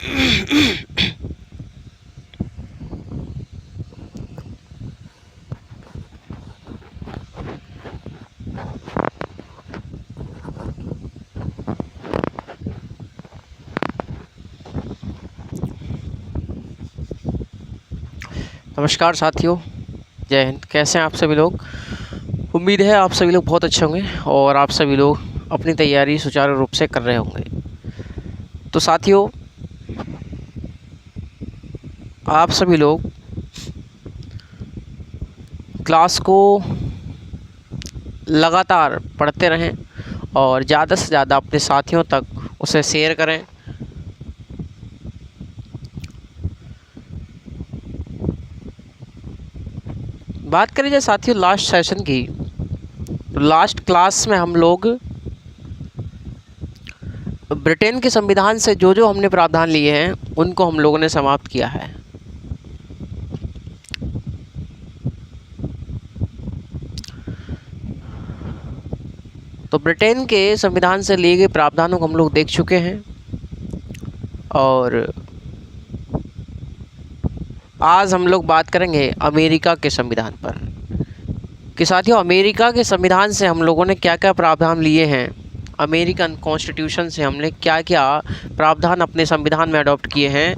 नमस्कार साथियों, जय हिंद। कैसे हैं आप सभी लोग? उम्मीद है आप सभी लोग बहुत अच्छे होंगे और आप सभी लोग अपनी तैयारी सुचारू रूप से कर रहे होंगे। तो साथियों, आप सभी लोग क्लास को लगातार पढ़ते रहें और ज़्यादा से ज़्यादा अपने साथियों तक उसे शेयर करें। बात करें जाए साथियों लास्ट सेशन की, तो लास्ट क्लास में हम लोग ब्रिटेन के संविधान से जो जो हमने प्रावधान लिए हैं उनको हम लोगों ने समाप्त किया है। तो ब्रिटेन के संविधान से लिए गए प्रावधानों को हम लोग देख चुके हैं और आज हम लोग बात करेंगे अमेरिका के संविधान पर कि साथियों अमेरिका के संविधान से हम लोगों ने क्या क्या प्रावधान लिए हैं, अमेरिकन कॉन्स्टिट्यूशन से हमने क्या क्या प्रावधान अपने संविधान में अडॉप्ट किए हैं,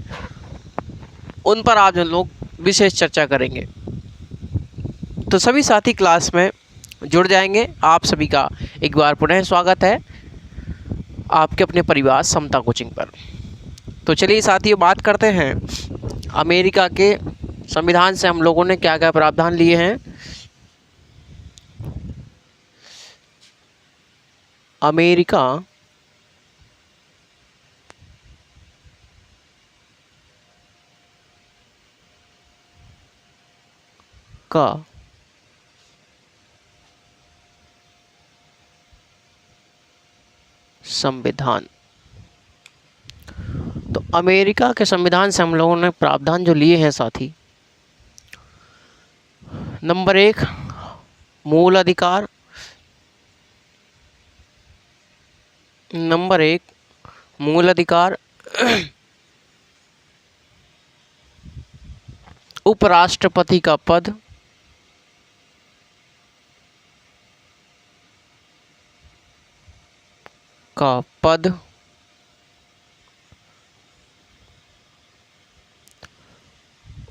उन पर आज हम लोग विशेष चर्चा करेंगे। तो सभी साथी क्लास में जुड़ जाएंगे। आप सभी का एक बार पुनः स्वागत है आपके अपने परिवार समता कोचिंग पर। तो चलिए साथियों बात करते हैं अमेरिका के संविधान से हम लोगों ने क्या क्या प्रावधान लिए हैं। अमेरिका का संविधान। तो अमेरिका के संविधान से हम लोगों ने प्रावधान जो लिए हैं साथी, नंबर 1 मूल अधिकार, नंबर 1 मूल अधिकार, उपराष्ट्रपति का पद,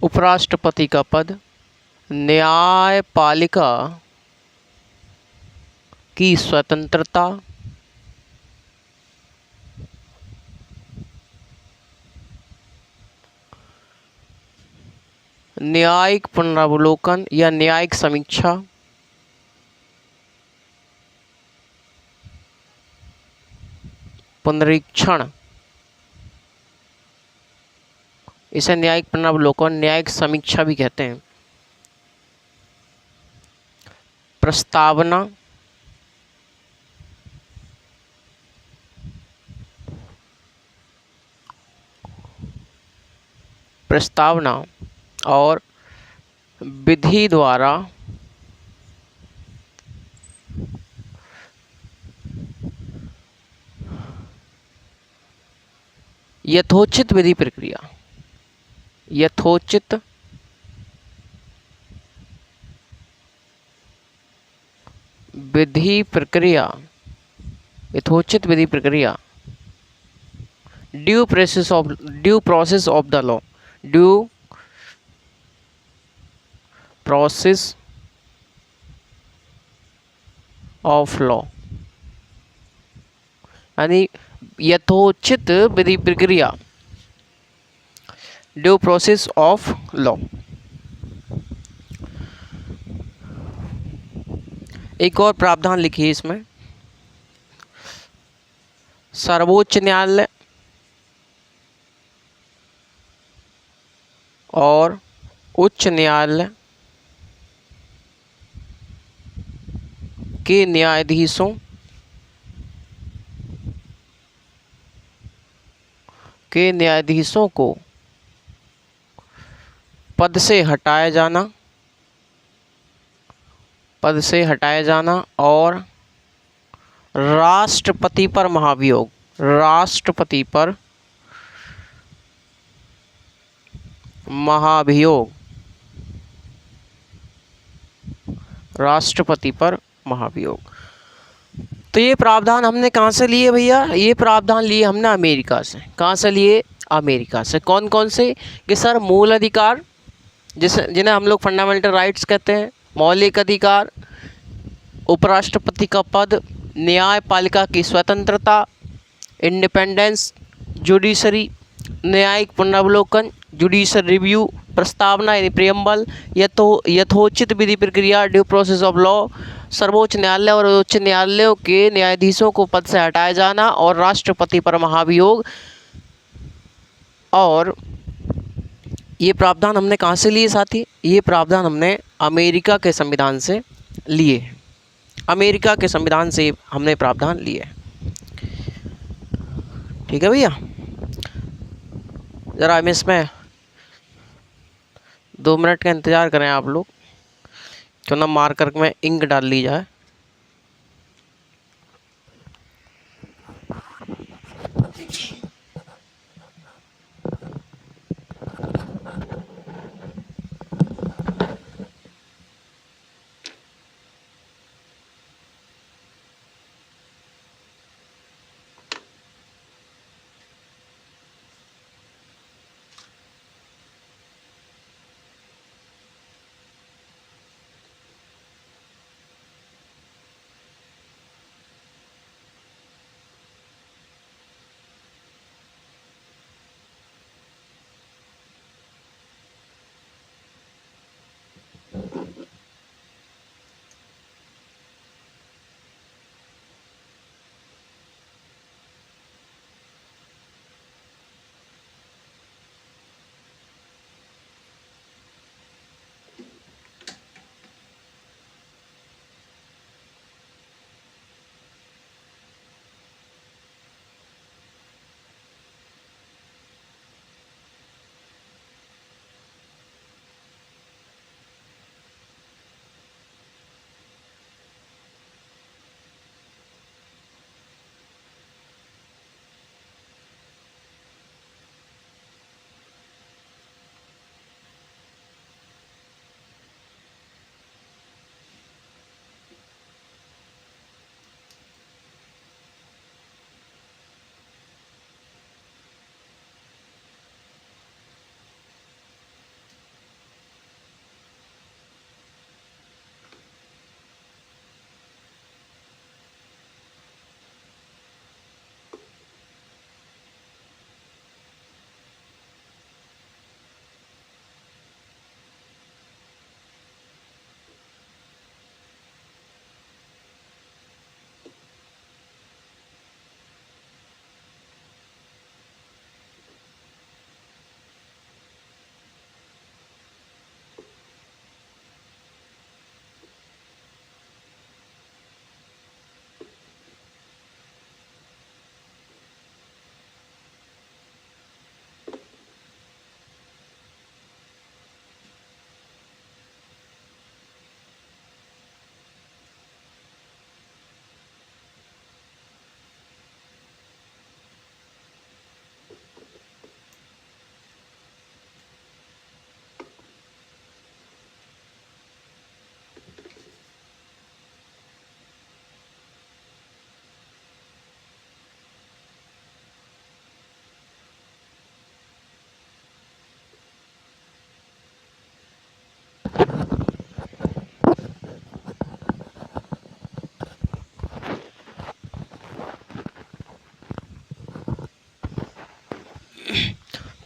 उपराष्ट्रपति का पद, न्यायपालिका की स्वतंत्रता, न्यायिक पुनरावलोकन या न्यायिक समीक्षा, पुनरीक्षण, इसे न्यायिक पुनरावलोकन न्यायिक समीक्षा भी कहते हैं, प्रस्तावना, और विधि द्वारा यथोचित विधि प्रक्रिया, यथोचित विधि प्रक्रिया, यथोचित विधि प्रक्रिया, due process of the law, due process of law, यानी यथोचित विधि प्रक्रिया, ड्यू प्रोसेस ऑफ लॉ। एक और प्रावधान लिखिए इसमें, सर्वोच्च न्यायालय और उच्च न्यायालय के न्यायाधीशों को पद से हटाया जाना और राष्ट्रपति पर महाभियोग, राष्ट्रपति पर महाभियोग। तो ये प्रावधान हमने कहाँ से लिए भैया? ये प्रावधान लिए हमने अमेरिका से। कहाँ से लिए? अमेरिका से। कौन कौन से? कि सर मूल अधिकार, जिन्हें हम लोग फंडामेंटल राइट्स कहते हैं, मौलिक अधिकार, उपराष्ट्रपति का पद, न्यायपालिका की स्वतंत्रता, इंडिपेंडेंस, जुडिशरी, न्यायिक पुनरावलोकन, जुडिशल रिव्यू, प्रस्तावना यानी प्रियम्बल, यथोचित विधि प्रक्रिया, ड्यू प्रोसेस ऑफ लॉ, सर्वोच्च न्यायालय और उच्च न्यायालयों के न्यायाधीशों को पद से हटाया जाना और राष्ट्रपति पर महाभियोग। और ये प्रावधान हमने कहाँ से लिए साथी? ये प्रावधान हमने अमेरिका के संविधान से लिए। अमेरिका के संविधान से हमने प्रावधान लिए। ठीक है भैया, ज़रा हम इसमें 2 मिनट का इंतज़ार करें आप लोग, क्यों ना मार्कर में इंक डाल ली जाए।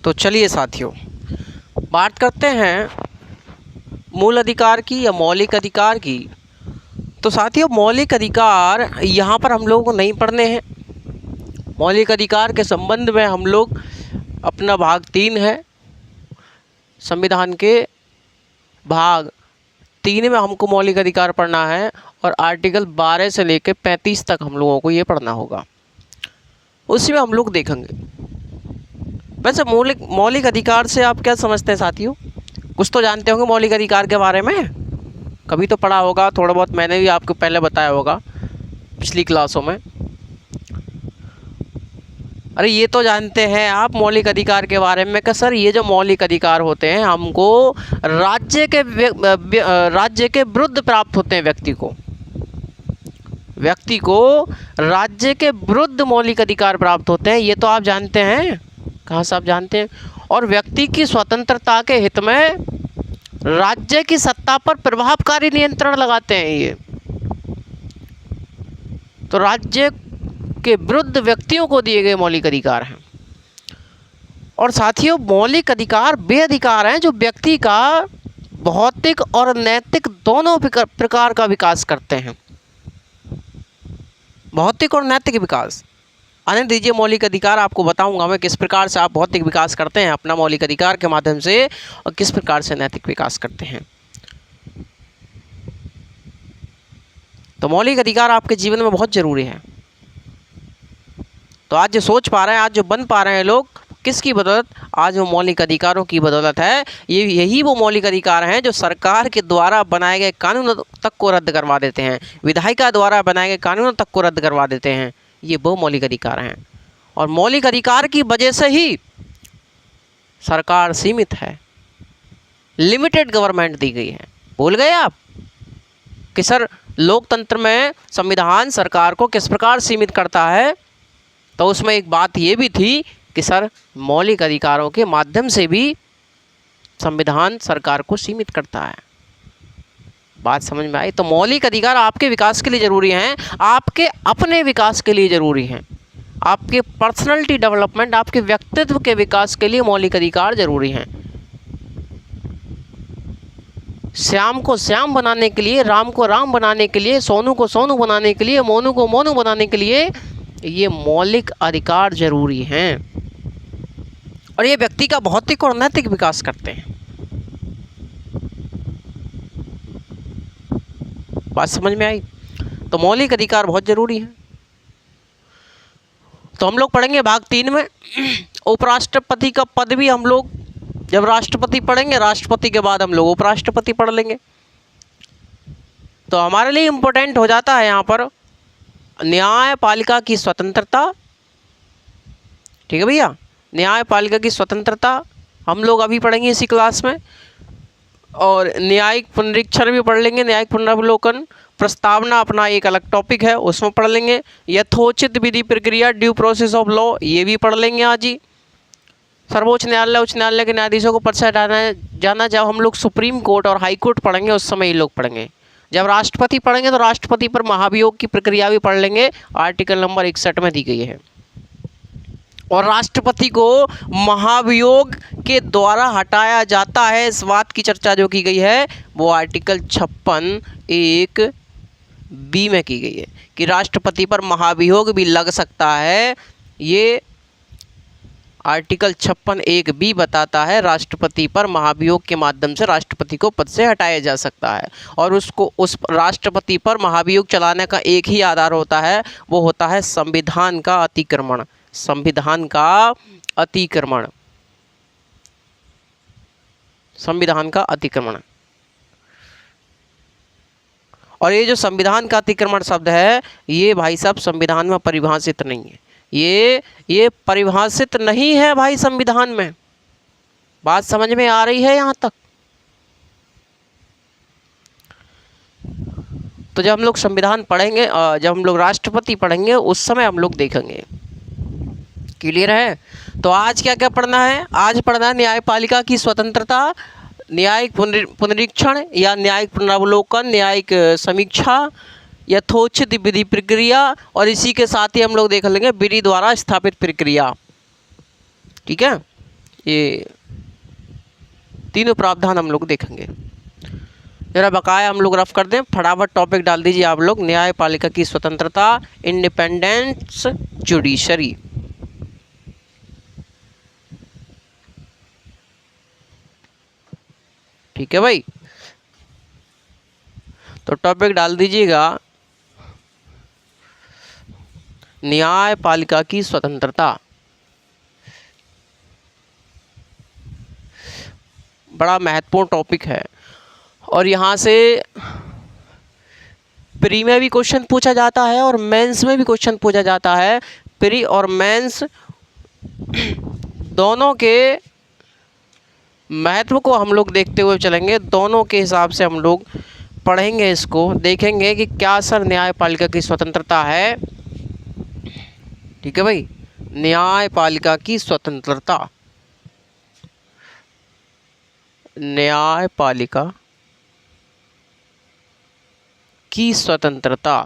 तो चलिए साथियों, बात करते हैं मूल अधिकार की या मौलिक अधिकार की। तो साथियों, मौलिक अधिकार यहाँ पर हम लोगों को नहीं पढ़ने हैं। मौलिक अधिकार के संबंध में हम लोग अपना भाग 3 है संविधान के, भाग 3 में हमको मौलिक अधिकार पढ़ना है और आर्टिकल 12 से लेकर 35 तक हम लोगों को ये पढ़ना होगा। उसी में हम लोग देखेंगे। वैसे मौलिक अधिकार से आप क्या समझते हैं साथियों? कुछ तो जानते होंगे मौलिक अधिकार के बारे में, कभी तो पढ़ा होगा, थोड़ा बहुत मैंने भी आपको पहले बताया होगा पिछली क्लासों में। अरे ये तो जानते हैं आप मौलिक अधिकार के बारे में कि सर ये जो मौलिक अधिकार होते हैं हमको राज्य के विरुद्ध प्राप्त होते हैं। व्यक्ति को राज्य के विरुद्ध मौलिक अधिकार प्राप्त होते हैं, ये तो आप जानते हैं। कहाँ से आप जानते हैं? और व्यक्ति की स्वतंत्रता के हित में राज्य की सत्ता पर प्रभावकारी नियंत्रण लगाते हैं ये। तो राज्य के विरुद्ध व्यक्तियों को दिए गए मौलिक अधिकार हैं। और साथियों, मौलिक अधिकार वे अधिकार हैं जो व्यक्ति का भौतिक और नैतिक दोनों प्रकार का विकास करते हैं। भौतिक और नैतिक विकास। आने दीजिए मौलिक अधिकार, आपको बताऊंगा मैं किस प्रकार से आप भौतिक विकास करते हैं अपना मौलिक अधिकार के माध्यम से और किस प्रकार से नैतिक विकास करते हैं। तो मौलिक अधिकार आपके जीवन में बहुत ज़रूरी है। तो आज जो सोच पा रहे हैं, आज जो बन पा रहे हैं लोग, किसकी बदौलत? आज वो मौलिक अधिकारों की बदौलत है। यही वो मौलिक अधिकार हैं जो सरकार के द्वारा बनाए गए कानून तक को रद्द करवा देते हैं, विधायिका द्वारा बनाए गए कानून तक को रद्द करवा देते हैं। ये वो मौलिक अधिकार हैं और मौलिक अधिकार की वजह से ही सरकार सीमित है, लिमिटेड गवर्नमेंट दी गई है। भूल गए आप कि सर लोकतंत्र में संविधान सरकार को किस प्रकार सीमित करता है? तो उसमें एक बात ये भी थी कि सर मौलिक अधिकारों के माध्यम से भी संविधान सरकार को सीमित करता है। बात समझ में आई? तो मौलिक अधिकार आपके विकास के लिए ज़रूरी हैं, आपके अपने विकास के लिए ज़रूरी हैं, आपके पर्सनैलिटी डेवलपमेंट, आपके व्यक्तित्व के विकास के लिए मौलिक अधिकार ज़रूरी हैं। श्याम को श्याम बनाने के लिए, राम को राम बनाने के लिए, सोनू को सोनू बनाने के लिए, मोनू को मोनू बनाने के लिए ये मौलिक अधिकार जरूरी हैं और ये व्यक्ति का भौतिक और नैतिक विकास करते हैं। बात समझ में आई? तो मौलिक अधिकार बहुत जरूरी है। तो हम लोग पढ़ेंगे भाग 3 में उपराष्ट्रपति का पद भी हम लोग जब राष्ट्रपति पढ़ेंगे, राष्ट्रपति के बाद हम लोग उपराष्ट्रपति पढ़ लेंगे। तो हमारे लिए इम्पोर्टेंट हो जाता है यहाँ पर न्यायपालिका की स्वतंत्रता। ठीक है भैया, न्यायपालिका की स्वतंत्रता हम लोग अभी पढ़ेंगे इसी क्लास में। और न्यायिक पुनरीक्षण भी पढ़ लेंगे, न्यायिक पुनरावलोकन। प्रस्तावना अपना एक अलग टॉपिक है, उसमें पढ़ लेंगे। यथोचित विधि प्रक्रिया, ड्यू प्रोसेस ऑफ लॉ, ये भी पढ़ लेंगे आज ही। सर्वोच्च न्यायालय, उच्च न्यायालय के न्यायाधीशों को पद से हटाना जाना, जब हम लोग सुप्रीम कोर्ट और हाई कोर्ट पढ़ेंगे उस समय ये लोग पढ़ेंगे। जब राष्ट्रपति पढ़ेंगे तो राष्ट्रपति पर महाभियोग की प्रक्रिया भी पढ़ लेंगे, आर्टिकल नंबर 61 में दी गई है। और राष्ट्रपति को महाभियोग के द्वारा हटाया जाता है, इस बात की चर्चा जो की गई है वो आर्टिकल 56(1)(b) में की गई है कि राष्ट्रपति पर महाभियोग भी लग सकता है। ये आर्टिकल 56(1)(b) बताता है राष्ट्रपति पर महाभियोग के माध्यम से राष्ट्रपति को पद से हटाया जा सकता है। और उस राष्ट्रपति पर महाभियोग चलाने का एक ही आधार होता है, वो होता है संविधान का अतिक्रमण। संविधान का अतिक्रमण, संविधान का अतिक्रमण। और ये जो संविधान का अतिक्रमण शब्द है ये भाई साहब संविधान में परिभाषित नहीं है, ये परिभाषित नहीं है भाई संविधान में। बात समझ में आ रही है यहाँ तक? तो जब हम लोग संविधान पढ़ेंगे, जब हम लोग राष्ट्रपति पढ़ेंगे उस समय हम लोग देखेंगे। क्लियर है? तो आज क्या क्या पढ़ना है? आज पढ़ना है न्यायपालिका की स्वतंत्रता, न्यायिक पुनरीक्षण या न्यायिक पुनरावलोकन, न्यायिक समीक्षा, यथोचित विधि प्रक्रिया, और इसी के साथ ही हम लोग देख लेंगे विधि द्वारा स्थापित प्रक्रिया। ठीक है, ये तीनों प्रावधान हम लोग देखेंगे। जरा बकाया हम लोग रफ कर दें, फटाफट टॉपिक डाल दीजिए आप लोग। न्यायपालिका की स्वतंत्रता, इंडिपेंडेंस जुडिशरी। ठीक है भाई, तो टॉपिक डाल दीजिएगा न्यायपालिका की स्वतंत्रता। बड़ा महत्वपूर्ण टॉपिक है और यहाँ से प्री में भी क्वेश्चन पूछा जाता है और मेंस में भी क्वेश्चन पूछा जाता है। प्री और मेंस दोनों के महत्व को हम लोग देखते हुए चलेंगे, दोनों के हिसाब से हम लोग पढ़ेंगे, इसको देखेंगे कि क्या सर न्यायपालिका की स्वतंत्रता है। ठीक है भाई, न्यायपालिका की स्वतंत्रता, न्यायपालिका की स्वतंत्रता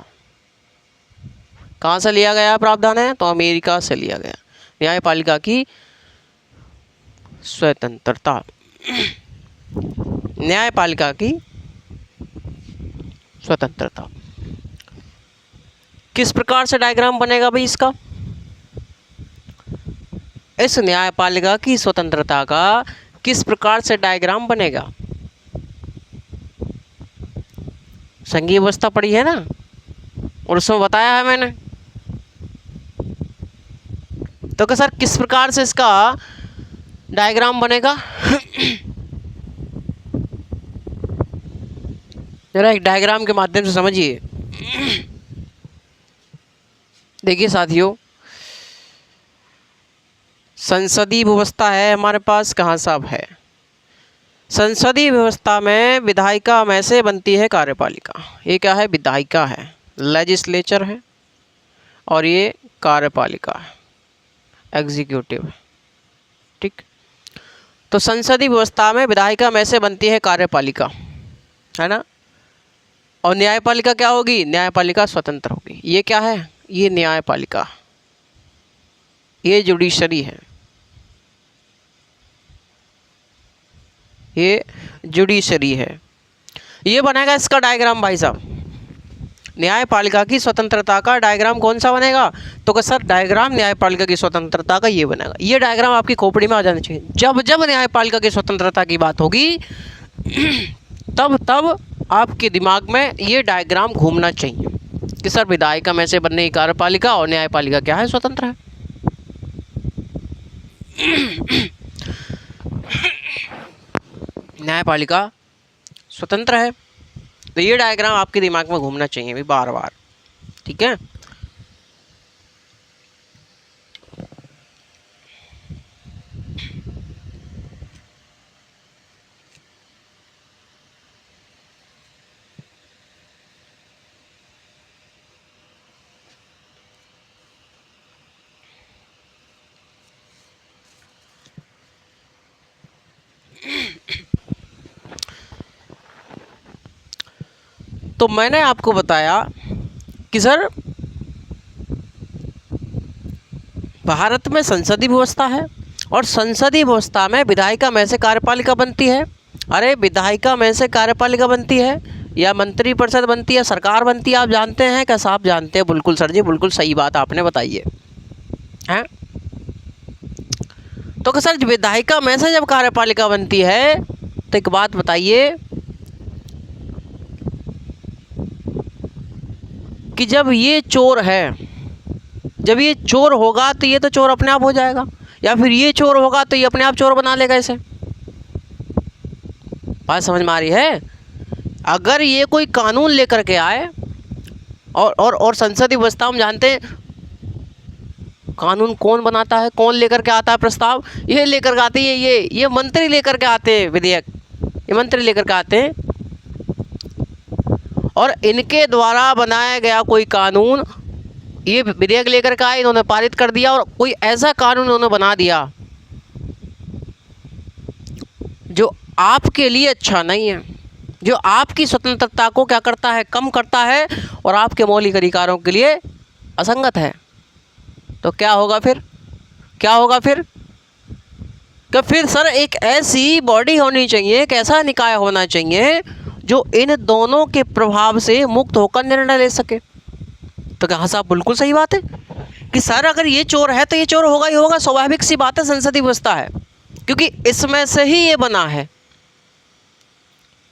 कहाँ से लिया गया प्रावधान है, तो अमेरिका से लिया गया। न्यायपालिका की स्वतंत्रता, न्यायपालिका की स्वतंत्रता किस प्रकार से डायग्राम बनेगा भाई इसका? इस न्यायपालिका की स्वतंत्रता का किस प्रकार से डायग्राम बनेगा? संघीय व्यवस्था पढ़ी है ना, और उसमें बताया है मैंने। तो क्या सर किस प्रकार से इसका डायग्राम बनेगा? जरा एक डायग्राम के माध्यम से समझिए। देखिए साथियों, संसदीय व्यवस्था है हमारे पास, कहाँ साहब है? संसदीय व्यवस्था में विधायिका में से बनती है कार्यपालिका। ये क्या है? विधायिका है, लेजिस्लेचर है, और ये कार्यपालिका है, एग्जीक्यूटिव है। ठीक, तो संसदीय व्यवस्था में विधायिका में से बनती है कार्यपालिका, है ना। और न्यायपालिका क्या होगी? न्यायपालिका स्वतंत्र होगी। ये क्या है? ये न्यायपालिका, ये जुडिशरी है, ये जुडिशरी है। ये बनेगा इसका डायग्राम भाई साहब। न्यायपालिका की स्वतंत्रता का डायग्राम कौन सा बनेगा? तो क्या सर डायग्राम न्यायपालिका की स्वतंत्रता का ये बनेगा। ये डायग्राम आपकी खोपड़ी में आ जाना चाहिए। जब जब न्यायपालिका की स्वतंत्रता की बात होगी तब तब आपके दिमाग में ये डायग्राम घूमना चाहिए कि सर विधायिका में से बनने की कार्यपालिका, और न्यायपालिका क्या है? स्वतंत्र है। न्यायपालिका स्वतंत्र है। तो ये डायग्राम आपके दिमाग में घूमना चाहिए भी बार बार। ठीक है, तो मैंने आपको बताया कि सर भारत में संसदीय व्यवस्था है, और संसदीय व्यवस्था में विधायिका में से कार्यपालिका बनती है। अरे विधायिका में से कार्यपालिका बनती है, या मंत्री परिषद बनती है, सरकार बनती है। आप जानते हैं? क्या साहब जानते हैं? बिल्कुल सर जी, बिल्कुल सही बात आपने बताई है। तो क्या सर विधायिका में से जब कार्यपालिका बनती है तो एक बात बताइए कि जब ये चोर है, जब ये चोर होगा तो ये तो चोर अपने आप हो जाएगा, या फिर ये चोर होगा तो ये अपने आप चोर बना लेगा इसे। बात समझ में आ रही है? अगर ये कोई कानून लेकर के आए, और संसदीय व्यवस्था हम जानते हैं कानून कौन बनाता है, कौन लेकर के आता है प्रस्ताव? ये लेकर के आते हैं, ये मंत्री लेकर के आते हैं विधेयक, ये मंत्री लेकर के आते हैं। और इनके द्वारा बनाया गया कोई कानून, ये विधेयक लेकर के आए, इन्होंने पारित कर दिया, और कोई ऐसा कानून इन्होंने बना दिया जो आपके लिए अच्छा नहीं है, जो आपकी स्वतंत्रता को क्या करता है? कम करता है, और आपके मौलिक अधिकारों के लिए असंगत है। तो क्या होगा फिर? क्या होगा फिर? कि फिर सर एक ऐसी बॉडी होनी चाहिए, एक ऐसा निकाय होना चाहिए जो इन दोनों के प्रभाव से मुक्त होकर निर्णय ले सके। तो क्या साहब बिल्कुल सही बात है कि सर अगर ये चोर है तो ये चोर होगा ही होगा, स्वाभाविक सी बात है, संसदीय व्यवस्था है, क्योंकि इसमें से ही ये बना है,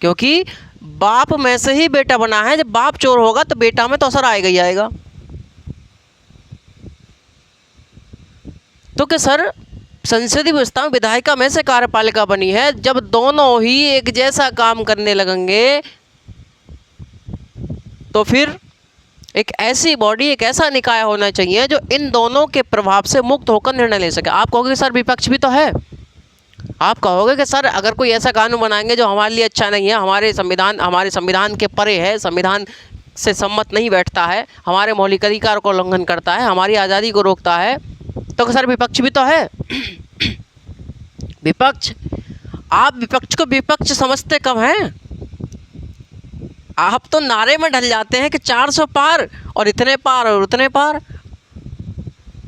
क्योंकि बाप में से ही बेटा बना है। जब बाप चोर होगा तो बेटा में तो असर आएगा ही आएगा। तो क्या सर संसदीय व्यवस्था में विधायिका में से कार्यपालिका बनी है, जब दोनों ही एक जैसा काम करने लगेंगे तो फिर एक ऐसी बॉडी, एक ऐसा निकाय होना चाहिए जो इन दोनों के प्रभाव से मुक्त होकर निर्णय ले सके। आप कहोगे सर विपक्ष भी तो है, आप कहोगे कि सर अगर कोई ऐसा कानून बनाएंगे जो हमारे लिए अच्छा नहीं है, हमारे संविधान के परे है, संविधान से सम्मत नहीं बैठता है, हमारे मौलिक अधिकार को उल्लंघन करता है, हमारी आज़ादी को रोकता है, तो सर विपक्ष भी तो है। विपक्ष, आप विपक्ष को विपक्ष समझते कब हैं? आप तो नारे में ढल जाते हैं कि 400 पार और इतने पार और उतने पार,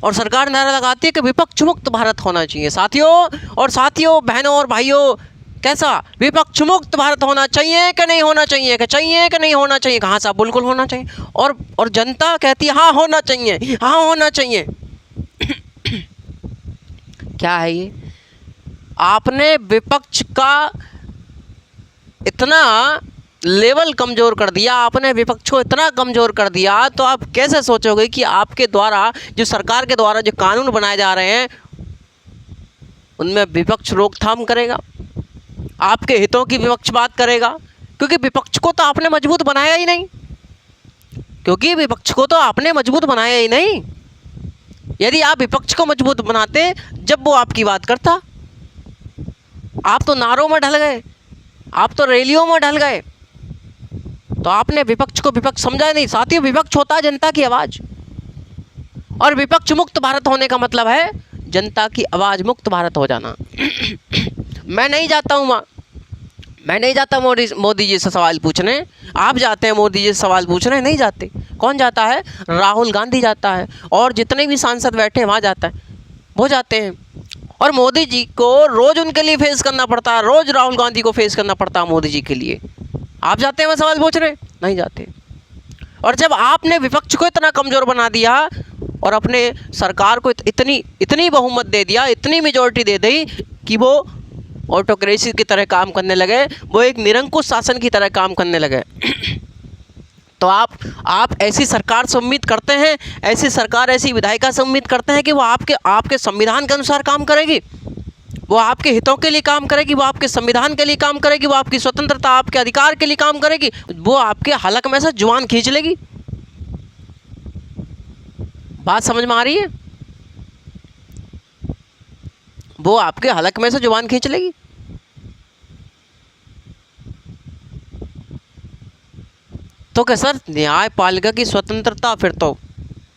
और सरकार नारा लगाती है कि विपक्ष मुक्त भारत होना चाहिए। साथियों, बहनों और भाइयों, कैसा विपक्ष मुक्त भारत होना चाहिए कि नहीं होना चाहिए, कि चाहिए कि नहीं होना चाहिए? कहाँ साहब, बिल्कुल होना चाहिए। और जनता कहती है हाँ होना चाहिए, हाँ होना चाहिए। क्या है ये? आपने विपक्ष का इतना लेवल कमज़ोर कर दिया, आपने विपक्ष को इतना कमज़ोर कर दिया, तो आप कैसे सोचोगे कि आपके द्वारा, जो सरकार के द्वारा जो कानून बनाए जा रहे हैं, उनमें विपक्ष रोकथाम करेगा, आपके हितों की विपक्ष बात करेगा? क्योंकि विपक्ष को तो आपने मजबूत बनाया ही नहीं, यदि आप विपक्ष को मजबूत बनाते, जब वो आपकी बात करता। आप तो नारों में ढल गए, आप तो रैलियों में ढल गए, तो आपने विपक्ष को विपक्ष समझा ही नहीं। साथियों, विपक्ष होता है जनता की आवाज़, और विपक्ष मुक्त भारत होने का मतलब है जनता की आवाज़ मुक्त भारत हो जाना। मैं नहीं जाता मोदी जी से सवाल पूछने, आप जाते हैं मोदी जी से सवाल पूछने? नहीं जाते। कौन जाता है? राहुल गांधी जाता है, और जितने भी सांसद बैठे हैं वहाँ जाता है, वो जाते हैं। और मोदी जी को रोज़ उनके लिए फेस करना पड़ता है, रोज़ राहुल गांधी को फेस करना पड़ता है मोदी जी के लिए। आप जाते हैं वहाँ सवाल पूछ रहे? नहीं जाते। और जब आपने विपक्ष को इतना कमज़ोर बना दिया और अपने सरकार को इतनी बहुमत दे दिया, इतनी मेजॉरिटी दे दी कि वो ऑटोक्रेसी की तरह काम करने लगे, वो एक निरंकुश शासन की तरह काम करने लगे, तो आप ऐसी सरकार से उम्मीद करते हैं, ऐसी सरकार, ऐसी विधायिका से उम्मीद करते हैं कि वो आपके संविधान के अनुसार काम करेगी, वो आपके हितों के लिए काम करेगी, वो आपके संविधान के लिए काम करेगी, वो आपकी स्वतंत्रता, आपके अधिकार के लिए काम करेगी, वो आपके हलक में से जुबान खींच लेगी? बात समझ में आ रही है? वो आपके हलक में से जुबान खींच लेगी। तो क्या सर, न्यायपालिका की स्वतंत्रता फिर तो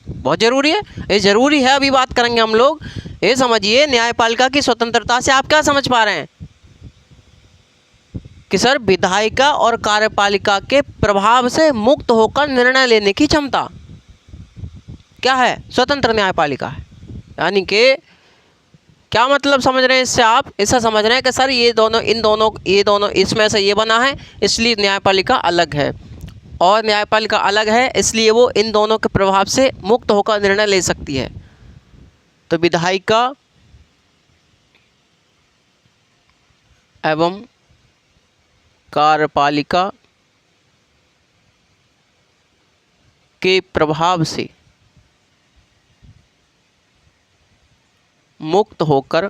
बहुत ज़रूरी है, ये ज़रूरी है, अभी बात करेंगे हम लोग। ये समझिए, न्यायपालिका की स्वतंत्रता से आप क्या समझ पा रहे हैं? कि सर विधायिका और कार्यपालिका के प्रभाव से मुक्त होकर निर्णय लेने की क्षमता क्या है? स्वतंत्र न्यायपालिका है। यानी कि क्या मतलब समझ रहे हैं इससे? आप ऐसा समझ रहे हैं कि सर ये दोनों इसमें से ये बना है, इसलिए न्यायपालिका अलग है, और न्यायपालिका अलग है इसलिए वो इन दोनों के प्रभाव से मुक्त होकर निर्णय ले सकती है। तो विधायिका एवं कार्यपालिका के प्रभाव से मुक्त होकर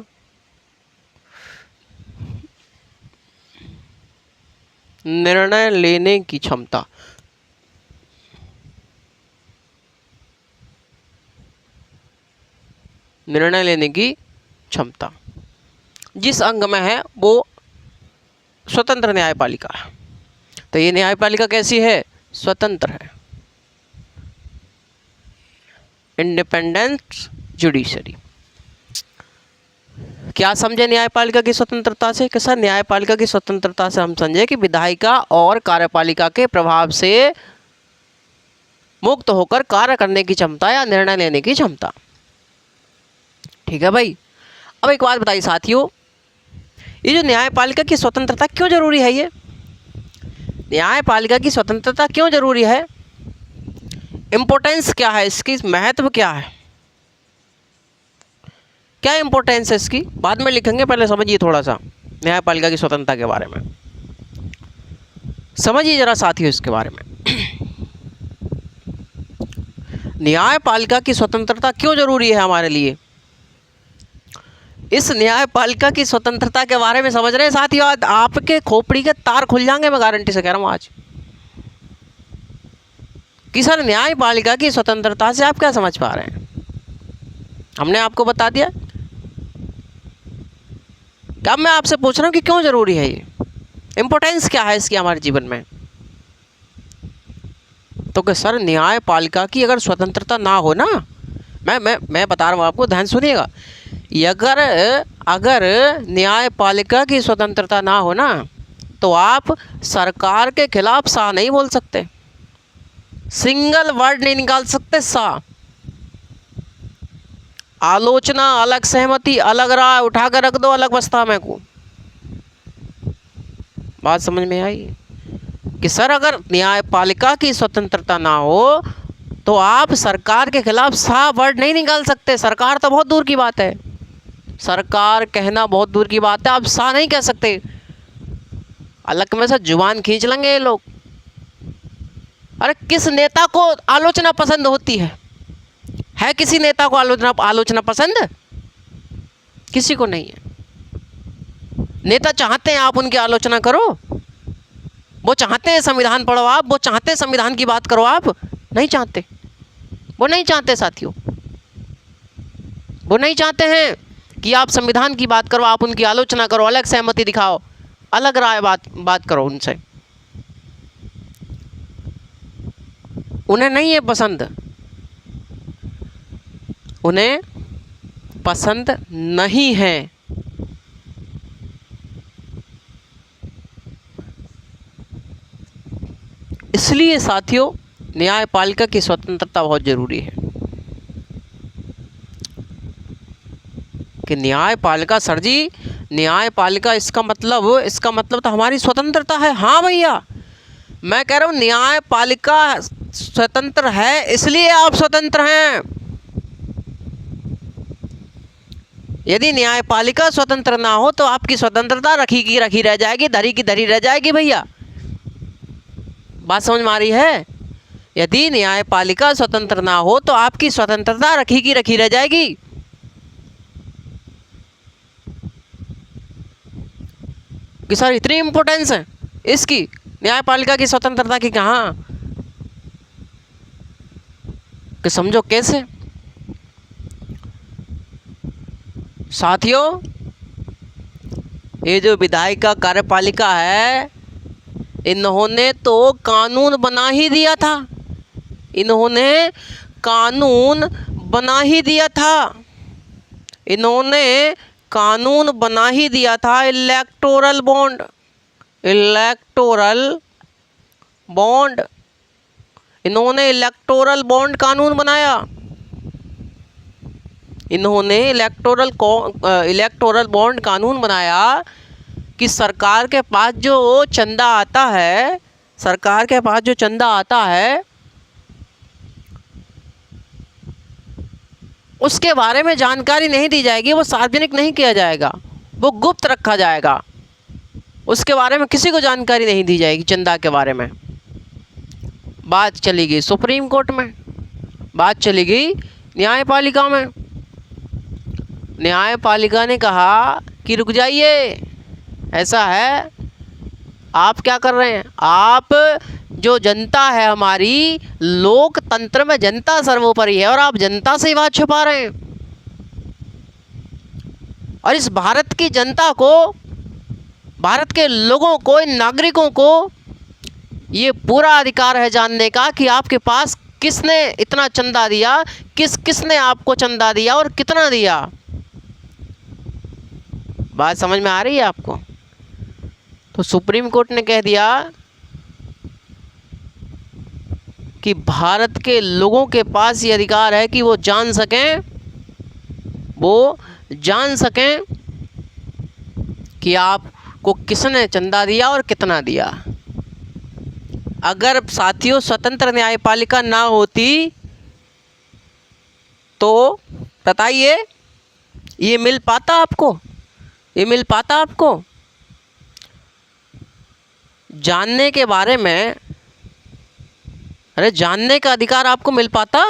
निर्णय लेने की क्षमता, निर्णय लेने की क्षमता जिस अंग में है वो स्वतंत्र न्यायपालिका है। तो ये न्यायपालिका कैसी है? स्वतंत्र है, इंडिपेंडेंट जुडिशरी। क्या समझे न्यायपालिका की स्वतंत्रता से? कि सर न्यायपालिका की स्वतंत्रता से हम समझे कि विधायिका और कार्यपालिका के प्रभाव से मुक्त होकर कार्य करने की क्षमता या निर्णय लेने की क्षमता। ठीक है भाई। अब एक बात बताइए साथियों, ये जो न्यायपालिका की स्वतंत्रता क्यों जरूरी है? ये न्यायपालिका की स्वतंत्रता क्यों जरूरी है? इम्पोर्टेंस क्या है इसकी? महत्व क्या है? क्या इम्पोर्टेंस है इसकी? बाद में लिखेंगे, पहले समझिए थोड़ा सा न्यायपालिका की स्वतंत्रता के बारे में। समझिए जरा साथियों इसके बारे में। न्यायपालिका की स्वतंत्रता क्यों जरूरी है हमारे लिए? इस न्यायपालिका की स्वतंत्रता के बारे में समझ रहे हैं साथियों? आपके खोपड़ी के तार खुल जाएंगे, मैं गारंटी से कह रहा हूं आज। कि सर न्यायपालिका की स्वतंत्रता से आप क्या समझ पा रहे हैं? हमने आपको बता दिया। अब मैं आपसे पूछ रहा हूँ कि क्यों ज़रूरी है, ये इम्पोर्टेंस क्या है इसकी हमारे जीवन में? तो कि सर न्यायपालिका की अगर स्वतंत्रता ना हो ना, मैं बता रहा हूँ आपको, ध्यान सुनिएगा। अगर न्यायपालिका की स्वतंत्रता ना हो ना, तो आप सरकार के खिलाफ सा नहीं बोल सकते, सिंगल वर्ड नहीं निकाल सकते सा। आलोचना अलग, सहमति अलग, राय उठा कर रख दो अलग बस्ता में को। बात समझ में आई कि सर अगर न्यायपालिका की स्वतंत्रता ना हो तो आप सरकार के खिलाफ सा वर्ड नहीं निकाल सकते। सरकार तो बहुत दूर की बात है, सरकार कहना बहुत दूर की बात है, आप सा नहीं कह सकते। अलग में से जुबान खींच लेंगे ये लोग। अरे किस नेता को आलोचना पसंद होती है किसी नेता को आलोचना पसंद? किसी को नहीं है। नेता चाहते हैं आप उनकी आलोचना करो, वो चाहते हैं संविधान पढ़ो आप, वो चाहते हैं संविधान की बात करो आप? नहीं चाहते, वो नहीं चाहते साथियों, वो नहीं चाहते हैं कि आप संविधान की बात करो, आप उनकी आलोचना करो, अलग सहमति दिखाओ, अलग राय बात करो उनसे। उन्हें नहीं है पसंद, उन्हें पसंद नहीं है। इसलिए साथियों न्यायपालिका की स्वतंत्रता बहुत जरूरी है कि न्यायपालिका, सर जी न्यायपालिका इसका मतलब तो हमारी स्वतंत्रता है। हाँ भैया, मैं कह रहा हूँ न्यायपालिका स्वतंत्र है इसलिए आप स्वतंत्र हैं। यदि न्यायपालिका स्वतंत्र ना हो तो आपकी स्वतंत्रता रखी की रखी रह जाएगी, धरी की धरी रह जाएगी भैया। बात समझ में आ रही है? यदि न्यायपालिका स्वतंत्र ना हो तो आपकी स्वतंत्रता रखी की रखी रह जाएगी। कि सर इतनी इंपॉर्टेंस है इसकी, न्यायपालिका की स्वतंत्रता की, कहाँ कि समझो कैसे साथियों। ये जो विधायिका कार्यपालिका है, इन्होंने तो कानून बना ही दिया था, इन्होंने कानून बना ही दिया था, इन्होंने कानून बना ही दिया था। इलेक्टोरल बॉन्ड, इलेक्टोरल बॉन्ड, इन्होंने इलेक्टोरल बॉन्ड कानून बनाया। इन्होंने इलेक्टोरल बॉन्ड कानून बनाया कि सरकार के पास जो चंदा आता है, सरकार के पास जो चंदा आता है उसके बारे में जानकारी नहीं दी जाएगी, वो सार्वजनिक नहीं किया जाएगा, वो गुप्त रखा जाएगा। उसके बारे में किसी को जानकारी नहीं दी जाएगी चंदा के बारे में। बात चली गई सुप्रीम कोर्ट में, बात चली गई न्यायपालिका में। न्यायपालिका ने कहा कि रुक जाइए, ऐसा है, आप क्या कर रहे हैं? आप जो जनता है हमारी, लोकतंत्र में जनता सर्वोपरि है और आप जनता से ही बात छुपा रहे हैं। और इस भारत की जनता को, भारत के लोगों को, इन नागरिकों को ये पूरा अधिकार है जानने का कि आपके पास किसने इतना चंदा दिया, किसने आपको चंदा दिया और कितना दिया। बात समझ में आ रही है आपको? तो सुप्रीम कोर्ट ने कह दिया कि भारत के लोगों के पास ये अधिकार है कि वो जान सकें कि आपको किसने चंदा दिया और कितना दिया। अगर साथियों स्वतंत्र न्यायपालिका ना होती तो बताइए ये मिल पाता आपको? ये मिल पाता आपको? जानने के बारे में, अरे जानने का अधिकार आपको मिल पाता?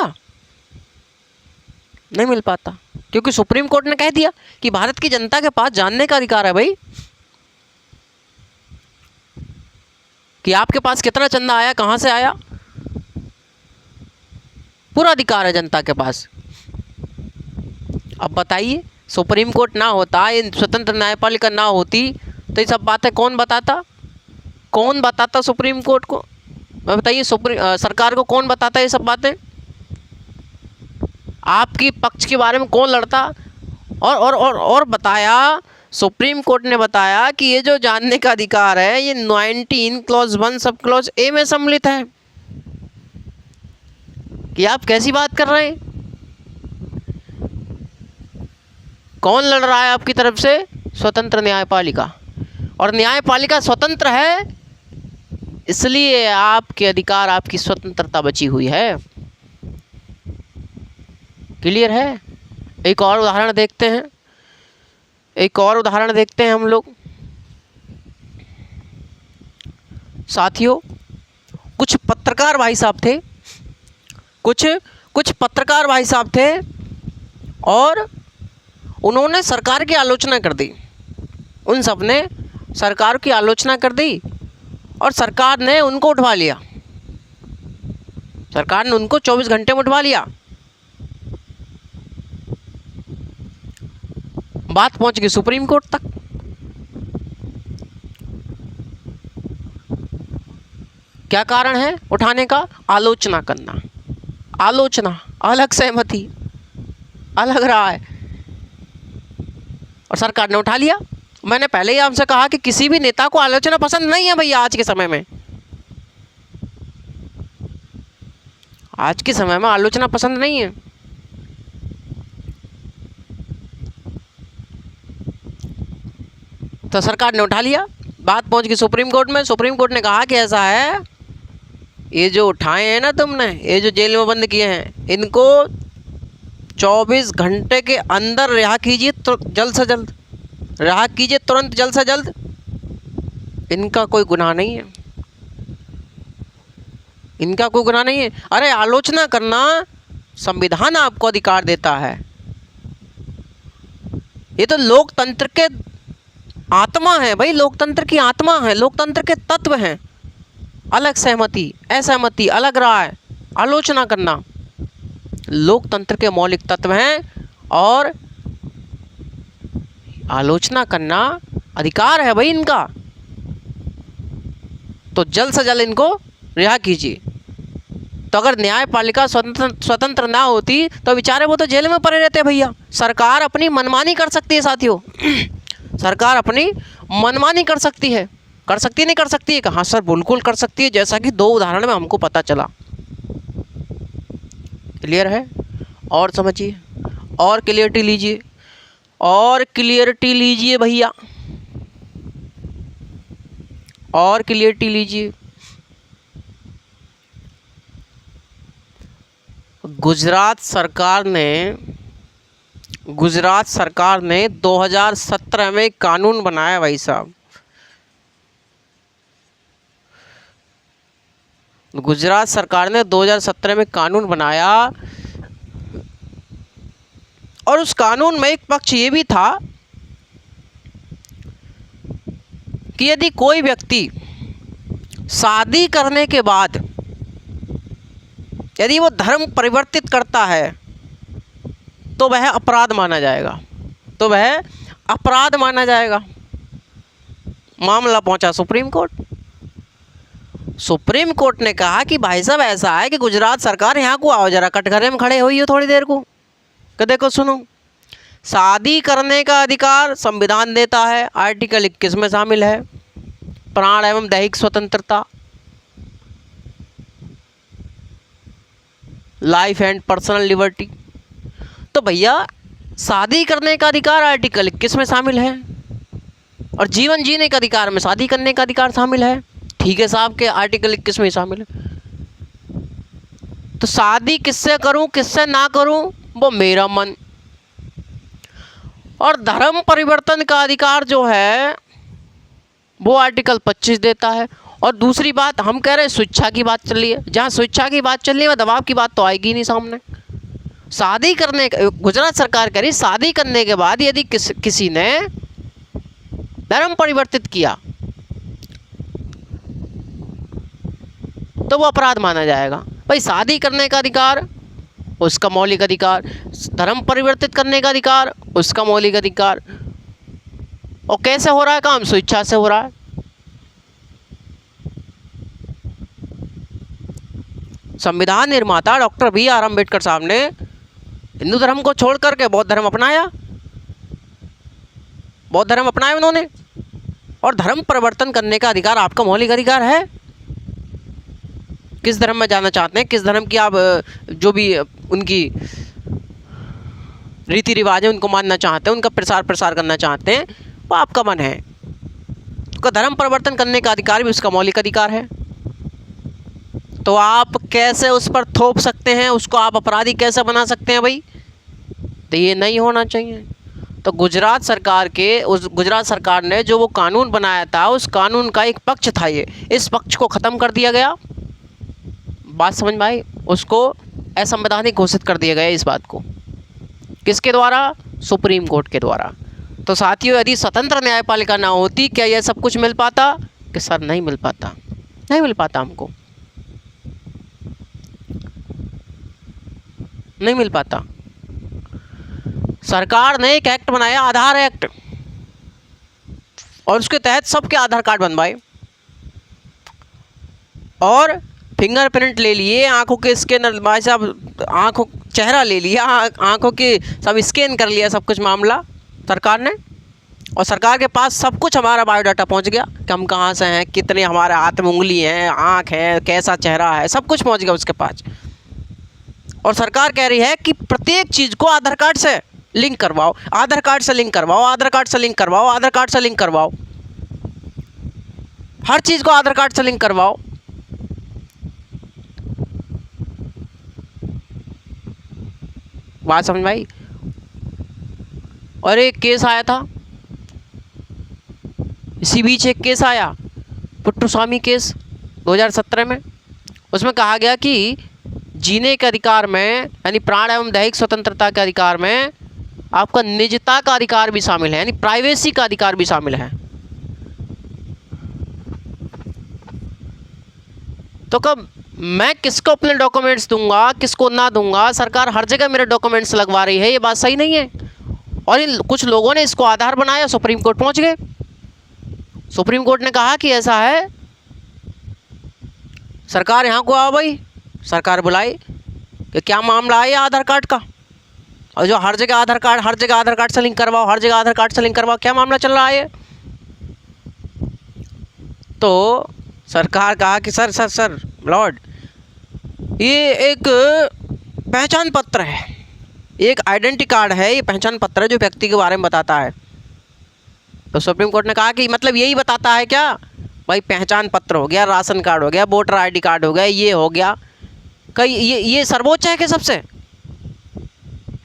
नहीं मिल पाता, क्योंकि सुप्रीम कोर्ट ने कह दिया कि भारत की जनता के पास जानने का अधिकार है भाई, कि आपके पास कितना चंदा आया, कहाँ से आया। पूरा अधिकार है जनता के पास। अब बताइए, सुप्रीम कोर्ट ना होता, ये स्वतंत्र न्यायपालिका ना होती, तो ये सब बातें कौन बताता? कौन बताता सुप्रीम कोर्ट को? बताइए, सरकार को कौन बताता ये सब बातें? आपकी पक्ष के बारे में कौन लड़ता? और बताया, सुप्रीम कोर्ट ने बताया कि ये जो जानने का अधिकार है ये 19 क्लॉज 1 सब क्लॉज ए में सम्मिलित है। कि आप कैसी बात कर रहे हैं? कौन लड़ रहा है आपकी तरफ से? स्वतंत्र न्यायपालिका। और न्यायपालिका स्वतंत्र है इसलिए आपके अधिकार, आपकी स्वतंत्रता बची हुई है। क्लियर है? एक और उदाहरण देखते हैं, एक और उदाहरण देखते हैं हम लोग। साथियों, कुछ पत्रकार भाई साहब थे, कुछ पत्रकार भाई साहब थे और उन्होंने सरकार की आलोचना कर दी। उन सब ने सरकार की आलोचना कर दी और सरकार ने उनको उठवा लिया। सरकार ने उनको 24 घंटे में उठवा लिया। बात पहुंच गई सुप्रीम कोर्ट तक। क्या कारण है उठाने का? आलोचना करना। आलोचना, अलग सहमति, अलग रहा है और सरकार ने उठा लिया। मैंने पहले ही आपसे कहा कि किसी भी नेता को आलोचना पसंद नहीं है भैया। आज के समय में, आज के समय में आलोचना पसंद नहीं है। तो सरकार ने उठा लिया। बात पहुंच गई सुप्रीम कोर्ट में। सुप्रीम कोर्ट ने कहा कि ऐसा है, ये जो उठाए हैं ना तुमने, ये जो जेल में बंद किए हैं, इनको 24 घंटे के अंदर रिहा कीजिए, तो जल्द से जल्द रिहा कीजिए, तुरंत, जल्द से जल्द। इनका कोई गुनाह नहीं है, इनका कोई गुनाह नहीं है। अरे आलोचना करना संविधान आपको अधिकार देता है। ये तो लोकतंत्र के आत्मा है भाई, लोकतंत्र की आत्मा है, लोकतंत्र के तत्व हैं। अलग सहमति, असहमति, अलग राय, आलोचना करना लोकतंत्र के मौलिक तत्व हैं और आलोचना करना अधिकार है भाई इनका। तो जल्द से जल्द इनको रिहा कीजिए। तो अगर न्यायपालिका स्वतंत्र ना होती तो बेचारे वो तो जेल में पड़े रहते भैया। सरकार अपनी मनमानी कर सकती है साथियों, सरकार अपनी मनमानी कर सकती है। कर सकती है, नहीं कर सकती है? कहाँ सर, बिल्कुल कर सकती है, जैसा कि 2 उदाहरण में हमको पता चला। क्लियर है? और समझिए, और क्लियरिटी लीजिए, और क्लियरिटी लीजिए भैया, और क्लियरिटी लीजिए। गुजरात सरकार ने 2017 में कानून बनाया भाई साहब। गुजरात सरकार ने 2017 में कानून बनाया और उस कानून में एक पक्ष ये भी था कि यदि कोई व्यक्ति शादी करने के बाद यदि वो धर्म परिवर्तित करता है तो वह अपराध माना जाएगा, तो वह अपराध माना जाएगा। मामला पहुंचा सुप्रीम कोर्ट। सुप्रीम कोर्ट ने कहा कि भाई साहब ऐसा है कि गुजरात सरकार, यहाँ को आओ जरा, कटघरे में खड़े हुई हो थोड़ी देर को, कि देखो सुनो, शादी करने का अधिकार संविधान देता है, आर्टिकल 21 में शामिल है, प्राण एवं दैहिक स्वतंत्रता, लाइफ एंड पर्सनल लिबर्टी। तो भैया शादी करने का अधिकार आर्टिकल 21 में शामिल है और जीवन जीने के अधिकार में शादी करने का अधिकार शामिल है। ठीक है साहब के आर्टिकल 21 में शामिल है। तो शादी किससे करूं किससे ना करूं वो मेरा मन। और धर्म परिवर्तन का अधिकार जो है वो आर्टिकल 25 देता है। और दूसरी बात, हम कह रहे हैं स्वेच्छा की बात चल रही है, जहाँ स्वेच्छा की बात चल रही है वह दबाव की बात तो आएगी नहीं सामने। शादी करने, गुजरात सरकार कह रही शादी करने के बाद यदि किसी ने धर्म परिवर्तित किया तो वो अपराध माना जाएगा। भाई शादी करने का अधिकार उसका मौलिक अधिकार, धर्म परिवर्तित करने का अधिकार, उसका मौलिक अधिकार। और कैसे हो रहा है काम? स्वेच्छा से हो रहा है। संविधान निर्माता डॉक्टर BR अम्बेडकर साहब ने हिंदू धर्म को छोड़ करके बौद्ध धर्म अपनाया, बौद्ध धर्म अपनाया उन्होंने। और धर्म परिवर्तन करने का अधिकार आपका मौलिक अधिकार है। किस धर्म में जाना चाहते हैं, किस धर्म की आप जो भी उनकी रीति रिवाज है उनको मानना चाहते हैं, उनका प्रसार करना चाहते हैं, वो आपका मन है। उसका धर्म परिवर्तन करने का अधिकार भी उसका मौलिक अधिकार है। तो आप कैसे उस पर थोप सकते हैं, उसको आप अपराधी कैसे बना सकते हैं भाई? तो ये नहीं होना चाहिए। तो गुजरात सरकार ने जो वो कानून बनाया था, उस कानून का एक पक्ष था ये, इस पक्ष को ख़त्म कर दिया गया। बात समझ में आई? उसको असंवैधानिक घोषित कर दिया गया इस बात को। किसके द्वारा? सुप्रीम कोर्ट के द्वारा। तो साथियों, यदि स्वतंत्र न्यायपालिका ना होती, क्या यह सब कुछ मिल पाता? कि सर नहीं मिल पाता, नहीं मिल पाता, हमको नहीं मिल पाता। सरकार ने एक एक्ट बनाया, आधार एक्ट, और उसके तहत सबके आधार कार्ड बनवाए और फिंगरप्रिंट ले लिए, आंखों के स्कैनर, भाई साहब आंखों चेहरा ले लिया, आंखों के सब स्कैन कर लिया, सब कुछ मामला सरकार ने। और सरकार के पास सब कुछ हमारा बायोडाटा पहुंच गया कि हम कहाँ से हैं, कितने हमारे हाथ में उंगली हैं, आँख है, कैसा चेहरा है, सब कुछ पहुंच गया उसके पास। और सरकार कह रही है कि प्रत्येक चीज़ को आधार कार्ड से लिंक करवाओ, आधार कार्ड से लिंक करवाओ, आधार कार्ड से लिंक करवाओ, आधार कार्ड से लिंक करवाओ, हर चीज़ को आधार कार्ड से लिंक करवाओ। बात समझ में आई? और एक केस आया था, इसी बीच एक केस आया, पुट्टुस्वामी केस 2017 में। उसमें कहा गया कि जीने के अधिकार में, यानी प्राण एवं दैहिक स्वतंत्रता के अधिकार में आपका निजता का अधिकार भी शामिल है, यानी प्राइवेसी का अधिकार भी शामिल है। तो कब मैं किसको अपने डॉक्यूमेंट्स दूंगा, किसको ना दूंगा? सरकार हर जगह मेरे डॉक्यूमेंट्स लगवा रही है, ये बात सही नहीं है। और इन कुछ लोगों ने इसको आधार बनाया, सुप्रीम कोर्ट पहुंच गए। सुप्रीम कोर्ट ने कहा कि ऐसा है, सरकार यहाँ को आओ भाई। सरकार बुलाई कि क्या मामला है आधार कार्ड का, और जो हर जगह आधार कार्ड से लिंक करवाओ, हर जगह आधार कार्ड से लिंक करवाओ, क्या मामला चल रहा है? तो सरकार कहा कि सर लॉर्ड, ये एक पहचान पत्र है, एक आइडेंटिटी कार्ड है, ये पहचान पत्र है जो व्यक्ति के बारे में बताता है। तो सुप्रीम कोर्ट ने कहा कि मतलब यही बताता है क्या भाई? पहचान पत्र हो गया, राशन कार्ड हो गया, वोटर ID कार्ड हो गया, ये हो गया, कई ये सर्वोच्च है कि सबसे?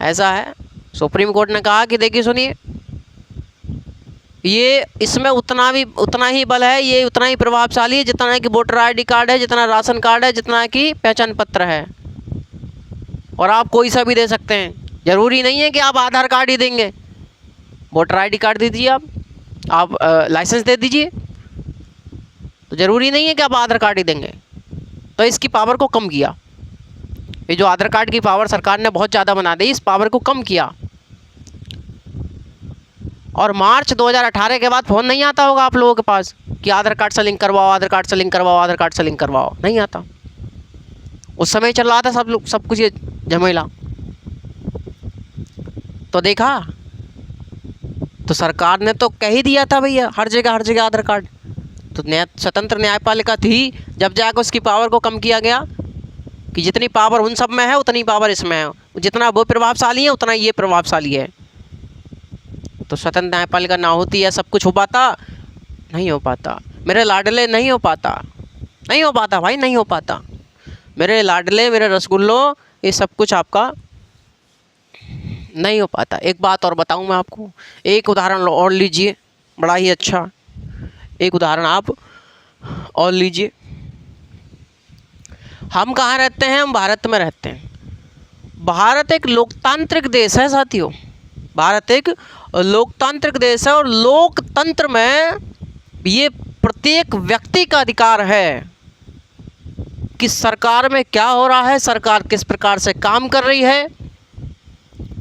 ऐसा है। सुप्रीम कोर्ट ने कहा कि देखिए सुनिए, ये इसमें उतना ही बल है, ये उतना ही प्रभावशाली है जितना कि वोटर ID कार्ड है, जितना राशन कार्ड है, जितना कि पहचान पत्र है। और आप कोई सा भी दे सकते हैं, ज़रूरी नहीं है कि आप आधार कार्ड ही देंगे। वोटर ID कार्ड दे दीजिए, आप लाइसेंस दे दीजिए, तो ज़रूरी नहीं है कि आप आधार कार्ड ही देंगे। तो इसकी पावर को कम किया, ये जो आधार कार्ड की पावर सरकार ने बहुत ज़्यादा बना दी, इस पावर को कम किया। और मार्च 2018 के बाद फ़ोन नहीं आता होगा आप लोगों के पास कि आधार कार्ड से लिंक करवाओ, आधार कार्ड से लिंक करवाओ, आधार कार्ड से लिंक करवाओ, नहीं आता। उस समय चल रहा था सब कुछ ये झमेला। तो देखा, तो सरकार ने तो कह ही दिया था भैया हर जगह आधार कार्ड। तो स्वतंत्र न्यायपालिका थी, जब जाकर उसकी पावर को कम किया गया कि जितनी पावर उन सब में है उतनी पावर इसमें है, जितना वो प्रभावशाली है उतना ये प्रभावशाली है। तो स्वतंत्र न्यायपालिका ना होती है, सब कुछ हो पाता? नहीं हो पाता मेरे लाडले, नहीं हो पाता भाई, नहीं हो पाता मेरे लाडले, मेरे रसगुल्लो, ये सब कुछ आपका नहीं हो पाता। एक बात और बताऊं मैं आपको, एक उदाहरण और लीजिए, बड़ा ही अच्छा एक उदाहरण आप और लीजिए। हम कहाँ रहते हैं? हम भारत में रहते हैं। भारत एक लोकतांत्रिक देश है साथियों, भारत एक लोकतांत्रिक देश है, और लोकतंत्र में ये प्रत्येक व्यक्ति का अधिकार है कि सरकार में क्या हो रहा है, सरकार किस प्रकार से काम कर रही है,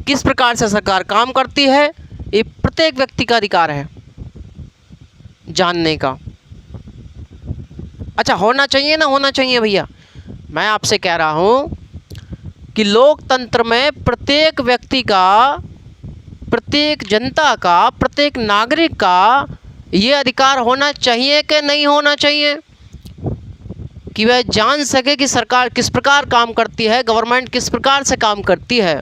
किस प्रकार से सरकार काम करती है, ये प्रत्येक व्यक्ति का अधिकार है जानने का। अच्छा, होना चाहिए ना होना चाहिए भैया? मैं आपसे कह रहा हूँ कि लोकतंत्र में प्रत्येक व्यक्ति का, प्रत्येक जनता का, प्रत्येक नागरिक का ये अधिकार होना चाहिए कि नहीं होना चाहिए कि वह जान सके कि सरकार किस प्रकार काम करती है, गवर्नमेंट किस प्रकार से काम करती है।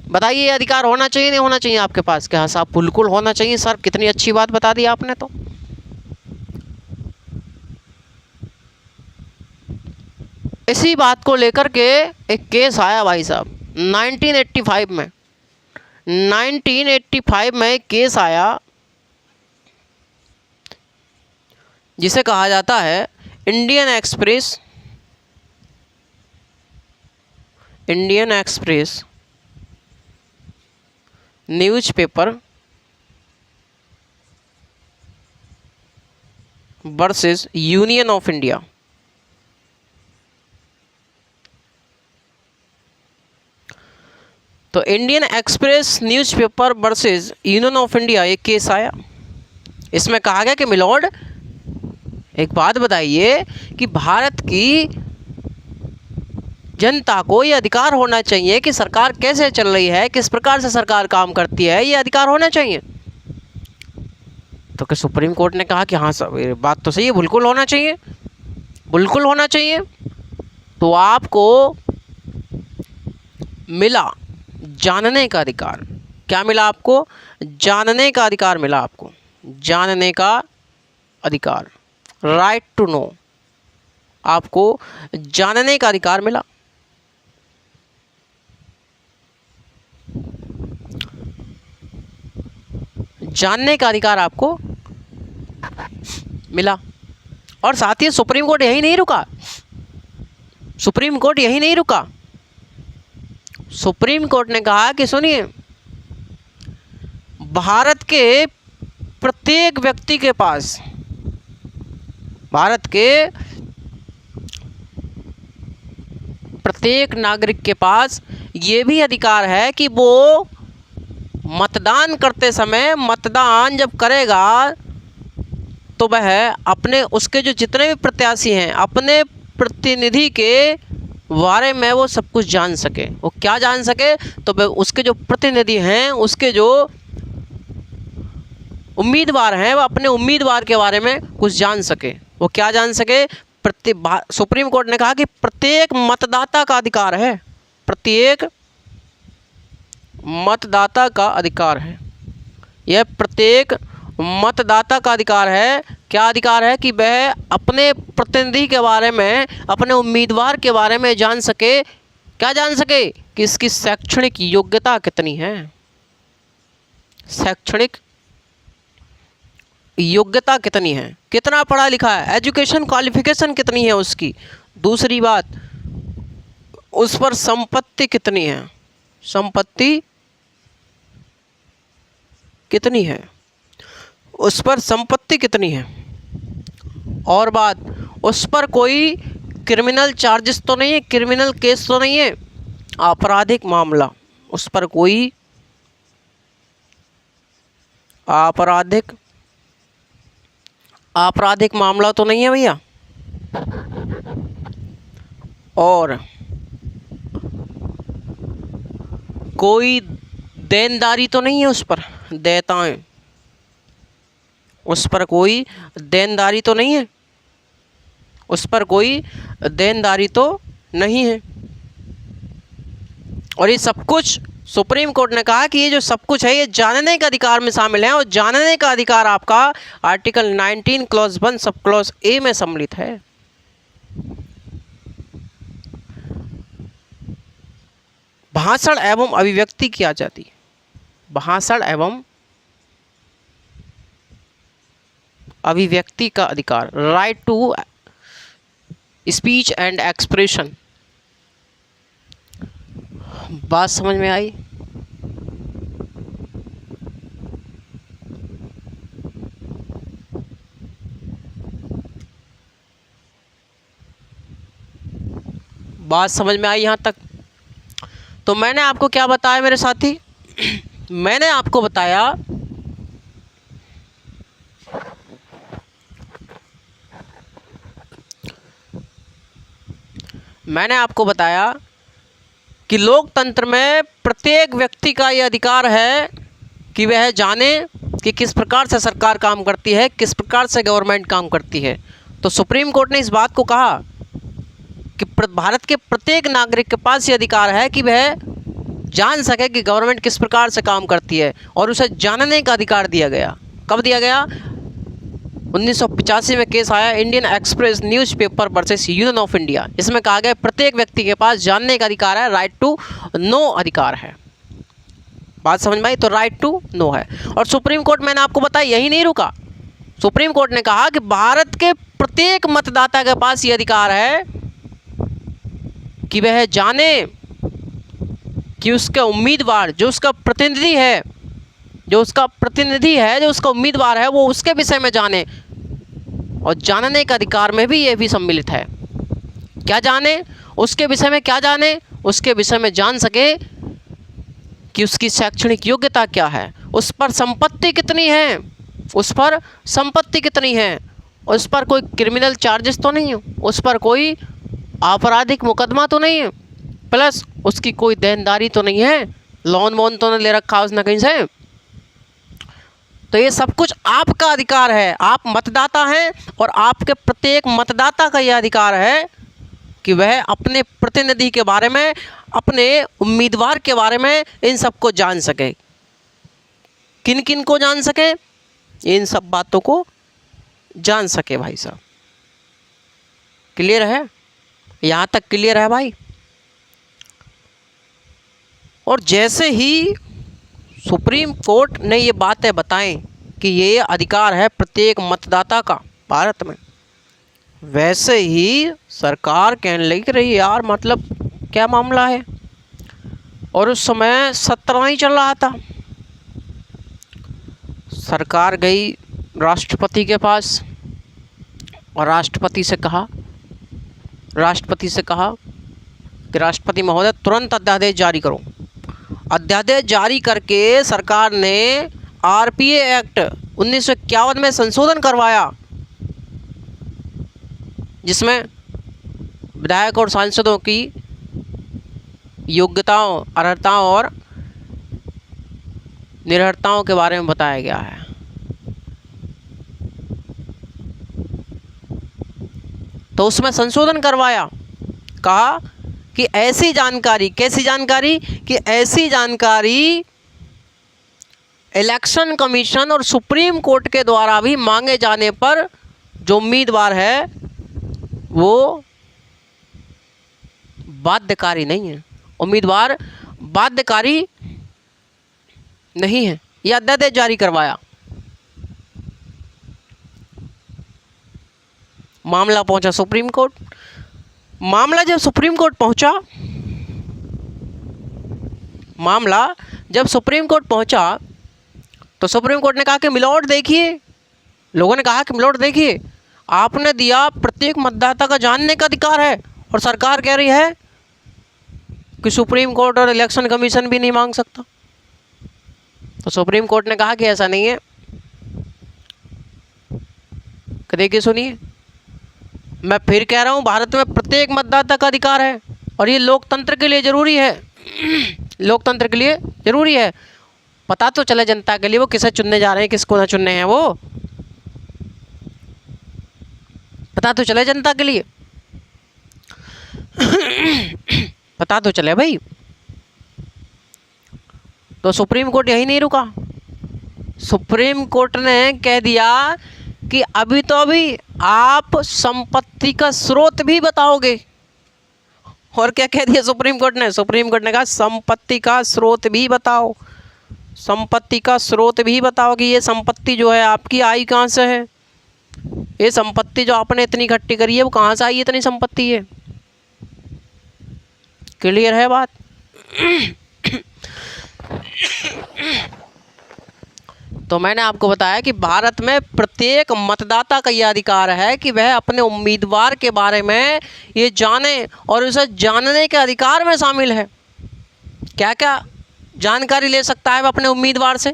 बताइए, ये अधिकार होना चाहिए नहीं होना चाहिए आपके पास? क्या साहब बिल्कुल होना चाहिए सर, कितनी अच्छी बात बता दी आपने। तो इसी बात को लेकर के एक केस आया भाई साहब 1985 में। 1985 में एक केस आया जिसे कहा जाता है Indian Express newspaper versus Union of India. तो Indian Express newspaper versus Union of India एक केस आया। इसमें कहा गया कि मिलॉर्ड, एक बात बताइए कि भारत की जनता को ये अधिकार होना चाहिए कि सरकार कैसे चल रही है, किस प्रकार से सरकार काम करती है, ये अधिकार होना चाहिए। तो कि सुप्रीम कोर्ट ने कहा कि हाँ सब ये बात तो सही है, बिल्कुल होना चाहिए, बिल्कुल होना चाहिए। तो आपको मिला जानने का अधिकार। क्या मिला आपको? जानने का अधिकार मिला आपको, जानने का अधिकार, राइट टू नो। आपको जानने का अधिकार मिला। जानने का अधिकार आपको मिला। और साथ ही सुप्रीम कोर्ट यही नहीं रुका, सुप्रीम कोर्ट यही नहीं रुका। सुप्रीम कोर्ट ने कहा कि सुनिए, भारत के प्रत्येक व्यक्ति के पास, भारत के प्रत्येक नागरिक के पास ये भी अधिकार है कि वो मतदान करते समय, मतदान जब करेगा तो वह अपने, उसके जो जितने भी प्रत्याशी हैं, अपने प्रतिनिधि के बारे में वो सब कुछ जान सके। वो क्या जान सके? तो वह उसके जो प्रतिनिधि हैं, उसके जो उम्मीदवार हैं, वो अपने उम्मीदवार के बारे में कुछ जान सके। वो क्या जान सके? सुप्रीम कोर्ट ने कहा कि प्रत्येक मतदाता का अधिकार है, प्रत्येक मतदाता का अधिकार है। यह प्रत्येक मतदाता का अधिकार है। क्या अधिकार है? कि वह अपने प्रतिनिधि के बारे में, अपने उम्मीदवार के बारे में जान सके। क्या जान सके? कि इसकी शैक्षणिक योग्यता कितनी है, शैक्षणिक योग्यता कितनी है, कितना पढ़ा लिखा है, एजुकेशन क्वालिफिकेशन कितनी है उसकी। दूसरी बात, उस पर संपत्ति कितनी है, संपत्ति कितनी है, उस पर संपत्ति कितनी है। और बात, उस पर कोई क्रिमिनल चार्जेस तो नहीं है, क्रिमिनल केस तो नहीं है, आपराधिक मामला, उस पर कोई आपराधिक मामला तो नहीं है भैया। और कोई देनदारी तो नहीं है उस पर, देयताएं, उस पर कोई देनदारी तो नहीं है, उस पर कोई देनदारी तो नहीं है। और ये सब कुछ सुप्रीम कोर्ट ने कहा कि ये जो सब कुछ है ये जानने का अधिकार में शामिल है। और जानने का अधिकार आपका article 19 clause 1 sub clause A में सम्मिलित है। भाषण एवं अभिव्यक्ति की आजादी, भाषण एवं अभिव्यक्ति का अधिकार, right to speech and expression. बात समझ में आई? बात समझ में आई यहाँ तक? तो मैंने आपको क्या बताया मेरे साथी? मैंने आपको बताया कि लोकतंत्र में प्रत्येक व्यक्ति का ये अधिकार है कि वह जाने कि किस प्रकार से सरकार काम करती है, किस प्रकार से गवर्नमेंट काम करती है। तो सुप्रीम कोर्ट ने इस बात को कहा कि भारत के प्रत्येक नागरिक के पास ये अधिकार है कि वह जान सके कि गवर्नमेंट किस प्रकार से काम करती है, और उसे जानने का अधिकार दिया गया। कब दिया गया? 1985 में केस आया Indian Express newspaper versus Union of India. इसमें कहा गया प्रत्येक व्यक्ति के पास जानने का अधिकार है, राइट टू नो अधिकार है। बात समझ में आई? तो राइट टू नो है। और सुप्रीम कोर्ट, मैंने आपको बताया, यही नहीं रुका। सुप्रीम कोर्ट ने कहा कि भारत के प्रत्येक मतदाता के पास ये अधिकार है कि वह जाने कि उसका उम्मीदवार, जो उसका प्रतिनिधि है, जो उसका उम्मीदवार है, वो उसके विषय में जाने। और जानने का अधिकार में भी ये भी सम्मिलित है। क्या जाने? उसके विषय में क्या जाने? उसके विषय में जान सके कि उसकी शैक्षणिक योग्यता क्या है, उस पर संपत्ति कितनी है, उस पर कोई क्रिमिनल चार्जेस तो नहीं है, उस पर कोई आपराधिक मुकदमा तो नहीं है, प्लस उसकी कोई देनदारी तो नहीं है, लोन वोन तो नहीं ले रखा उसने कहीं से। तो ये सब कुछ आपका अधिकार है। आप मतदाता हैं और आपके प्रत्येक मतदाता का यह अधिकार है कि वह अपने प्रतिनिधि के बारे में, अपने उम्मीदवार के बारे में, इन सब को जान सके। किन किन को जान सके? इन सब बातों को जान सके। भाई साहब, क्लियर है? यहाँ तक क्लियर है भाई? और जैसे ही सुप्रीम कोर्ट ने ये बातें बताएं कि ये अधिकार है प्रत्येक मतदाता का भारत में, वैसे ही सरकार कहने लगी रही यार, मतलब क्या मामला है। और उस समय 17वां ही चल रहा था। सरकार गई राष्ट्रपति के पास और राष्ट्रपति से कहा कि राष्ट्रपति महोदय तुरंत अध्यादेश जारी करो। अध्यादेश जारी करके सरकार ने आरपीए एक्ट 1951 में संशोधन करवाया, जिसमें विधायक और सांसदों की योग्यताओं, अर्हताओं और निरर्हताओं के बारे में बताया गया है। तो उसमें संशोधन करवाया, कहा कि ऐसी जानकारी, कैसी जानकारी? कि ऐसी जानकारी इलेक्शन कमीशन और सुप्रीम कोर्ट के द्वारा भी मांगे जाने पर जो उम्मीदवार है वो बाध्यकारी नहीं है, उम्मीदवार बाध्यकारी नहीं है। यह अध्यादेश जारी करवाया। मामला पहुंचा सुप्रीम कोर्ट। मामला जब सुप्रीम कोर्ट पहुंचा तो सुप्रीम कोर्ट ने कहा कि मिलॉर्ड देखिए, लोगों ने कहा कि मिलॉर्ड देखिए, आपने दिया प्रत्येक मतदाता का जानने का अधिकार है, और सरकार कह रही है कि सुप्रीम कोर्ट और इलेक्शन कमीशन भी नहीं मांग सकता। तो सुप्रीम कोर्ट ने कहा कि ऐसा नहीं है। देखिए सुनिए, मैं फिर कह रहा हूँ, भारत में प्रत्येक मतदाता का अधिकार है और ये लोकतंत्र के लिए ज़रूरी है। लोकतंत्र के लिए ज़रूरी है। पता तो चले जनता के लिए वो किसे चुनने जा रहे हैं, किसको ना चुनने हैं, वो पता तो चले जनता के लिए। पता तो चले भाई। तो सुप्रीम कोर्ट यही नहीं रुका। सुप्रीम कोर्ट ने कह दिया कि अभी आप संपत्ति का स्रोत भी बताओगे। और क्या कह दिया सुप्रीम कोर्ट ने? सुप्रीम कोर्ट ने कहा संपत्ति का स्रोत भी बताओ, संपत्ति का स्रोत भी बताओ कि ये संपत्ति जो है आपकी आई कहाँ से है, ये संपत्ति जो आपने इतनी इकट्ठी करी है वो कहाँ से आई, इतनी संपत्ति है। क्लियर है बात? तो मैंने आपको बताया कि भारत में प्रत्येक मतदाता का यह अधिकार है कि वह अपने उम्मीदवार के बारे में ये जाने और उसे जानने के अधिकार में शामिल है। क्या क्या जानकारी ले सकता है वह अपने उम्मीदवार से,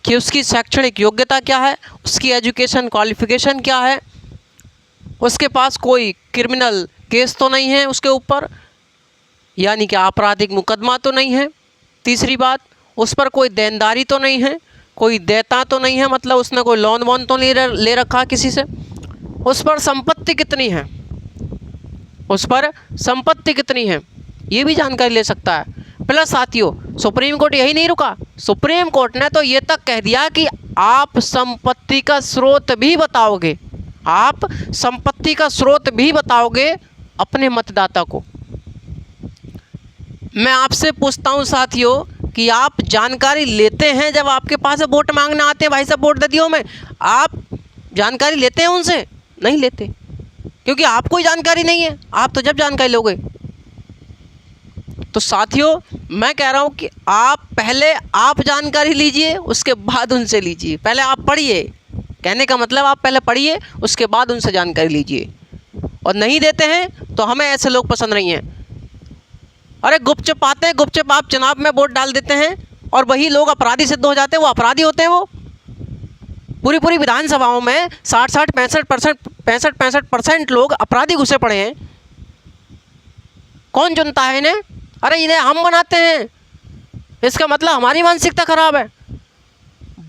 कि उसकी शैक्षणिक योग्यता क्या है, उसकी एजुकेशन क्वालिफिकेशन क्या है, उसके पास कोई क्रिमिनल केस तो नहीं है उसके ऊपर, यानी कि आपराधिक मुकदमा तो नहीं है। तीसरी बात, उस पर कोई देनदारी तो नहीं है, कोई देता तो नहीं है, मतलब उसने कोई लोन वोन तो नहीं ले रखा किसी से। उस पर संपत्ति कितनी है, उस पर संपत्ति कितनी है, ये भी जानकारी ले सकता है। प्लस साथियों, सुप्रीम कोर्ट यही नहीं रुका, सुप्रीम कोर्ट ने तो ये तक कह दिया कि आप संपत्ति का स्रोत भी बताओगे, आप संपत्ति का स्रोत भी बताओगे अपने मतदाता को। मैं आपसे पूछता हूं साथियों कि आप जानकारी लेते हैं जब आपके पास वोट मांगने आते हैं, भाई साहब वोट दे दियो मैं, आप जानकारी लेते हैं उनसे? नहीं लेते, क्योंकि आपको ही जानकारी नहीं है। आप तो जब जानकारी लोगे। तो साथियों मैं कह रहा हूं कि आप पहले आप जानकारी लीजिए, उसके बाद उनसे लीजिए। पहले आप पढ़िए, कहने का मतलब आप पहले पढ़िए, उसके बाद उनसे जानकारी लीजिए। और नहीं देते हैं तो हमें ऐसे लोग पसंद नहीं हैं। अरे गुपचुप आते हैं, गुपचुप आप चुनाव में वोट डाल देते हैं और वही लोग अपराधी सिद्ध हो जाते हैं। वो अपराधी होते हैं, वो पूरी विधानसभाओं में 65% लोग अपराधी घुसे पड़े हैं। कौन चुनता है इन्हें? अरे इन्हें हम बनाते हैं, इसका मतलब हमारी मानसिकता खराब है।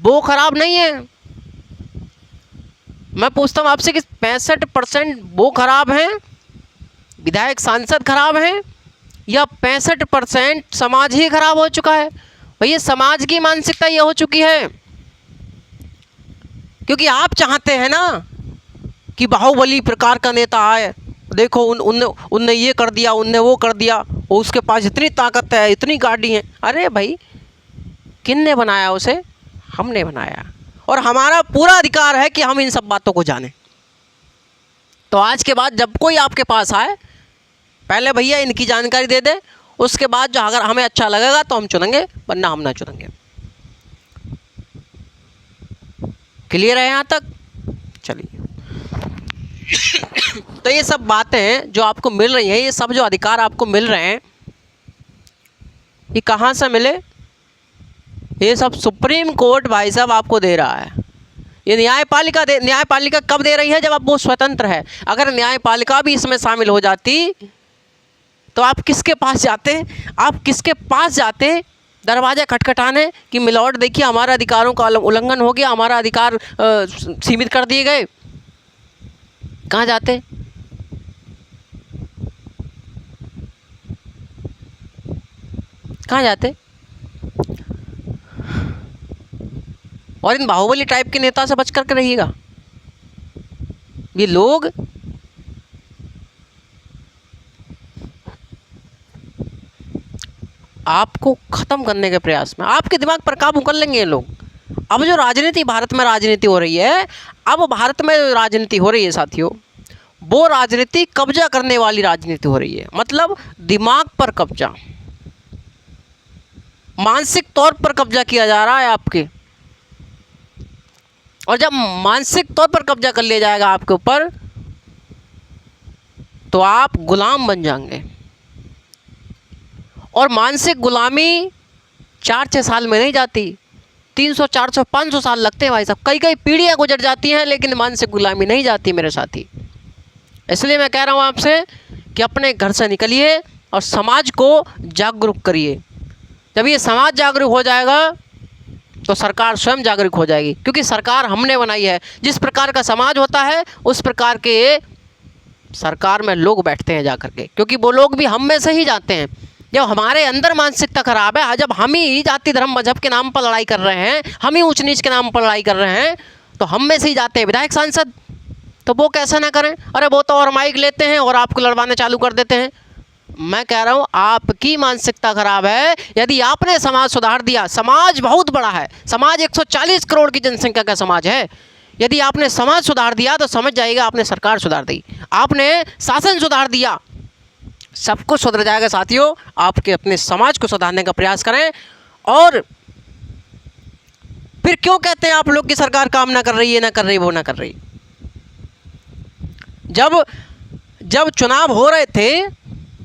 वो खराब नहीं है। मैं पूछता हूँ आपसे कि 65% वो खराब हैं, विधायक सांसद खराब हैं, या 65% समाज ही खराब हो चुका है? भैया समाज की मानसिकता ये हो चुकी है, क्योंकि आप चाहते हैं ना कि बाहुबली प्रकार का नेता आए, देखो उनने ये कर दिया, उनने वो कर दिया, उसके पास इतनी ताकत है, इतनी गाड़ी है। अरे भाई किसने बनाया उसे? हमने बनाया, और हमारा पूरा अधिकार है कि हम इन सब बातों को जानें। तो आज के बाद जब कोई आपके पास आए, पहले भैया इनकी जानकारी दे दे, उसके बाद जो अगर हमें अच्छा लगेगा तो हम चुनेंगे, वरना हम ना चुनेंगे। क्लियर है यहाँ तक? चलिए तो ये सब बातें जो आपको मिल रही हैं, ये सब जो अधिकार आपको मिल रहे हैं, ये कहाँ से मिले? ये सब सुप्रीम कोर्ट भाई साहब आपको दे रहा है। ये न्यायपालिका कब दे रही है? जब अब वो स्वतंत्र है। अगर न्यायपालिका भी इसमें शामिल हो जाती तो आप किसके पास जाते? आप किसके पास जाते दरवाज़ा खटखटाने कि मिलॉर्ड देखिए हमारे अधिकारों का उल्लंघन हो गया, हमारा अधिकार सीमित कर दिए गए? कहाँ जाते? कहाँ जाते? और इन बाहुबली टाइप के नेता से बच करके रहिएगा। ये लोग आपको ख़त्म करने के प्रयास में, आपके दिमाग पर काबू कर लेंगे ये लोग। अब जो राजनीति भारत में राजनीति हो रही है, अब भारत में राजनीति हो रही है साथियों, वो राजनीति कब्जा करने वाली राजनीति हो रही है। मतलब दिमाग पर कब्जा, मानसिक तौर पर कब्जा किया जा रहा है आपके। और जब मानसिक तौर पर कब्जा कर लिया जाएगा आपके ऊपर, तो आप गुलाम बन जाएंगे। और मानसिक गुलामी 4-6 साल में नहीं जाती, 300, 400, 500 साल लगते हैं भाई साहब। कई पीढ़ियाँ गुजर जाती हैं, लेकिन मानसिक गुलामी नहीं जाती मेरे साथी। इसलिए मैं कह रहा हूँ आपसे कि अपने घर से निकलिए और समाज को जागरूक करिए। जब ये समाज जागरूक हो जाएगा तो सरकार स्वयं जागरूक हो जाएगी, क्योंकि सरकार हमने बनाई है। जिस प्रकार का समाज होता है उस प्रकार के सरकार में लोग बैठते हैं जा करके, क्योंकि वो लोग भी हम में से ही जाते हैं। जब हमारे अंदर मानसिकता खराब है, जब हम ही जाति धर्म मजहब के नाम पर लड़ाई कर रहे हैं, हम ही ऊंच नीच के नाम पर लड़ाई कर रहे हैं, तो हम में से ही जाते हैं विधायक सांसद। तो वो कैसा ना करें? अरे वो तो और माइक लेते हैं और आपको लड़वाने चालू कर देते हैं। मैं कह रहा हूँ आपकी मानसिकता खराब है। यदि आपने समाज सुधार दिया, समाज बहुत बड़ा है, समाज 140 करोड़ की जनसंख्या का समाज है। यदि आपने समाज सुधार दिया तो समझ जाइएगा आपने सरकार सुधार दी, आपने शासन सुधार दिया, सब कुछ सुधर जाएगा साथियों। आपके अपने समाज को सुधारने का प्रयास करें और फिर क्यों कहते हैं आप लोग कि सरकार काम ना कर रही है, ना कर रही, वो ना कर रही? जब चुनाव हो रहे थे,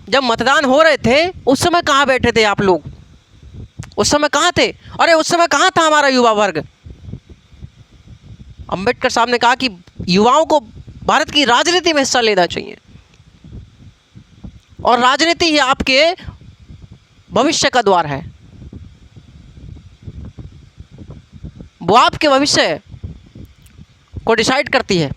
जब मतदान हो रहे थे, उस समय कहाँ बैठे थे आप लोग? उस समय कहाँ थे? अरे उस समय कहाँ था हमारा युवा वर्ग? अंबेडकर साहब ने कहा कि युवाओं को भारत की राजनीति में हिस्सा लेना चाहिए, और राजनीति ही आपके भविष्य का द्वार है। वो आपके भविष्य को डिसाइड करती है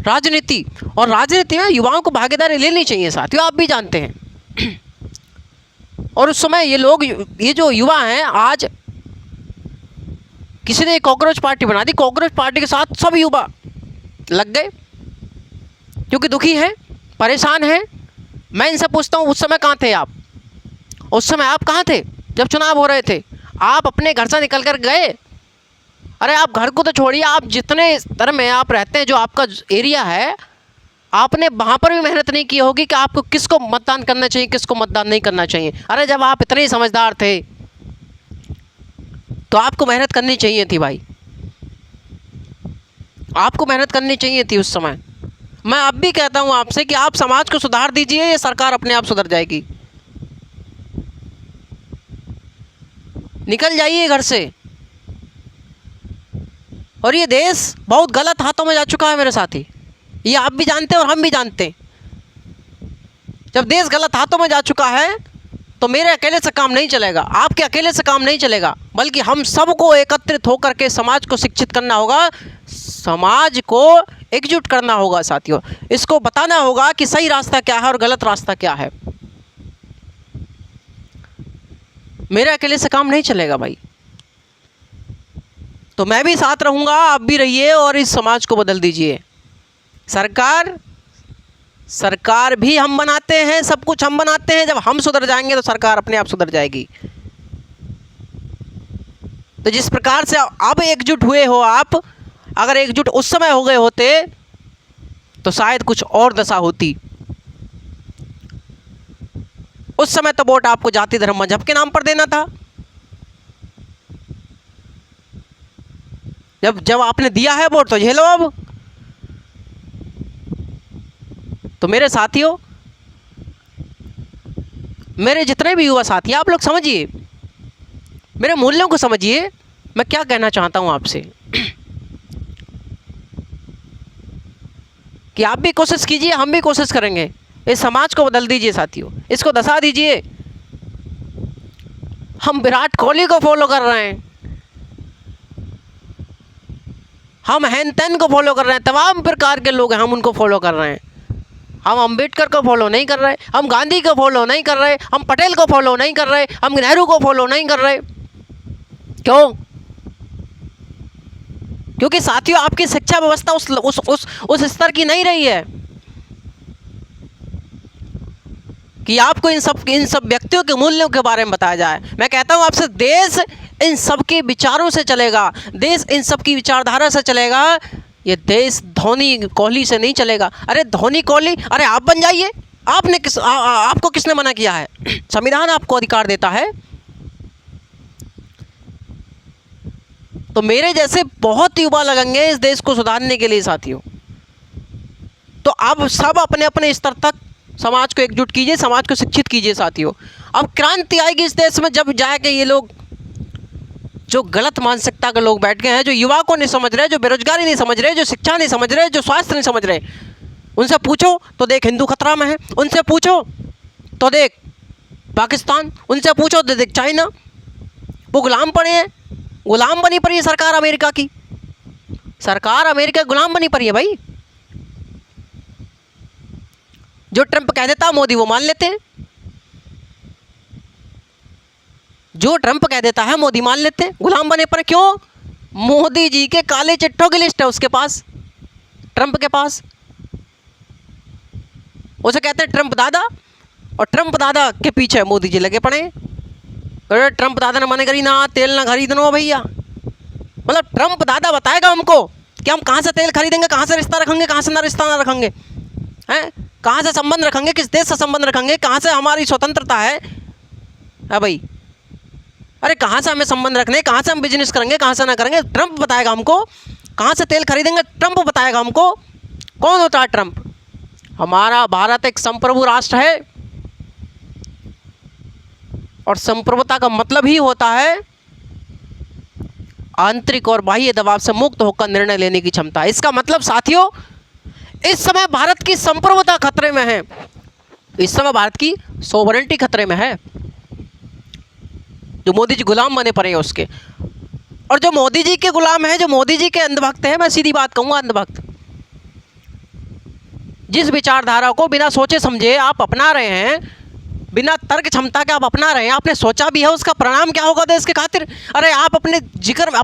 राजनीति, और राजनीति में युवाओं को भागीदारी लेनी चाहिए साथियों, आप भी जानते हैं। और उस समय ये लोग, ये जो युवा हैं, आज किसी ने कॉकरोच पार्टी बना दी, कॉकरोच पार्टी के साथ सब युवा लग गए क्योंकि दुखी हैं, परेशान हैं। मैं इनसे पूछता हूँ, उस समय कहाँ थे आप? उस समय आप कहाँ थे जब चुनाव हो रहे थे? आप अपने घर से निकल कर गए? अरे आप घर को तो छोड़िए, आप जितने स्तर में आप रहते हैं, जो आपका एरिया है, आपने वहाँ पर भी मेहनत नहीं की होगी कि आपको किसको मतदान करना चाहिए, किसको मतदान नहीं करना चाहिए। अरे जब आप इतने समझदार थे तो आपको मेहनत करनी चाहिए थी भाई, आपको मेहनत करनी चाहिए थी उस समय। मैं अब भी कहता हूँ आपसे कि आप समाज को सुधार दीजिए, ये सरकार अपने आप सुधर जाएगी। निकल जाइए घर से। और ये देश बहुत गलत हाथों में जा चुका है मेरे साथी, ये आप भी जानते हैं और हम भी जानते हैं। जब देश गलत हाथों में जा चुका है तो मेरे अकेले से काम नहीं चलेगा, आपके अकेले से काम नहीं चलेगा, बल्कि हम सबको एकत्रित होकर के समाज को शिक्षित करना होगा, समाज को एकजुट करना होगा साथियों। इसको बताना होगा कि सही रास्ता क्या है और गलत रास्ता क्या है। मेरे अकेले से काम नहीं चलेगा भाई। तो मैं भी साथ रहूँगा, आप भी रहिए और इस समाज को बदल दीजिए। सरकार भी हम बनाते हैं, सब कुछ हम बनाते हैं। जब हम सुधर जाएंगे तो सरकार अपने आप सुधर जाएगी। तो जिस प्रकार से अब एकजुट हुए हो आप, अगर एकजुट उस समय हो गए होते तो शायद कुछ और दशा होती। उस समय तो वोट आपको जाति धर्म मजहब के नाम पर देना था। जब आपने दिया है वोट तो झेलो अब। तो मेरे साथियों, मेरे जितने भी युवा साथी, आप लोग समझिए, मेरे मूल्यों को समझिए। मैं क्या कहना चाहता हूं आपसे कि आप भी कोशिश कीजिए, हम भी कोशिश करेंगे। इस समाज को बदल दीजिए साथियों, इसको दशा दीजिए। हम विराट कोहली को फॉलो कर रहे हैं, हम हैन तैन को फॉलो कर रहे हैं, तमाम प्रकार के लोग हैं, हम उनको फॉलो कर रहे हैं। हम अंबेडकर को फॉलो नहीं कर रहे, हम गांधी को फॉलो नहीं कर रहे, हम पटेल को फॉलो नहीं कर रहे, हम नेहरू को फॉलो नहीं कर रहे। क्यों? क्योंकि साथियों आपकी शिक्षा व्यवस्था उस स्तर की नहीं रही है कि आपको इन सब व्यक्तियों के मूल्यों के बारे में बताया जाए। मैं कहता हूं आपसे, देश इन सब के विचारों से चलेगा, देश इन सब की विचारधारा से चलेगा। ये देश धोनी कोहली से नहीं चलेगा। अरे धोनी कोहली, अरे आप बन जाइए। आपको किसने मना किया है? संविधान आपको अधिकार देता है। तो मेरे जैसे बहुत युवा लगेंगे इस देश को सुधारने के लिए साथियों। तो अब सब अपने अपने स्तर तक समाज को एकजुट कीजिए, समाज को शिक्षित कीजिए साथियों। अब क्रांति आएगी इस देश में जब जाके ये लोग, जो गलत मानसिकता के लोग बैठ गए हैं, जो युवा को नहीं समझ रहे, जो बेरोजगारी नहीं समझ रहे, जो शिक्षा नहीं समझ रहे, जो स्वास्थ्य नहीं समझ रहे, उनसे पूछो तो देख हिंदू खतरा में है, उनसे पूछो तो देख पाकिस्तान, उनसे पूछो तो देख चाइना, वो गुलाम पड़े हैं, गुलाम बनी पड़ी है सरकार अमेरिका की। सरकार अमेरिका गुलाम बनी पड़ी है भाई। जो ट्रंप कह देता मोदी वो मान लेते हैं, जो ट्रंप कह देता है मोदी मान लेते हैं, गुलाम बने पर। क्यों? मोदी जी के काले चिट्ठों की लिस्ट है उसके पास, ट्रंप के पास। उसे कहते हैं ट्रंप दादा, और ट्रंप दादा के पीछे मोदी जी लगे पड़े। तो ट्रंप दादा ने मना करी ना तेल ना खरीदना भैया। मतलब ट्रंप दादा बताएगा हमको कि हम कहाँ से तेल खरीदेंगे, कहाँ से रिश्ता रखेंगे, कहाँ से ना रिश्ता ना रखेंगे, हैं कहाँ से संबंध रखेंगे, किस देश से संबंध रखेंगे, कहाँ से हमारी स्वतंत्रता है भाई। अरे कहाँ से हमें संबंध रखने, कहाँ से हम बिजनेस करेंगे, कहाँ से ना करेंगे, ट्रंप बताएगा हमको। कहाँ से तेल खरीदेंगे, ट्रंप बताएगा हमको। कौन होता है ट्रंप? हमारा भारत एक संप्रभु राष्ट्र है और संप्रभुता का मतलब ही होता है आंतरिक और बाह्य दबाव से मुक्त होकर निर्णय लेने की क्षमता। इसका मतलब साथियों, इस समय भारत की संप्रभुता खतरे में है, इस समय भारत की सोवरेनिटी खतरे में है। जो मोदी जी गुलाम बने पड़े हैं उसके, और जो मोदी जी के गुलाम है, जो मोदी जी के अंधभक्त है, मैं सीधी बात कहूँगा अंधभक्त, जिस विचारधारा को बिना सोचे समझे आप अपना रहे हैं, बिना तर्क क्षमता के आप अपना रहे हैं, आपने सोचा भी है उसका परिणाम क्या होगा देश के खातिर? अरे आप अपने जिगर में,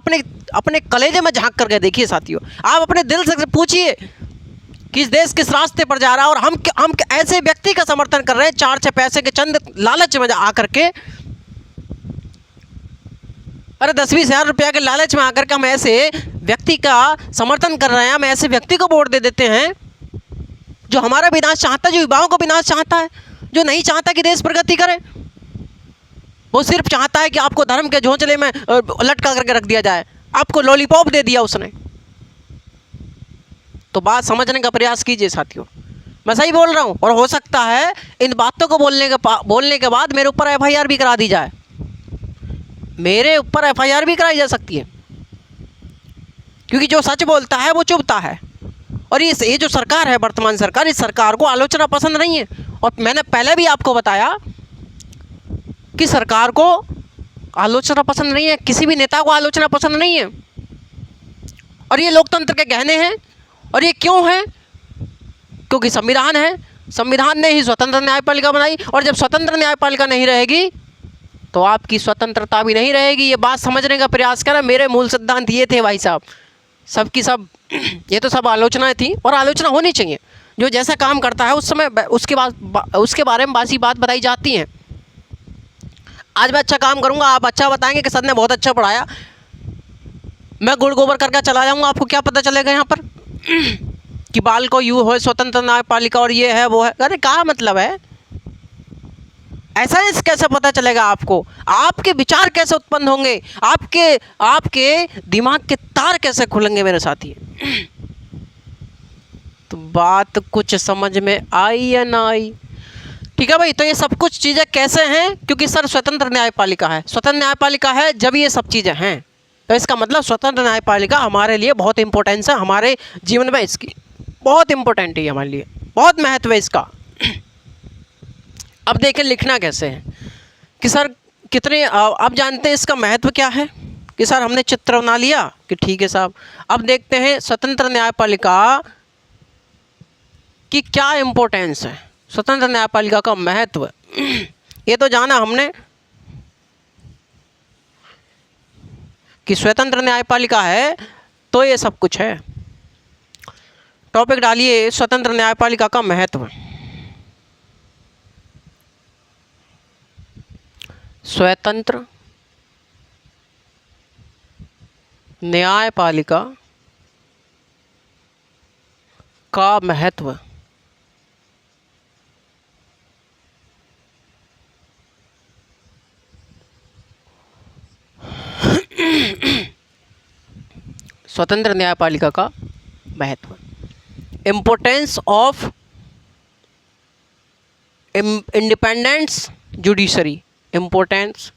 अपने कलेजे में झांक करके देखिए साथियों, आप अपने दिल से पूछिए कि इस देश किस रास्ते पर जा रहा है, और हम ऐसे व्यक्ति का समर्थन कर रहे हैं 4-6 पैसे के चंद लालच में आकर के। अरे 10-20 हज़ार रुपया के लालच में आकर के हम ऐसे व्यक्ति का समर्थन कर रहे हैं, हम ऐसे व्यक्ति को वोट दे देते हैं जो हमारा विनाश चाहता है, जो युवाओं को विनाश चाहता है, जो नहीं चाहता कि देश प्रगति करे। वो सिर्फ चाहता है कि आपको धर्म के झोंचले में लटका करके रख दिया जाए, आपको लॉलीपॉप दे दिया उसने। तो बात समझने का प्रयास कीजिए साथियों, मैं सही बोल रहा हूँ। और हो सकता है इन बातों को बोलने के बाद मेरे ऊपर FIR भी करा दी जाए, मेरे ऊपर FIR भी कराई जा सकती है, क्योंकि जो सच बोलता है वो चुभता है। और ये जो सरकार है, वर्तमान सरकार, इस सरकार को आलोचना पसंद नहीं है। और मैंने पहले भी आपको बताया कि सरकार को आलोचना पसंद नहीं है, किसी भी नेता को आलोचना पसंद नहीं है। और ये लोकतंत्र के गहने हैं। और ये क्यों है? क्योंकि संविधान है, संविधान ने ही स्वतंत्र न्यायपालिका बनाई, और जब स्वतंत्र न्यायपालिका नहीं रहेगी तो आपकी स्वतंत्रता भी नहीं रहेगी। ये बात समझने का प्रयास करें। मेरे मूल सिद्धांत ये थे भाई साहब, सबकी सब ये तो सब आलोचनाएं थी, और आलोचना होनी चाहिए। जो जैसा काम करता है उस समय उसके बारे में बासी बात बताई जाती है। आज मैं अच्छा काम करूंगा, आप अच्छा बताएंगे कि सर ने बहुत अच्छा पढ़ाया, मैं गुड़ गोबर करके चला जाऊंगा, आपको क्या पता चलेगा यहाँ पर कि बाल को यू हो स्वतंत्र न्यायपालिका और ये है वो है? अरे क्या मतलब है? ऐसा कैसे पता चलेगा आपको? आपके विचार कैसे उत्पन्न होंगे? आपके दिमाग के तार कैसे खुलेंगे मेरे साथी? तो बात कुछ समझ में आई या ना आई? ठीक है भाई। तो ये सब कुछ चीज़ें कैसे हैं? क्योंकि सर स्वतंत्र न्यायपालिका है, स्वतंत्र न्यायपालिका है जब ये सब चीज़ें हैं, तो इसका मतलब स्वतंत्र न्यायपालिका हमारे लिए बहुत इंपॉर्टेंस है, हमारे जीवन में इसकी बहुत इंपॉर्टेंट है, हमारे लिए बहुत महत्व है इसका। अब देखें लिखना कैसे है कि सर कितने, अब जानते हैं इसका महत्व क्या है कि सर हमने चित्र बना लिया कि ठीक है साहब, अब देखते हैं स्वतंत्र न्यायपालिका की क्या इम्पोर्टेंस है, स्वतंत्र न्यायपालिका का महत्व। ये तो जाना हमने कि स्वतंत्र न्यायपालिका है तो ये सब कुछ है। टॉपिक डालिए स्वतंत्र न्यायपालिका का महत्व। स्वतंत्र न्यायपालिका का महत्व। स्वतंत्र न्यायपालिका का महत्व, importance of independence judiciary, importance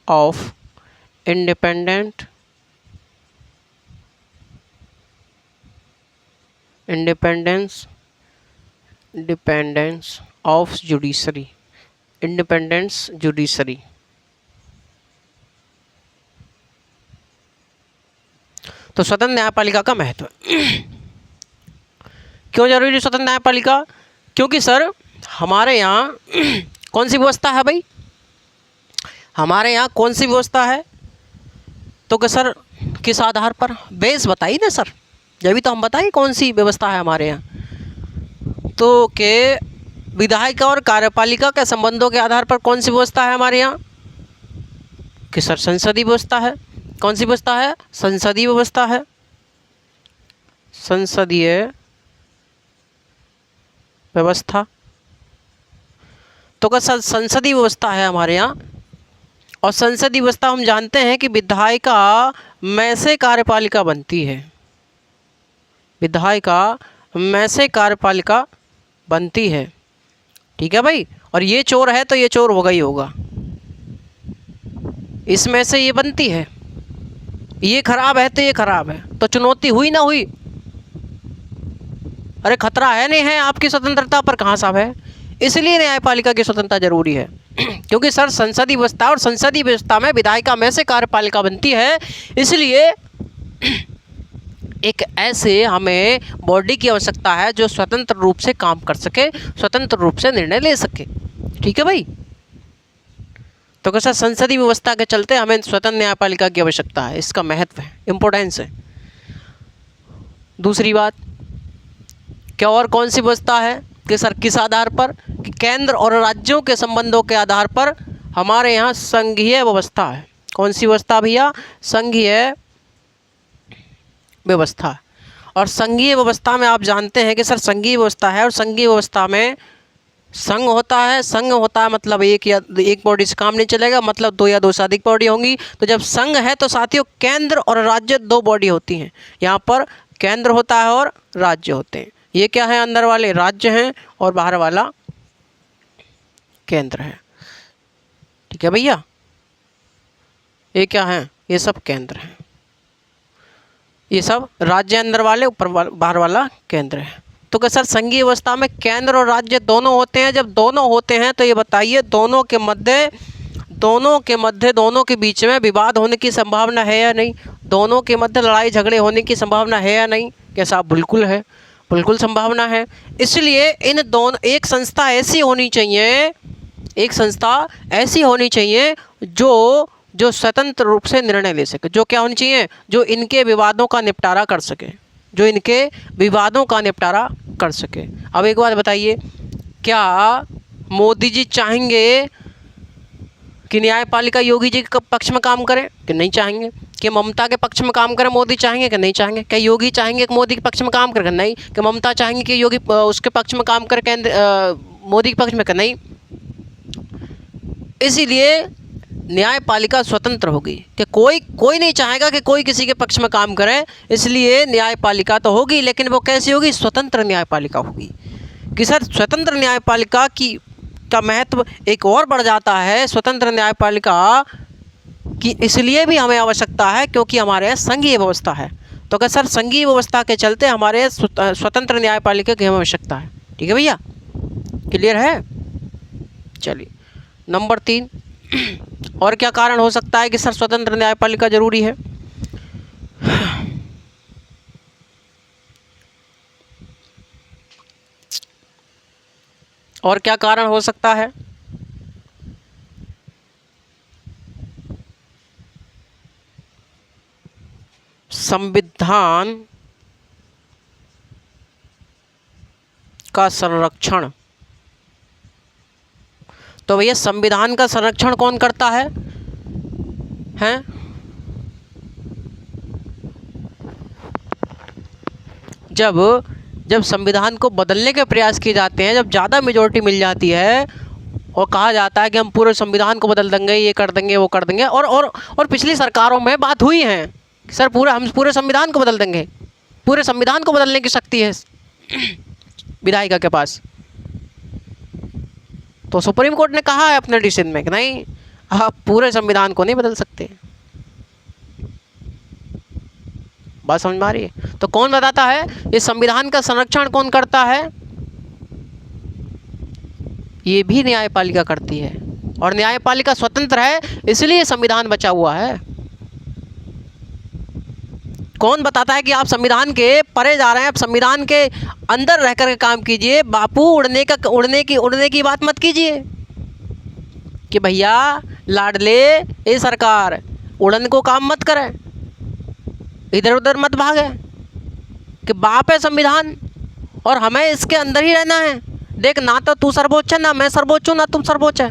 of independence of judiciary, independence judiciary. तो स्वतंत्र न्यायपालिका का महत्व क्यों जरूरी है स्वतंत्र न्यायपालिका? क्योंकि सर हमारे यहाँ कौन सी व्यवस्था है भाई, हमारे यहाँ कौन सी व्यवस्था है? तो कि सर किस आधार पर? बेस बताइए ना सर, जब भी तो हम बताइए कौन सी व्यवस्था है हमारे यहाँ। तो के विधायिका और कार्यपालिका के संबंधों के आधार पर कौन सी व्यवस्था है हमारे यहाँ? कि सर संसदीय व्यवस्था है। कौन सी व्यवस्था है? संसदीय व्यवस्था है, संसदीय व्यवस्था। तो क्या संसदीय व्यवस्था है हमारे यहाँ। और संसदीय व्यवस्था हम जानते हैं कि विधायिका में से कार्यपालिका बनती है, विधायिका में से कार्यपालिका बनती है। ठीक है भाई। और ये चोर है तो ये चोर होगा ही होगा, इसमें से ये बनती है। ये खराब है तो ये खराब है, तो चुनौती हुई ना हुई। अरे खतरा है नहीं है आपकी स्वतंत्रता पर, कहाँ साहब है। इसलिए न्यायपालिका की स्वतंत्रता जरूरी है क्योंकि सर संसदीय व्यवस्था और संसदीय व्यवस्था में विधायिका में से कार्यपालिका बनती है। इसलिए एक ऐसे हमें बॉडी की आवश्यकता है जो स्वतंत्र रूप से काम कर सके, स्वतंत्र रूप से निर्णय ले सके। ठीक है भाई। तो कैसा संसदीय व्यवस्था के चलते हमें स्वतंत्र न्यायपालिका की आवश्यकता है, इसका महत्व है, इम्पोर्टेंस है। दूसरी बात, क्या और कौन सी व्यवस्था है कि सर किस आधार पर, कि केंद्र और राज्यों के संबंधों के आधार पर हमारे यहाँ संघीय व्यवस्था है। कौन सी व्यवस्था भैया? संघीय व्यवस्था। और संघीय व्यवस्था में आप जानते हैं कि सर संघीय व्यवस्था है और संघीय व्यवस्था में संघ होता है। संघ होता है मतलब एक बॉडी से काम नहीं चलेगा, मतलब दो या दो से अधिक बॉडी होंगी। तो जब संघ है तो साथियों केंद्र और राज्य दो बॉडी होती हैं। यहाँ पर केंद्र होता है और राज्य होते हैं। ये क्या है? अंदर वाले राज्य हैं और बाहर वाला केंद्र है। ठीक है भैया। ये क्या है? ये सब केंद्र हैं, ये सब राज्य अंदर वाले, ऊपर बाहर वाला केंद्र है। तो क्या सर संघीय व्यवस्था में केंद्र और राज्य दोनों होते हैं? जब दोनों होते हैं तो ये बताइए दोनों के मध्य दोनों के बीच में विवाद होने की संभावना है या नहीं? दोनों के मध्य लड़ाई झगड़े होने की संभावना है या नहीं? क्या साहब? बिल्कुल है, बिल्कुल संभावना है। इसलिए इन दोनों, एक संस्था ऐसी होनी चाहिए जो स्वतंत्र रूप से निर्णय ले सके। जो क्या होनी चाहिए? जो इनके विवादों का निपटारा कर सके, जो इनके विवादों का निपटारा कर सके। अब एक बात बताइए, क्या मोदी जी चाहेंगे कि न्यायपालिका योगी जी के पक्ष में काम करे कि नहीं चाहेंगे? कि ममता के पक्ष में काम करे मोदी चाहेंगे कि नहीं चाहेंगे? क्या योगी चाहेंगे कि मोदी के पक्ष में काम करे? नहीं। कि ममता चाहेंगे कि योगी उसके पक्ष में काम करे, मोदी के पक्ष में? नहीं। इसीलिए न्यायपालिका स्वतंत्र होगी कि कोई नहीं चाहेगा कि कोई किसी के पक्ष में काम करे। इसलिए न्यायपालिका तो होगी, लेकिन वो कैसी होगी? स्वतंत्र न्यायपालिका होगी। कि सर स्वतंत्र न्यायपालिका का महत्व एक और बढ़ जाता है। स्वतंत्र न्यायपालिका की इसलिए भी हमें आवश्यकता है क्योंकि हमारे यहाँ संघीय व्यवस्था है। तो क्या सर संघीय व्यवस्था के चलते हमारे स्वतंत्र न्यायपालिका की हमें आवश्यकता है। ठीक है भैया, क्लियर है? चलिए नंबर 3, और क्या कारण हो सकता है कि सर स्वतंत्र न्यायपालिका जरूरी है? और क्या कारण हो सकता है? संविधान का संरक्षण। तो भैया संविधान का संरक्षण कौन करता है? हैं? जब संविधान को बदलने के प्रयास किए जाते हैं, जब ज़्यादा मेजॉरिटी मिल जाती है और कहा जाता है कि हम पूरे संविधान को बदल देंगे, ये कर देंगे, वो कर देंगे। और पिछली सरकारों में बात हुई है सर हम पूरे संविधान को बदल देंगे। पूरे संविधान को बदलने की शक्ति है विधायिका के पास। तो सुप्रीम कोर्ट ने कहा है अपने डिसीजन में कि नहीं, आप पूरे संविधान को नहीं बदल सकते। बात समझ में आ रही है? तो कौन बताता है? ये संविधान का संरक्षण कौन करता है? ये भी न्यायपालिका करती है। और न्यायपालिका स्वतंत्र है, इसलिए संविधान बचा हुआ है। कौन बताता है कि आप संविधान के परे जा रहे हैं, आप संविधान के अंदर रह कर के काम कीजिए। बापू उड़ने की बात मत कीजिए कि भैया लाडले ये सरकार उड़न को काम मत करे, इधर उधर मत भागे। कि बाप है संविधान और हमें इसके अंदर ही रहना है। देख, ना तो तू सर्वोच्च है, ना मैं सर्वोच्च हूँ, ना तुम सर्वोच्च है।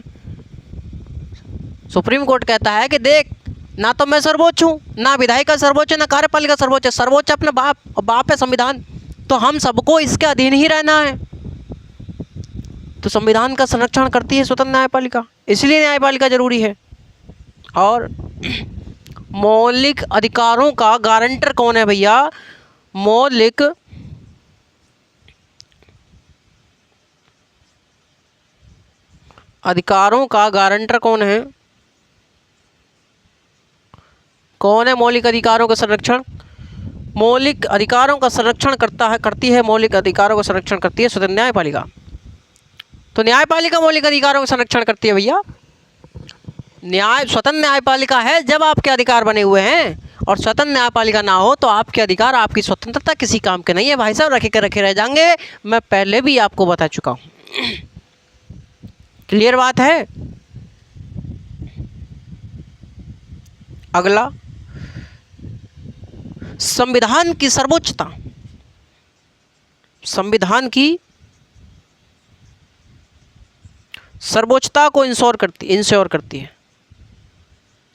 सुप्रीम कोर्ट कहता है कि देख, ना तो मैं सर्वोच्च हूँ, ना विधायिका सर्वोच्च है, ना कार्यपालिका सर्वोच्च है। सर्वोच्च अपना बाप, और बाप है संविधान। तो हम सबको इसके अधीन ही रहना है। तो संविधान का संरक्षण करती है स्वतंत्र न्यायपालिका, इसलिए न्यायपालिका जरूरी है। और मौलिक अधिकारों का गारंटर कौन है भैया? मौलिक अधिकारों का गारंटर कौन है? कौन है मौलिक अधिकारों का संरक्षण? मौलिक अधिकारों का संरक्षण करती है मौलिक अधिकारों का संरक्षण करती है स्वतंत्र न्यायपालिका। तो न्यायपालिका मौलिक अधिकारों का संरक्षण करती है भैया। स्वतंत्र न्यायपालिका है जब आपके अधिकार बने हुए हैं, और स्वतंत्र न्यायपालिका ना हो तो आपके अधिकार, आपकी स्वतंत्रता किसी काम के नहीं है भाई साहब, रखे रह जाएंगे। मैं पहले भी आपको बता चुका हूँ। क्लियर बात है? अगला, संविधान की सर्वोच्चता। संविधान की सर्वोच्चता को इंश्योर करती है,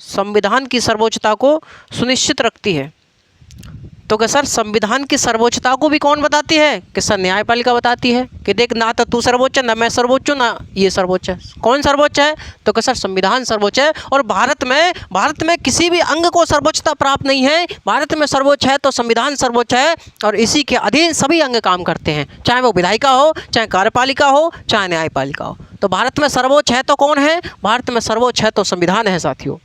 संविधान की सर्वोच्चता को सुनिश्चित रखती है। तो क्या सर संविधान की सर्वोच्चता को भी कौन बताती है? कि सर न्यायपालिका बताती है कि देख ना तो तू सर्वोच्च, ना मैं सर्वोच्च, ना ये सर्वोच्च है। कौन सर्वोच्च है? तो क्या सर संविधान सर्वोच्च है। और भारत में किसी भी अंग को सर्वोच्चता प्राप्त नहीं है। भारत में सर्वोच्च है तो संविधान सर्वोच्च है, और इसी के अधीन सभी अंग काम करते हैं, चाहे वो विधायिका हो, चाहे कार्यपालिका हो, चाहे न्यायपालिका हो। तो भारत में सर्वोच्च है तो कौन है? भारत में सर्वोच्च है तो संविधान है साथियों।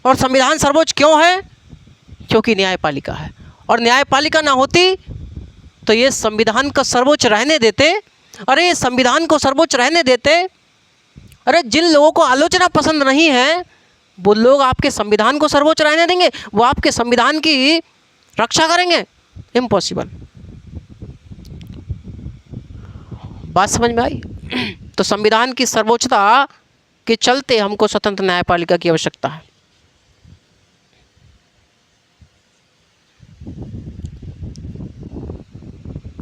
और संविधान सर्वोच्च क्यों है? क्योंकि न्यायपालिका है। और न्यायपालिका ना होती तो ये संविधान का सर्वोच्च रहने देते। अरे ये संविधान को सर्वोच्च रहने देते। अरे जिन लोगों को आलोचना पसंद नहीं है वो लोग आपके संविधान को सर्वोच्च रहने देंगे? वो आपके संविधान की रक्षा करेंगे? इम्पॉसिबल। बात समझ में आई? तो संविधान की सर्वोच्चता के चलते हमको स्वतंत्र न्यायपालिका की आवश्यकता है।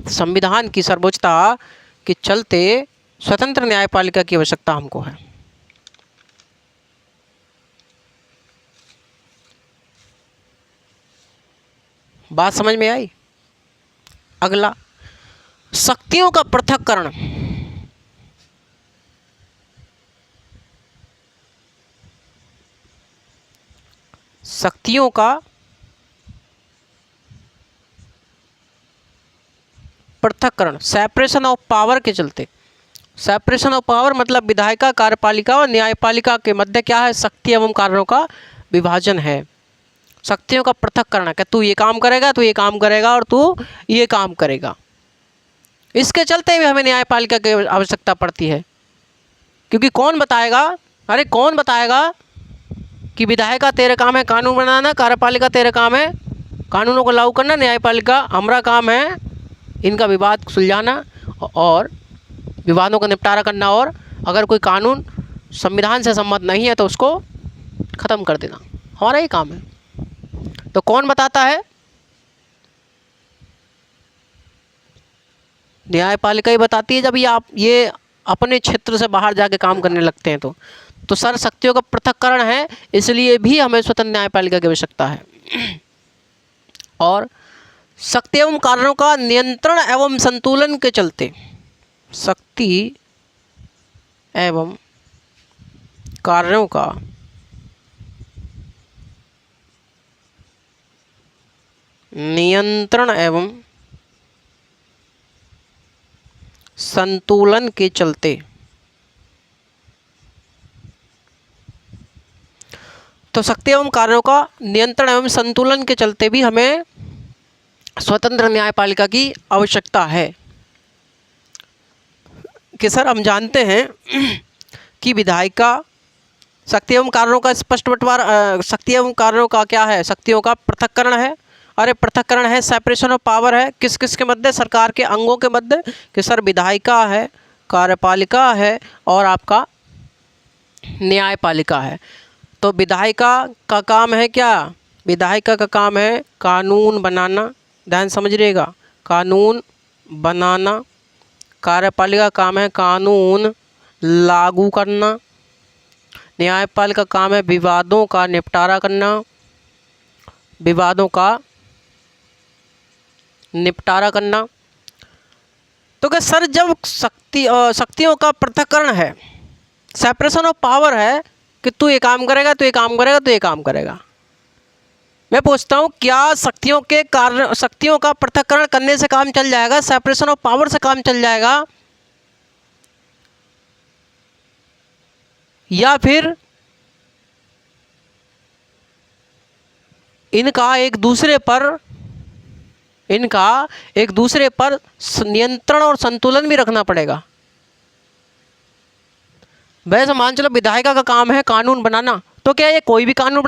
संविधान की सर्वोच्चता के चलते स्वतंत्र न्यायपालिका की आवश्यकता हमको है। बात समझ में आई? अगला, शक्तियों का पृथक्करण। शक्तियों का पृथक्करण, सेपरेशन ऑफ पावर के चलते। सेपरेशन ऑफ पावर मतलब विधायिका, कार्यपालिका और न्यायपालिका के मध्य क्या है? शक्ति एवं कार्यों का विभाजन है। शक्तियों का पृथक्करण है कि तू ये काम करेगा, तू ये काम करेगा, और तू ये काम करेगा। इसके चलते भी हमें न्यायपालिका की आवश्यकता पड़ती है। क्योंकि कौन बताएगा, अरे कौन बताएगा कि विधायिका तेरे काम है कानून बनाना, कार्यपालिका तेरे काम है कानूनों को लागू करना, न्यायपालिका हमारा काम है इनका विवाद सुलझाना और विवादों का निपटारा करना, और अगर कोई कानून संविधान से सम्मत नहीं है तो उसको ख़त्म कर देना, हमारा ही काम है। तो कौन बताता है? न्यायपालिका ही बताती है। जब ये अपने क्षेत्र से बाहर जाके काम करने लगते हैं तो सर शक्तियों का पृथक्करण है, इसलिए भी हमें स्वतंत्र न्यायपालिका की आवश्यकता है। और शक्ति एवं कार्यों का नियंत्रण एवं संतुलन के चलते, शक्ति एवं कार्यों का नियंत्रण एवं संतुलन के चलते, तो शक्ति एवं कार्यों का नियंत्रण एवं संतुलन के चलते भी हमें स्वतंत्र न्यायपालिका की आवश्यकता है। कि सर हम जानते हैं कि विधायिका शक्ति एवं कार्यों का स्पष्ट बंटवारा, शक्ति एवं कार्यों का क्या है? शक्तियों का पृथक्करण है। अरे पृथक्करण है, सेपरेशन ऑफ पावर है। किस किस के मध्य? सरकार के अंगों के मध्य। कि सर विधायिका है, कार्यपालिका है और आपका न्यायपालिका है। तो विधायिका का काम है क्या? विधायिका का काम है कानून बनाना, ध्यान समझिएगा, कानून बनाना। कार्यपालिका का काम है कानून लागू करना। न्यायपालिका का काम है विवादों का निपटारा करना, विवादों का निपटारा करना। तो क्या सर, जब शक्तियों का पृथक्करण है, सेपरेशन ऑफ पावर है कि तू ये काम करेगा, तू ये काम करेगा, तू ये काम करेगा, मैं पूछता हूँ क्या शक्तियों का पृथक्करण करने से काम चल जाएगा, सेपरेशन ऑफ पावर से काम चल जाएगा, या फिर इनका एक दूसरे पर नियंत्रण और संतुलन भी रखना पड़ेगा। वैसे मान चलो विधायिका का काम है कानून बनाना, तो क्या ये कोई भी कानून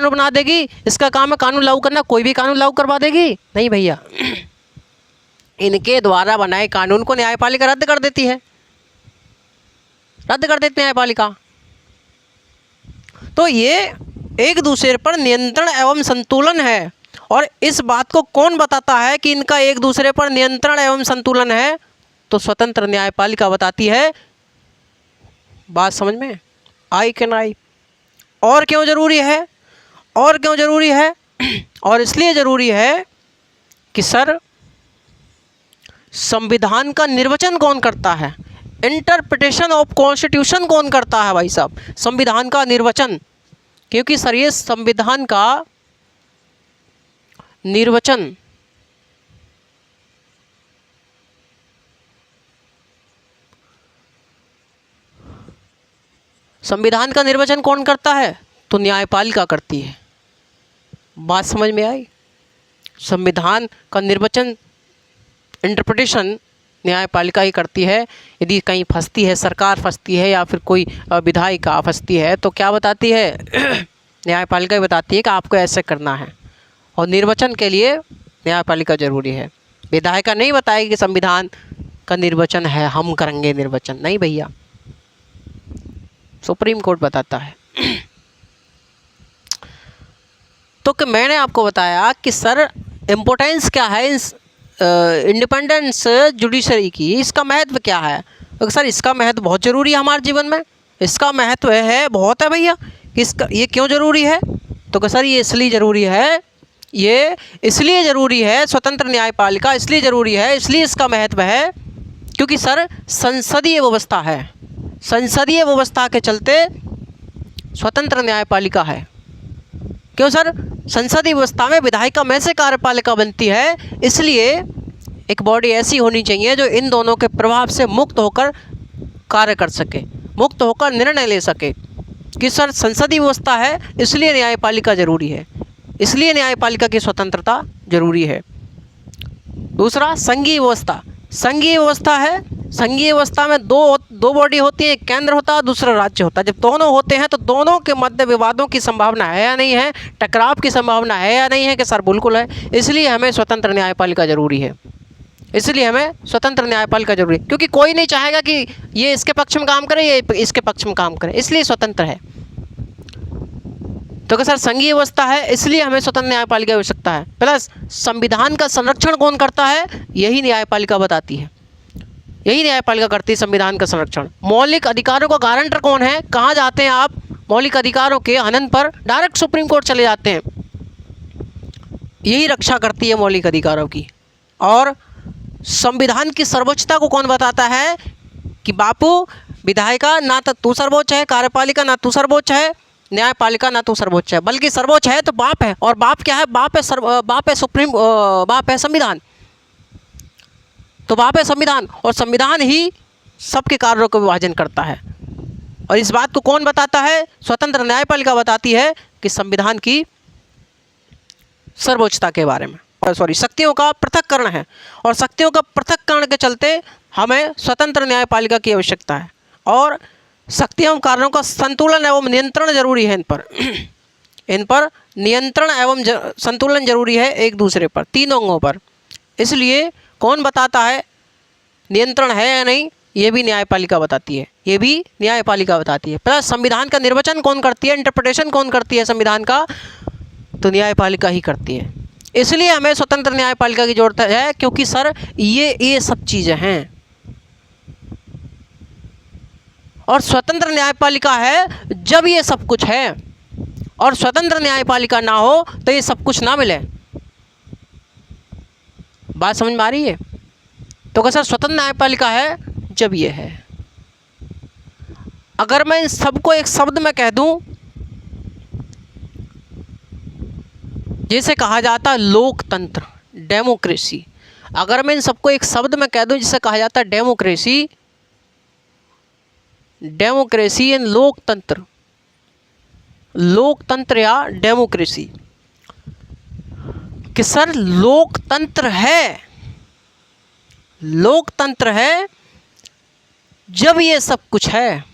बना देगी? इसका काम है कानून लागू करना, कोई भी कानून लागू करवा देगी? नहीं भैया, इनके द्वारा बनाए कानून को न्यायपालिका रद्द कर देती है, न्यायपालिका। तो ये एक दूसरे पर नियंत्रण एवं संतुलन है। और इस बात को कौन बताता है कि इनका एक दूसरे पर नियंत्रण एवं संतुलन है? तो स्वतंत्र न्यायपालिका बताती है। बात समझ में आई कि नहीं? और क्यों ज़रूरी है? और इसलिए ज़रूरी है कि सर, संविधान का निर्वचन कौन करता है? इंटरप्रिटेशन ऑफ कॉन्स्टिट्यूशन कौन करता है भाई साहब? संविधान का निर्वचन। क्योंकि सर ये संविधान का निर्वचन कौन करता है? तो न्यायपालिका करती है। बात समझ में आई? संविधान का निर्वचन, इंटरप्रिटेशन न्यायपालिका ही करती है। यदि कहीं फंसती है, सरकार फंसती है या फिर कोई विधायिका फंसती है, तो क्या बताती है? न्यायपालिका ही बताती है कि आपको ऐसे करना है। और निर्वचन के लिए न्यायपालिका जरूरी है। विधायिका नहीं बताएगी कि संविधान का निर्वचन है, हम करेंगे निर्वचन। नहीं भैया, सुप्रीम कोर्ट बताता है। तो कि मैंने आपको बताया कि सर इम्पोर्टेंस क्या है इंडिपेंडेंस जुडिशरी की, इसका महत्व क्या है? तो सर इसका महत्व बहुत ज़रूरी है हमारे जीवन में। इसका महत्व है, बहुत है भैया। ये क्यों ज़रूरी है? तो सर ये इसलिए ज़रूरी है, स्वतंत्र न्यायपालिका इसलिए ज़रूरी है, इसलिए इसका महत्व है क्योंकि सर संसदीय व्यवस्था है। संसदीय व्यवस्था के चलते स्वतंत्र न्यायपालिका है। क्यों सर? संसदीय व्यवस्था में विधायिका में से कार्यपालिका बनती है, इसलिए एक बॉडी ऐसी होनी चाहिए जो इन दोनों के प्रभाव से मुक्त होकर कार्य कर सके, मुक्त होकर निर्णय ले सके। कि सर संसदीय व्यवस्था है इसलिए न्यायपालिका ज़रूरी है, इसलिए न्यायपालिका की स्वतंत्रता जरूरी है। दूसरा, संघीय व्यवस्था। संघीय व्यवस्था है, संघीय व्यवस्था में दो बॉडी होती है, एक केंद्र होता है, दूसरा राज्य होता है। जब दोनों होते हैं तो दोनों के मध्य विवादों की संभावना है या नहीं है, टकराव की संभावना है या नहीं है? कि सर बिल्कुल है। इसलिए हमें स्वतंत्र न्यायपालिका जरूरी है, क्योंकि कोई नहीं चाहेगा कि ये इसके पक्ष में काम करे, ये इसके पक्ष में काम करे, इसलिए स्वतंत्र है। तो क्या सर संघीय व्यवस्था है इसलिए हमें स्वतंत्र न्यायपालिका की आवश्यकता है। प्लस संविधान का संरक्षण कौन करता है? यही न्यायपालिका बताती है, यही न्यायपालिका करती है संविधान का संरक्षण। मौलिक अधिकारों का गारंटर कौन है? कहाँ जाते हैं आप मौलिक अधिकारों के हनन पर? डायरेक्ट सुप्रीम कोर्ट चले जाते हैं। यही रक्षा करती है मौलिक अधिकारों की। और संविधान की सर्वोच्चता को कौन बताता है? कि बापू, विधायिका ना तो तू सर्वोच्च है, कार्यपालिका ना तू सर्वोच्च है, न्यायपालिका ना तो सर्वोच्च है, बल्कि सर्वोच्च है तो बाप है। और बाप क्या है? बाप है संविधान। तो बाप है संविधान, और संविधान ही सबके कार्यों का विभाजन करता है। और इस बात को कौन बताता है? स्वतंत्र न्यायपालिका बताती है कि संविधान की सर्वोच्चता के बारे में। और शक्तियों का पृथक्करण है, और शक्तियों का पृथक्करण के चलते हमें स्वतंत्र न्यायपालिका की आवश्यकता है। और शक्ति एवं कार्यों का संतुलन एवं नियंत्रण जरूरी है। इन पर नियंत्रण एवं संतुलन जरूरी है एक दूसरे पर, तीनों अंगों पर। इसलिए कौन बताता है नियंत्रण है या नहीं? ये भी न्यायपालिका बताती है। प्लस संविधान का निर्वचन कौन करती है, इंटरप्रिटेशन कौन करती है संविधान का? तो न्यायपालिका ही करती है। इसलिए हमें स्वतंत्र न्यायपालिका की जरूरत है, क्योंकि सर ये सब चीज़ें हैं। और स्वतंत्र न्यायपालिका है जब ये सब कुछ है, और स्वतंत्र न्यायपालिका ना हो तो ये सब कुछ ना मिले। बात समझ में आ रही है? तो क्या सर स्वतंत्र न्यायपालिका है जब ये है। अगर मैं इन सबको एक शब्द में कह दूं, जिसे कहा जाता है लोकतंत्र, डेमोक्रेसी, अगर मैं इन सबको एक शब्द में कह दूं जिसे कहा जाता है डेमोक्रेसी, डेमोक्रेसी एंड लोकतंत्र, लोकतंत्र या डेमोक्रेसी, कि सर लोकतंत्र है, लोकतंत्र है जब ये सब कुछ है,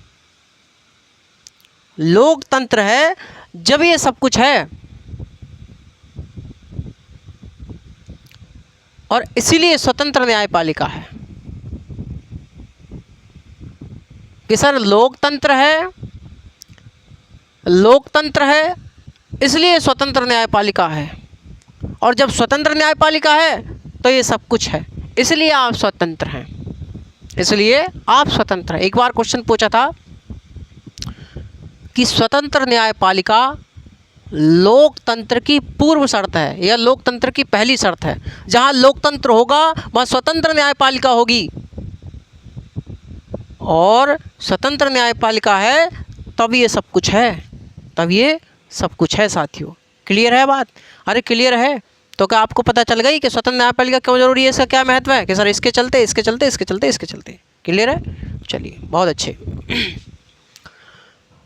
लोकतंत्र है जब ये सब कुछ है, और इसीलिए स्वतंत्र न्यायपालिका है। कि सर लोकतंत्र है, लोकतंत्र है इसलिए स्वतंत्र न्यायपालिका है, और जब स्वतंत्र न्यायपालिका है तो ये सब कुछ है, इसलिए आप स्वतंत्र हैं, इसलिए आप स्वतंत्र हैं। एक बार क्वेश्चन पूछा था कि स्वतंत्र न्यायपालिका लोकतंत्र की पूर्व शर्त है या लोकतंत्र की पहली शर्त है। जहां लोकतंत्र होगा वहां स्वतंत्र न्यायपालिका होगी, और स्वतंत्र न्यायपालिका है तब ये सब कुछ है, तब ये सब कुछ है साथियों। क्लियर है बात? अरे क्लियर है तो क्या आपको पता चल गई कि स्वतंत्र न्यायपालिका क्यों जरूरी है, इसका क्या महत्व है, कि सर इसके चलते इसके चलते इसके चलते इसके चलते। क्लियर है? चलिए बहुत अच्छे।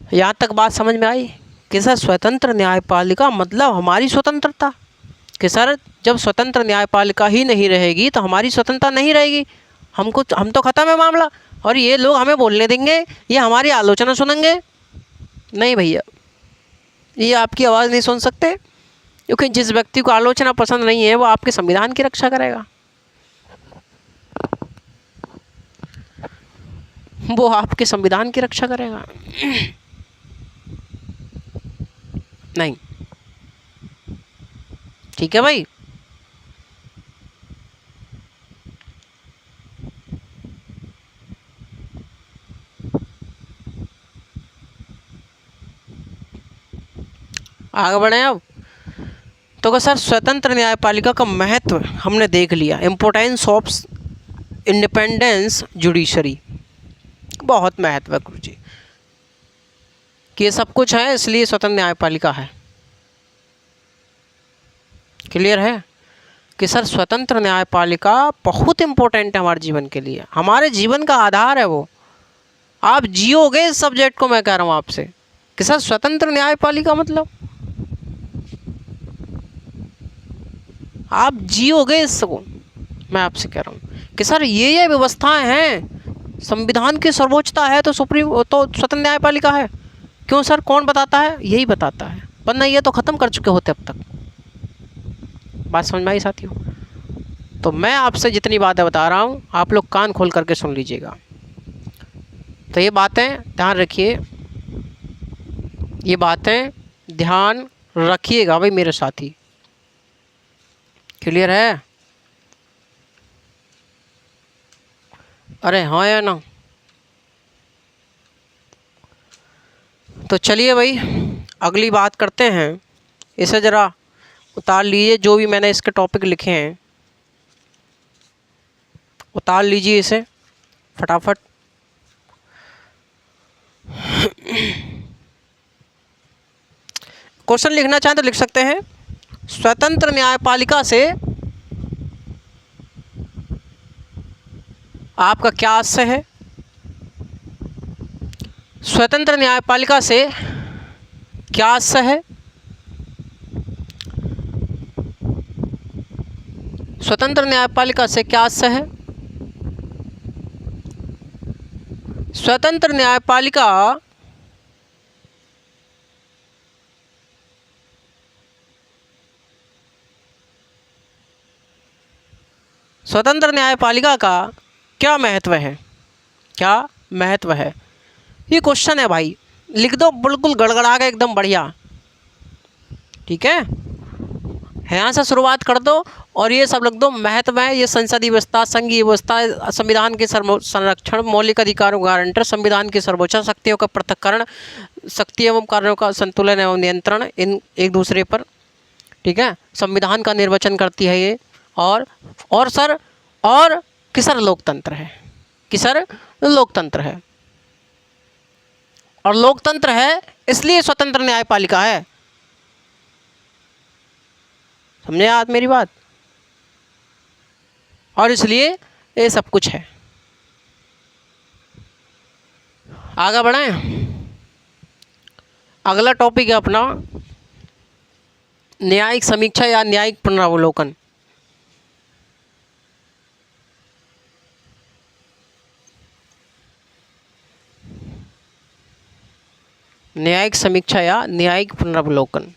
यहाँ तक बात समझ में आई कि सर स्वतंत्र न्यायपालिका मतलब हमारी स्वतंत्रता, कि सर जब स्वतंत्र न्यायपालिका ही नहीं रहेगी तो हमारी स्वतंत्रता नहीं रहेगी, हम तो ख़त्म है मामला। और ये लोग हमें बोलने देंगे, ये हमारी आलोचना सुनेंगे? नहीं भैया, ये आपकी आवाज़ नहीं सुन सकते, क्योंकि जिस व्यक्ति को आलोचना पसंद नहीं है वो आपके संविधान की रक्षा करेगा, वो आपके संविधान की रक्षा करेगा नहीं। ठीक है भाई? आगे बढ़े अब। तो सर स्वतंत्र न्यायपालिका का महत्व हमने देख लिया, इम्पोर्टेंस ऑफ इंडिपेंडेंस जुडिशरी, बहुत महत्व है गुरु जी, कि ये सब कुछ है इसलिए स्वतंत्र न्यायपालिका है। क्लियर है कि सर स्वतंत्र न्यायपालिका बहुत इम्पोर्टेंट है हमारे जीवन के लिए, हमारे जीवन का आधार है वो। आप जियोगे इस सब्जेक्ट को, मैं कह रहा हूँ आपसे कि सर स्वतंत्र न्यायपालिका मतलब आप जियोगे इसको। मैं आपसे कह रहा हूँ कि सर ये व्यवस्थाएं हैं, संविधान की सर्वोच्चता है तो स्वतंत्र न्यायपालिका है। क्यों सर? कौन बताता है? यही बताता है, वरना ये तो ख़त्म कर चुके होते अब तक। बात समझ में आई साथियों? तो मैं आपसे जितनी बातें बता रहा हूँ आप लोग कान खोल करके सुन लीजिएगा। तो ये बातें ध्यान रखिए, ये बातें ध्यान रखिएगा भाई मेरे साथी। क्लियर है? अरे हाँ या ना? तो चलिए भाई अगली बात करते हैं। इसे ज़रा उतार लीजिए, जो भी मैंने इसके टॉपिक लिखे हैं उतार लीजिए इसे फटाफट। क्वेश्चन लिखना चाहें तो लिख सकते हैं, स्वतंत्र न्यायपालिका से आपका क्या आशय है? स्वतंत्र न्यायपालिका से क्या आशय है? स्वतंत्र न्यायपालिका से क्या आशय है? स्वतंत्र न्यायपालिका स्वतंत्र न्यायपालिका का क्या महत्व है? क्या महत्व है? ये क्वेश्चन है भाई, लिख दो बिल्कुल गड़गड़ा के एकदम बढ़िया। ठीक है, यहाँ से शुरुआत कर दो और ये सब लिख दो। महत्व है ये संसदीय व्यवस्था, संघीय व्यवस्था, संविधान के संरक्षण, मौलिक अधिकारों गारंटर, संविधान की सर्वोच्च शक्तियों का पृथक्करण, शक्ति एवं कार्यों का संतुलन एवं नियंत्रण इन एक दूसरे पर। ठीक है, संविधान का निर्वचन करती है ये। और सर और कि सर लोकतंत्र है, कि सर लोकतंत्र है, और लोकतंत्र है इसलिए स्वतंत्र न्यायपालिका है। समझे आप मेरी बात? और इसलिए ये सब कुछ है। आगे बढ़ें। अगला टॉपिक है अपना न्यायिक समीक्षा या न्यायिक पुनरावलोकन। न्यायिक समीक्षा या न्यायिक पुनरावलोकन।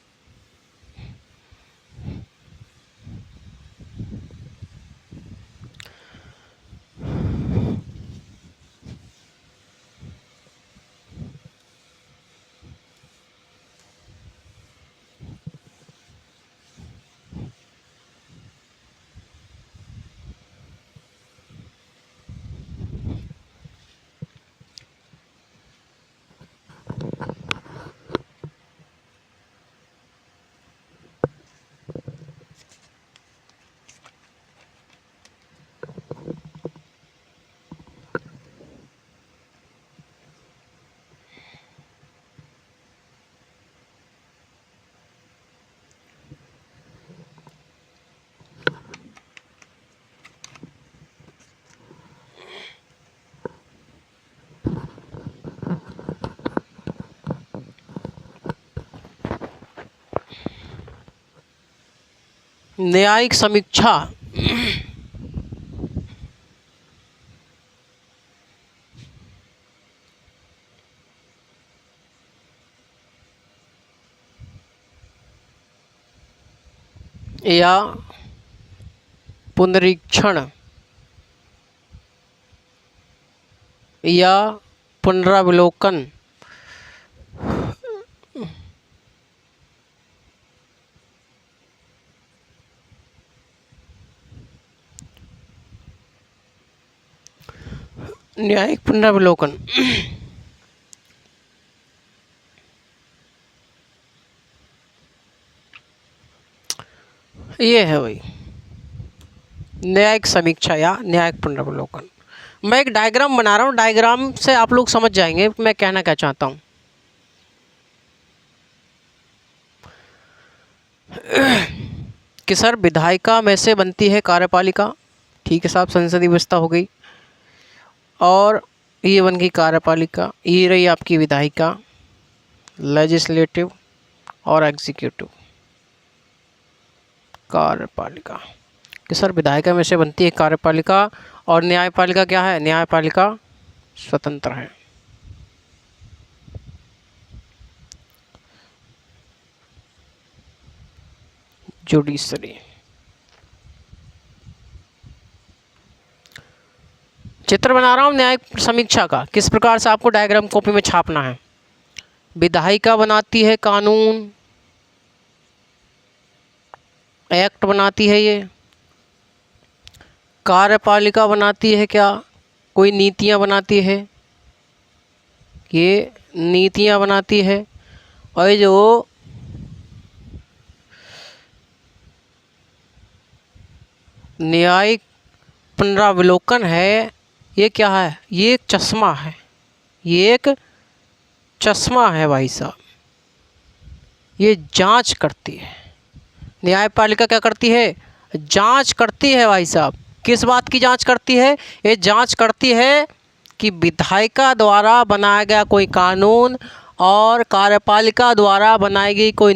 न्यायिक समीक्षा या पुनरीक्षण या पुनरावलोकन न्यायिक पुनरावलोकन ये है भाई न्यायिक समीक्षा या न्यायिक पुनरावलोकन। मैं एक डायग्राम बना रहा हूँ, डायग्राम से आप लोग समझ जाएंगे मैं कहना क्या चाहता हूँ। कि सर विधायिका में से बनती है कार्यपालिका, ठीक है साहब, संसदीय व्यवस्था हो गई, और ये बन गई कार्यपालिका, ये रही आपकी विधायिका, लेजिस्लेटिव और एग्जीक्यूटिव। कार्यपालिका कि सर विधायिका में से बनती है कार्यपालिका, और न्यायपालिका क्या है? न्यायपालिका स्वतंत्र है। जुडिशरी। चित्र बना रहा हूँ न्यायिक समीक्षा का, किस प्रकार से आपको डायग्राम कॉपी में छापना है। विधायिका बनाती है कानून, एक्ट बनाती है ये। कार्यपालिका बनाती है क्या? कोई नीतियाँ बनाती है, ये नीतियाँ बनाती है। और जो न्यायिक पुनरावलोकन है ये क्या है? ये एक चश्मा है, ये एक चश्मा है भाई साहब। ये जांच करती है, न्यायपालिका क्या करती है? जांच करती है भाई साहब। किस बात की जांच करती है? ये जांच करती है कि विधायिका द्वारा बनाया गया कोई कानून और कार्यपालिका द्वारा बनाई गई कोई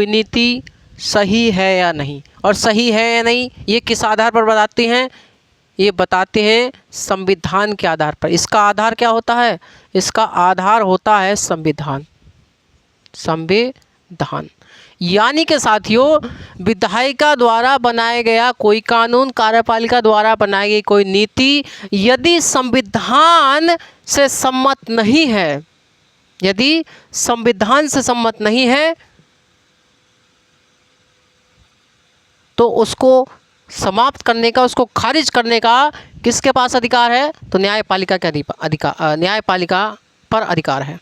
नीति सही है या नहीं। और सही है या नहीं ये किस आधार पर बताती हैं? ये बताते हैं संविधान के आधार पर। इसका आधार क्या होता है? इसका आधार होता है संविधान। यानी कि साथियों, विधायिका द्वारा बनाया गया कोई कानून, कार्यपालिका द्वारा बनाई गई कोई नीति यदि संविधान से सम्मत नहीं है, यदि संविधान से सम्मत नहीं है तो उसको समाप्त करने का, उसको खारिज करने का किसके पास अधिकार है? तो न्यायपालिका के न्यायपालिका पर अधिकार है।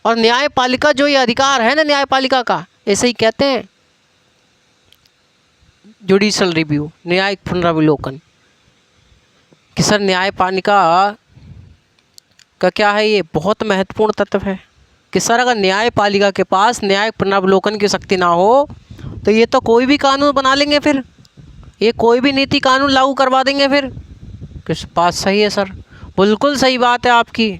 और न्यायपालिका जो ये अधिकार है ना न्यायपालिका का, ऐसे ही कहते हैं जुडिशल रिव्यू, न्यायिक पुनरावलोकन, कि सर न्यायपालिका का क्या है, ये बहुत महत्वपूर्ण तत्व है कि सर अगर न्यायपालिका के पास न्यायिक पुनरावलोकन की शक्ति ना हो तो ये तो कोई भी कानून बना लेंगे, फिर ये कोई भी नीति कानून लागू करवा देंगे। फिर किस बात सही है सर, बिल्कुल सही बात है आपकी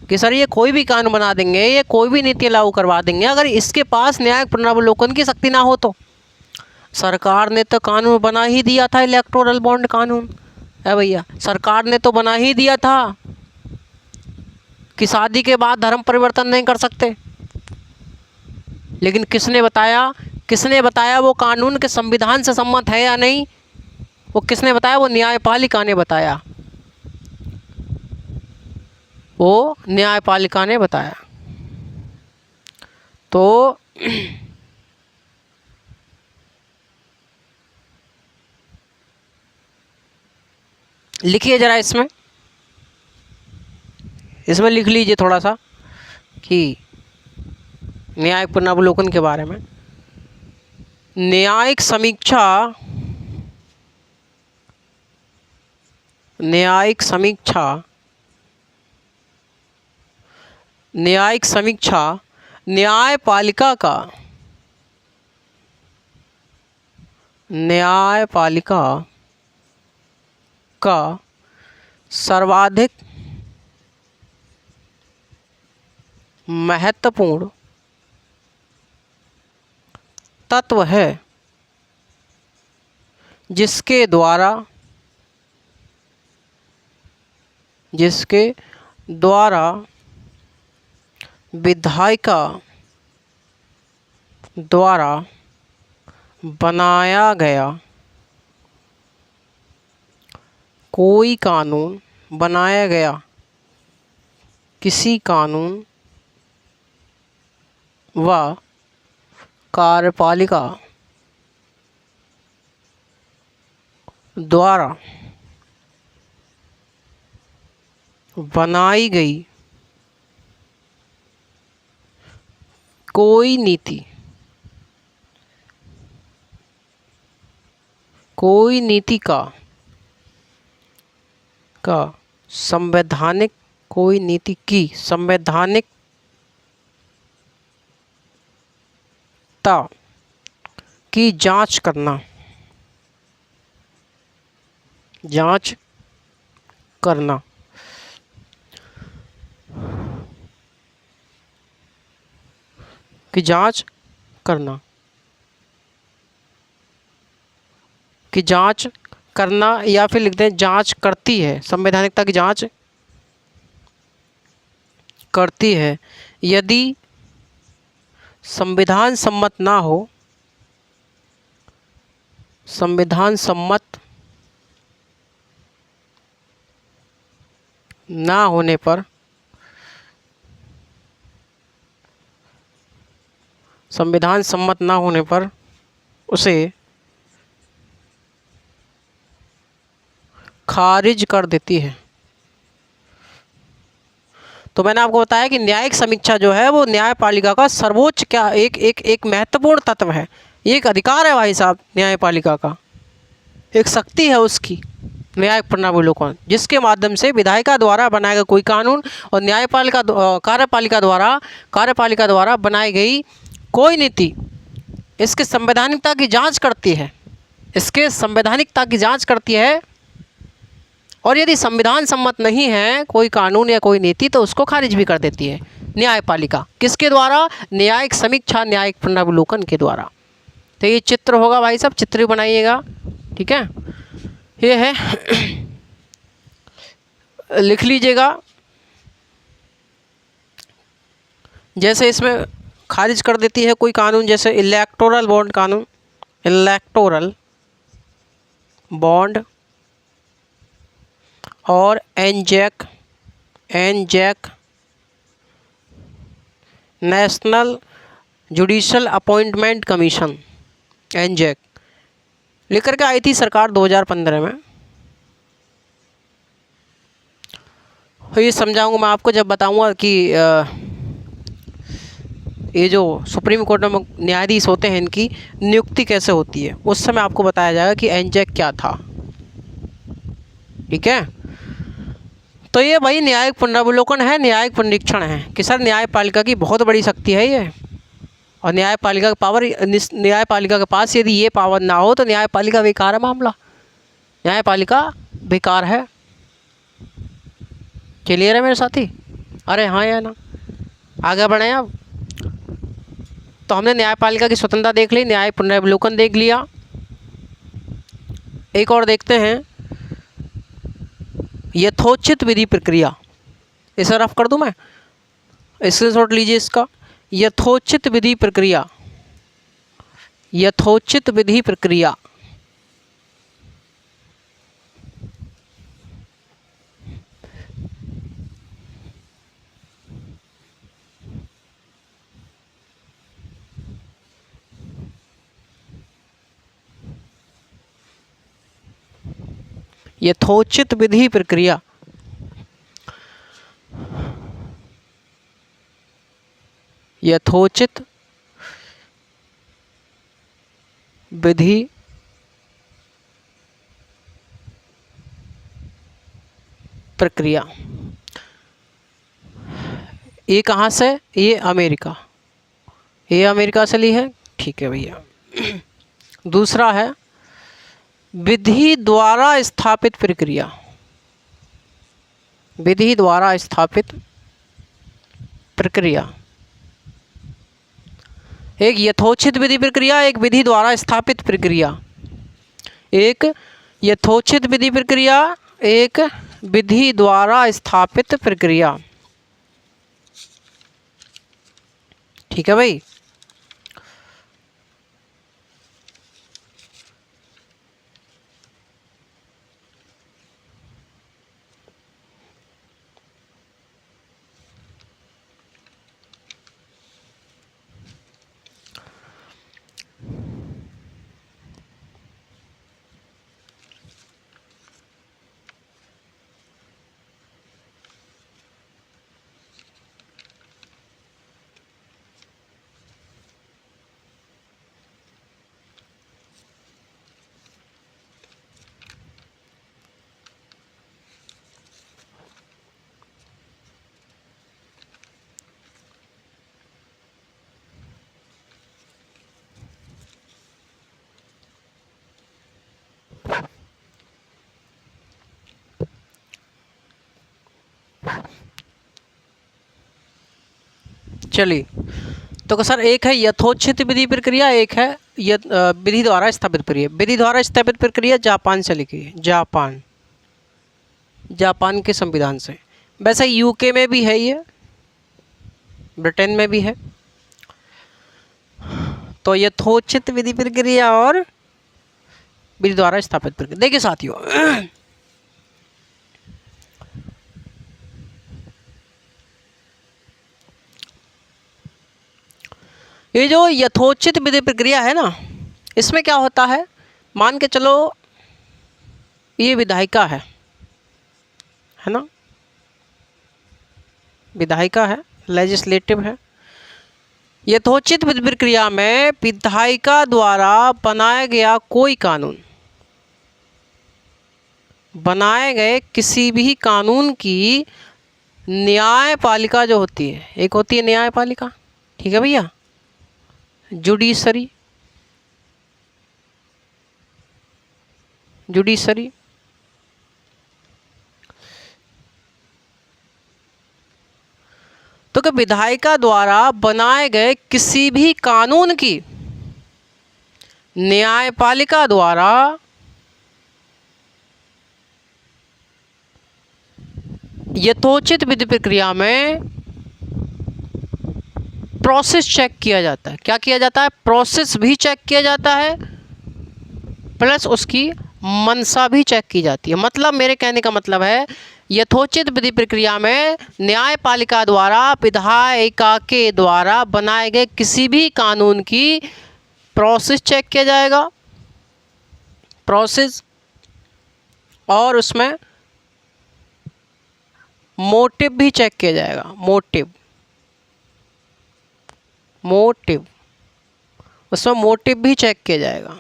कि सर ये कोई भी कानून बना देंगे, ये कोई भी नीति लागू करवा देंगे अगर इसके पास न्यायिक पुनरावलोकन की शक्ति ना हो तो। सरकार ने तो कानून बना ही दिया था, इलेक्टोरल बॉन्ड कानून है भैया, सरकार ने तो बना ही दिया था कि शादी के बाद धर्म परिवर्तन नहीं कर सकते। लेकिन किसने बताया वो कानून के संविधान से सम्मत है या नहीं? वो किसने बताया? वो न्यायपालिका ने बताया, वो न्यायपालिका ने बताया। तो लिखिए जरा, इसमें लिख लीजिए थोड़ा सा कि न्यायिक पुनरावलोकन के बारे में। न्यायिक समीक्षा न्यायपालिका का सर्वाधिक महत्वपूर्ण तत्व है, जिसके द्वारा विधायिका द्वारा बनाया गया कोई कानून, किसी कानून व कार्यपालिका द्वारा बनाई गई कोई नीति का संवैधानिक की जांच करना या फिर लिखते हैं जांच करती है, संवैधानिकता की जांच करती है। यदि संविधान सम्मत ना होने पर उसे खारिज कर देती है। तो मैंने आपको बताया कि न्यायिक समीक्षा जो है वो न्यायपालिका का सर्वोच्च एक महत्वपूर्ण तत्व है, एक अधिकार है भाई साहब। न्यायपालिका का एक शक्ति है उसकी, न्यायिक पुनरावलोकन, जिसके माध्यम से विधायिका द्वारा बनाया गया कोई कानून और कार्यपालिका द्वारा बनाई गई कोई नीति इसके संवैधानिकता की जांच करती है। और यदि संविधान सम्मत नहीं है कोई कानून या कोई नीति तो उसको खारिज भी कर देती है न्यायपालिका। किसके द्वारा? न्यायिक समीक्षा, न्यायिक पुनरावलोकन के द्वारा। तो ये चित्र होगा भाई साहब, चित्र बनाइएगा, ठीक है। ये है, लिख लीजिएगा। जैसे इसमें खारिज कर देती है कोई कानून, जैसे इलेक्टोरल बॉन्ड कानून, इलेक्टोरल बॉन्ड और एनजैक नेशनल जुडिशल अपॉइंटमेंट कमीशन, एनजैक लेकर के आई थी सरकार 2015 में। तो ये समझाऊंगा मैं आपको जब बताऊंगा कि ये जो सुप्रीम कोर्ट में न्यायाधीश होते हैं इनकी नियुक्ति कैसे होती है, उस समय आपको बताया जाएगा कि एनजैक क्या था। ठीक है, तो ये भाई न्यायिक पुनरावलोकन है, न्यायिक पुनरीक्षण है कि सर न्यायपालिका की बहुत बड़ी शक्ति है ये, और न्यायपालिका का पावर, न्यायपालिका के पास यदि ये पावर ना हो तो न्यायपालिका बेकार है, मामला न्यायपालिका बेकार है। क्लियर है मेरे साथी? अरे हाँ या ना? आगे बढ़े अब। तो हमने न्यायपालिका की स्वतंत्रता देख ली, न्याय पुनरावलोकन देख लिया। एक और देखते हैं, यथोचित विधि प्रक्रिया। इसे रफ कर दूं मैं, स्क्रीनशॉट लीजिए इसका। यथोचित विधि प्रक्रिया, यथोचित विधि प्रक्रिया। यथोचित विधि प्रक्रिया, यथोचित विधि प्रक्रिया। ये कहाँ से? ये अमेरिका, ये अमेरिका से ली है। ठीक है भैया। दूसरा है विधि द्वारा स्थापित प्रक्रिया, विधि द्वारा स्थापित प्रक्रिया। एक यथोचित विधि प्रक्रिया, एक विधि द्वारा स्थापित प्रक्रिया। एक यथोचित विधि प्रक्रिया, एक विधि द्वारा स्थापित प्रक्रिया। ठीक है भाई। चलिए, तो सर एक है यथोचित विधि प्रक्रिया, एक है विधि द्वारा स्थापित प्रक्रिया। विधि द्वारा स्थापित प्रक्रिया जापान से लिखी है, जापान, जापान के संविधान से। वैसे यूके में भी है ये, ब्रिटेन में भी है। तो यथोचित विधि प्रक्रिया और विधि द्वारा स्थापित प्रक्रिया। देखिए साथियों, ये जो यथोचित विधि प्रक्रिया है ना, इसमें क्या होता है, मान के चलो ये विधायिका है ना, विधायिका है, लेजिस्लेटिव है। यथोचित विधि प्रक्रिया में विधायिका द्वारा बनाया गया कोई कानून, बनाए गए किसी भी कानून की न्यायपालिका जो होती है, एक होती है न्यायपालिका, ठीक है भैया, जुडिशरी, जुडिशरी, तो कि विधायिका द्वारा बनाए गए किसी भी कानून की न्यायपालिका द्वारा यथोचित विधि प्रक्रिया में प्रोसेस चेक किया जाता है। क्या किया जाता है? प्रोसेस भी चेक किया जाता है, प्लस उसकी मंशा भी चेक की जाती है। मतलब मेरे कहने का मतलब है, यथोचित विधि प्रक्रिया में न्यायपालिका द्वारा विधायिका के द्वारा बनाए गए किसी भी कानून की प्रोसेस चेक किया जाएगा, प्रोसेस, और उसमें मोटिव भी चेक किया जाएगा, मोटिव। मोटिव, उसमें मोटिव भी चेक किया जाएगा,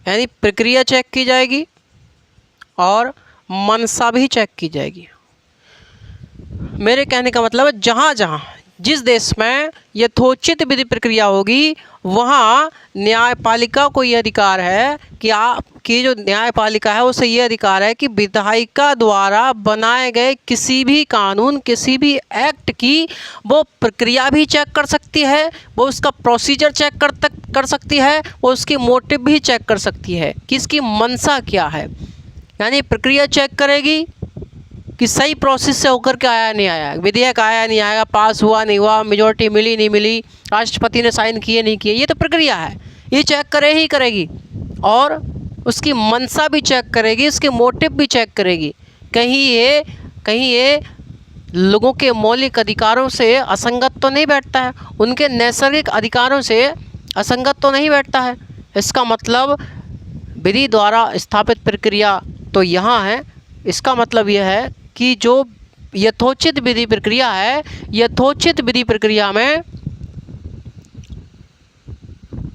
यानी प्रक्रिया चेक की जाएगी और मंशा भी चेक की जाएगी। मेरे कहने का मतलब है जहाँ जहाँ जिस देश में यथोचित विधि प्रक्रिया होगी वहाँ न्यायपालिका को ये अधिकार है कि आपकी जो न्यायपालिका है उसे ये अधिकार है कि विधायिका द्वारा बनाए गए किसी भी कानून, किसी भी एक्ट की वो प्रक्रिया भी चेक कर सकती है, वो उसका प्रोसीजर चेक कर सकती है, वो उसकी मोटिव भी चेक कर सकती है कि इसकी मंशा क्या है। यानी प्रक्रिया चेक करेगी कि सही प्रोसेस से होकर के आया नहीं आया, विधेयक आया नहीं आया, पास हुआ नहीं हुआ, मेजोरिटी मिली नहीं मिली, राष्ट्रपति ने साइन किए नहीं किए, ये तो प्रक्रिया है, ये चेक करे ही करेगी। और उसकी मंशा भी चेक करेगी, उसके मोटिव भी चेक करेगी, कहीं ये लोगों के मौलिक अधिकारों से असंगत तो नहीं बैठता है, उनके नैसर्गिक अधिकारों से असंगत तो नहीं बैठता है। इसका मतलब विधि द्वारा स्थापित प्रक्रिया तो यहाँ है, इसका मतलब यह है कि जो यथोचित विधि प्रक्रिया है, यथोचित विधि प्रक्रिया में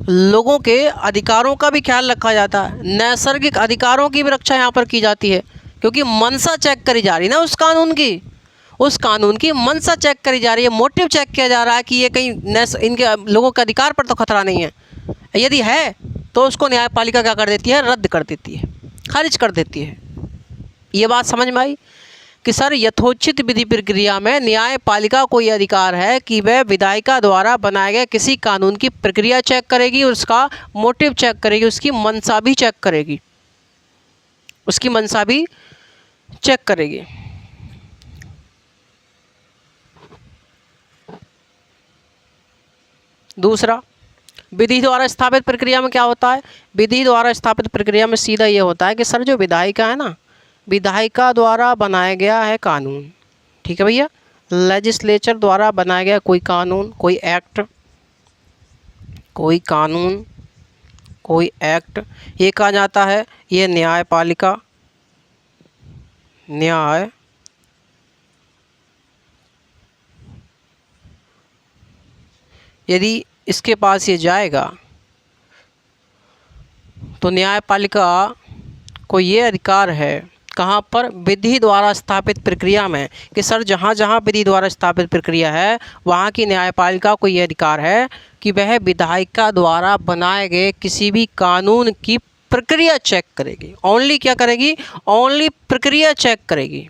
लोगों के अधिकारों का भी ख्याल रखा जाता है, नैसर्गिक अधिकारों की भी रक्षा यहाँ पर की जाती है, क्योंकि मंशा चेक करी जा रही है ना उस कानून की मंशा चेक करी जा रही है, मोटिव चेक किया जा रहा है कि ये कहीं इनके लोगों के अधिकार पर तो खतरा नहीं है। यदि है तो उसको न्यायपालिका क्या कर देती है, रद्द कर देती है, खारिज कर देती है। ये बात समझ में आई कि सर यथोचित विधि प्रक्रिया में न्यायपालिका को ये अधिकार है कि वह विधायिका द्वारा बनाए गए किसी कानून की प्रक्रिया चेक करेगी, उसका मोटिव चेक करेगी, उसकी मंशा भी चेक करेगी, उसकी मंशा भी चेक करेगी। दूसरा, विधि द्वारा स्थापित प्रक्रिया में क्या होता है? विधि द्वारा स्थापित प्रक्रिया में सीधा ये होता है कि सर जो विधायिका है ना, विधायिका द्वारा बनाया गया है कानून, ठीक है भैया, लेजिस्लेचर द्वारा बनाया गया कोई कानून, कोई एक्ट, कोई कानून, कोई एक्ट, ये कहा जाता है ये न्यायपालिका, न्याय यदि इसके पास ये जाएगा तो न्यायपालिका को ये अधिकार है कहाँ पर, विधि द्वारा स्थापित प्रक्रिया में, कि सर जहाँ जहाँ विधि द्वारा स्थापित प्रक्रिया है वहाँ की न्यायपालिका को ये अधिकार है कि वह विधायिका द्वारा बनाए गए किसी भी कानून की प्रक्रिया चेक करेगी। ओनली क्या करेगी? ओनली प्रक्रिया चेक करेगी,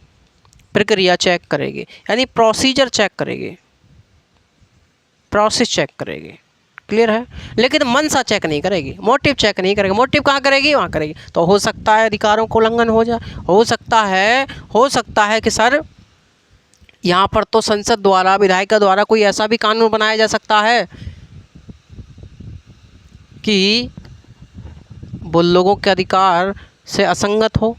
प्रक्रिया चेक करेगी, यानी प्रोसीजर चेक करेगी, प्रोसेस चेक करेगी। क्लियर है? लेकिन मंशा चेक नहीं करेगी, मोटिव चेक नहीं करेगी। मोटिव कहाँ करेगी? वहाँ करेगी। तो हो सकता है अधिकारों को उल्लंघन हो जाए, हो सकता है कि सर यहाँ पर तो संसद द्वारा, विधायिका द्वारा कोई ऐसा भी कानून बनाया जा सकता है कि वो लोगों के अधिकार से असंगत हो,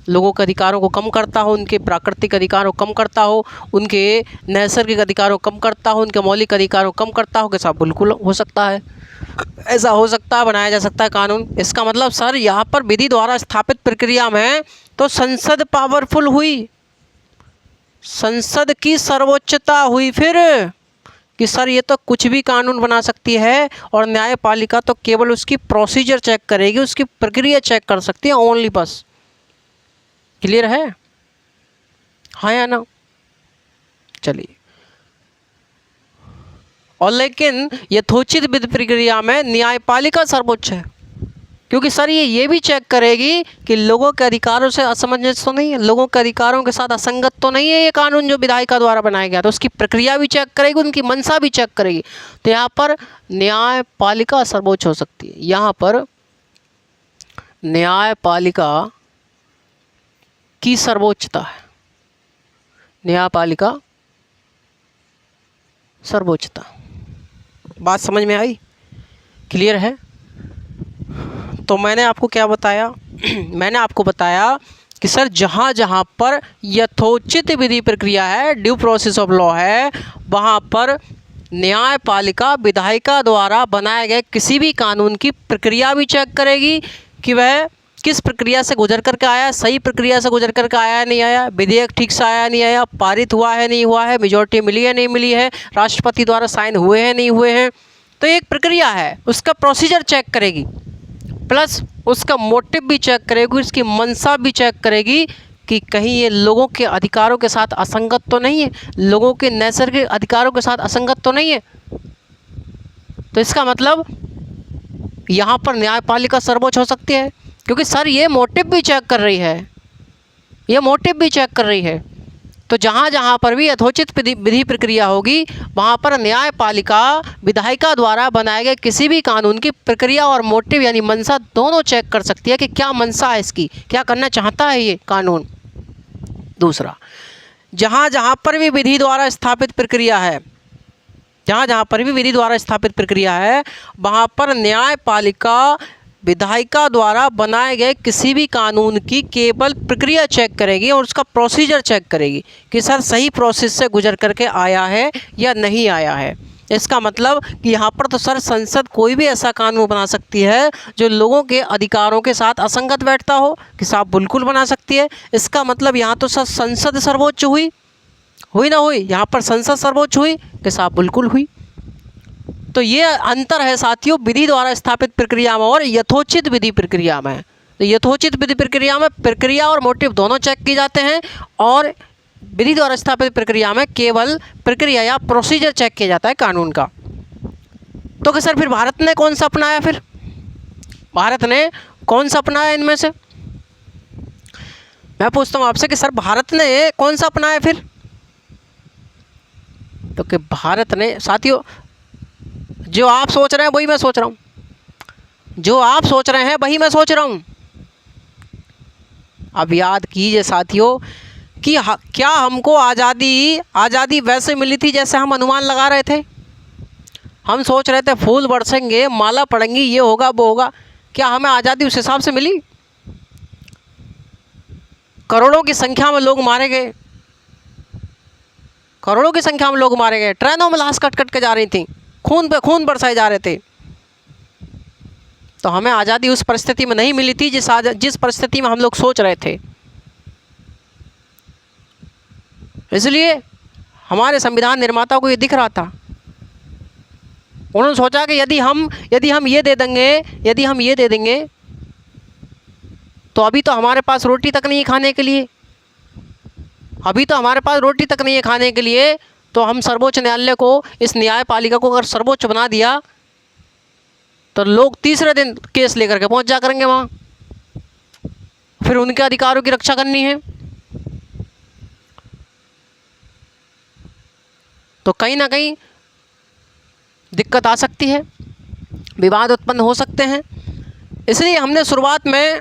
लोगों के अधिकारों को कम करता हो, उनके प्राकृतिक अधिकारों को कम करता हो, उनके नैसर्गिक अधिकारों को कम करता हो, उनके मौलिक अधिकारों को कम करता हो। कैसा? बिल्कुल हो सकता है, ऐसा हो सकता है, बनाया जा सकता है कानून। इसका मतलब सर यहाँ पर विधि द्वारा स्थापित प्रक्रिया में तो संसद पावरफुल हुई, संसद की सर्वोच्चता हुई फिर कि सर ये तो कुछ भी कानून बना सकती है और न्यायपालिका तो केवल उसकी प्रोसीजर चेक करेगी, उसकी प्रक्रिया चेक कर सकती है ओनली, बस। क्लियर है? हाँ या ना? चलिए। और लेकिन यथोचित विधि प्रक्रिया में न्यायपालिका सर्वोच्च है, क्योंकि सर ये भी चेक करेगी कि लोगों के अधिकारों से असमंजस तो नहीं है, लोगों के अधिकारों के साथ असंगत तो नहीं है ये कानून जो विधायिका द्वारा बनाया गया, तो उसकी प्रक्रिया भी चेक करेगी, उनकी मंशा भी चेक करेगी। तो यहाँ पर न्यायपालिका सर्वोच्च हो सकती है, यहाँ पर न्यायपालिका की सर्वोच्चता है, न्यायपालिका सर्वोच्चता। बात समझ में आई? क्लियर है? तो मैंने आपको क्या बताया? मैंने आपको बताया कि सर जहाँ जहाँ पर यथोचित विधि प्रक्रिया है, ड्यू प्रोसेस ऑफ लॉ है, वहाँ पर न्यायपालिका विधायिका द्वारा बनाए गए किसी भी कानून की प्रक्रिया भी चेक करेगी कि वह किस प्रक्रिया से गुजर करके आया, सही प्रक्रिया से गुजर करके आया नहीं आया, विधेयक ठीक से आया नहीं आया, पारित हुआ है नहीं हुआ है, मेजॉरिटी मिली है नहीं मिली है, राष्ट्रपति द्वारा साइन हुए हैं नहीं हुए हैं। तो एक प्रक्रिया है, उसका प्रोसीजर चेक करेगी, प्लस उसका मोटिव भी चेक करेगी, उसकी मंशा भी चेक करेगी कि कहीं ये लोगों के अधिकारों के साथ असंगत तो नहीं है, लोगों के नैसर्गिक अधिकारों के साथ असंगत तो नहीं है। तो इसका मतलब यहाँ पर न्यायपालिका सर्वोच्च हो सकती है, क्योंकि सर ये मोटिव भी चेक कर रही है, ये मोटिव भी चेक कर रही है। तो जहाँ जहाँ पर भी यथोचित विधि प्रक्रिया होगी, वहाँ पर न्यायपालिका विधायिका द्वारा बनाए गए किसी भी कानून की प्रक्रिया और मोटिव यानी मंशा दोनों चेक कर सकती है कि क्या मंशा है इसकी, क्या करना चाहता है ये कानून। दूसरा, जहाँ जहाँ पर भी विधि द्वारा स्थापित प्रक्रिया है, जहाँ जहाँ पर भी विधि द्वारा स्थापित प्रक्रिया है, वहाँ पर न्यायपालिका विधायिका द्वारा बनाए गए किसी भी कानून की केवल प्रक्रिया चेक करेगी और उसका प्रोसीजर चेक करेगी कि सर सही प्रोसेस से गुजर करके आया है या नहीं आया है। इसका मतलब कि यहाँ पर तो सर संसद कोई भी ऐसा कानून बना सकती है जो लोगों के अधिकारों के साथ असंगत बैठता हो, कि साहब बिल्कुल बना सकती है। इसका मतलब यहाँ तो सर संसद सर्वोच्च हुई ना हुई, यहाँ पर संसद सर्वोच्च हुई कि साहब बिल्कुल हुई। तो ये अंतर है साथियों विधि द्वारा स्थापित प्रक्रिया में और यथोचित विधि प्रक्रिया में। तो यथोचित विधि प्रक्रिया में प्रक्रिया और मोटिव दोनों चेक किए जाते हैं और विधि द्वारा स्थापित प्रक्रिया में केवल प्रक्रिया या प्रोसीजर चेक किया जाता है कानून का। तो कि सर फिर भारत ने कौन सा अपनाया, फिर भारत ने कौन सा अपनाया इनमें से? मैं पूछता हूँ आपसे कि सर भारत ने कौन सा अपनाया फिर? तो कि भारत ने साथियों जो आप सोच रहे हैं वही मैं सोच रहा हूँ, जो आप सोच रहे हैं वही मैं सोच रहा हूँ। अब याद कीजिए साथियों कि क्या हमको आज़ादी वैसे मिली थी जैसे हम अनुमान लगा रहे थे? हम सोच रहे थे फूल बरसेंगे, माला पड़ेंगी, ये होगा वो होगा। क्या हमें आज़ादी उस हिसाब से मिली? करोड़ों की संख्या में लोग मारे गए, करोड़ों की संख्या में लोग मारे गए, ट्रेनों में लाश कट कट के जा रही थी, खून पे खून बरसाए जा रहे थे। तो हमें आज़ादी उस परिस्थिति में नहीं मिली थी जिस परिस्थिति में हम लोग सोच रहे थे। इसलिए हमारे संविधान निर्माताओं को ये दिख रहा था, उन्होंने सोचा कि यदि हम ये दे देंगे तो अभी तो हमारे पास रोटी तक नहीं है खाने के लिए, तो हम सर्वोच्च न्यायालय को, इस न्यायपालिका को अगर सर्वोच्च बना दिया तो लोग तीसरे दिन केस लेकर के पहुंच जा करेंगे वहाँ, फिर उनके अधिकारों की रक्षा करनी है। तो कहीं ना कहीं दिक्कत आ सकती है, विवाद उत्पन्न हो सकते हैं। इसलिए हमने शुरुआत में,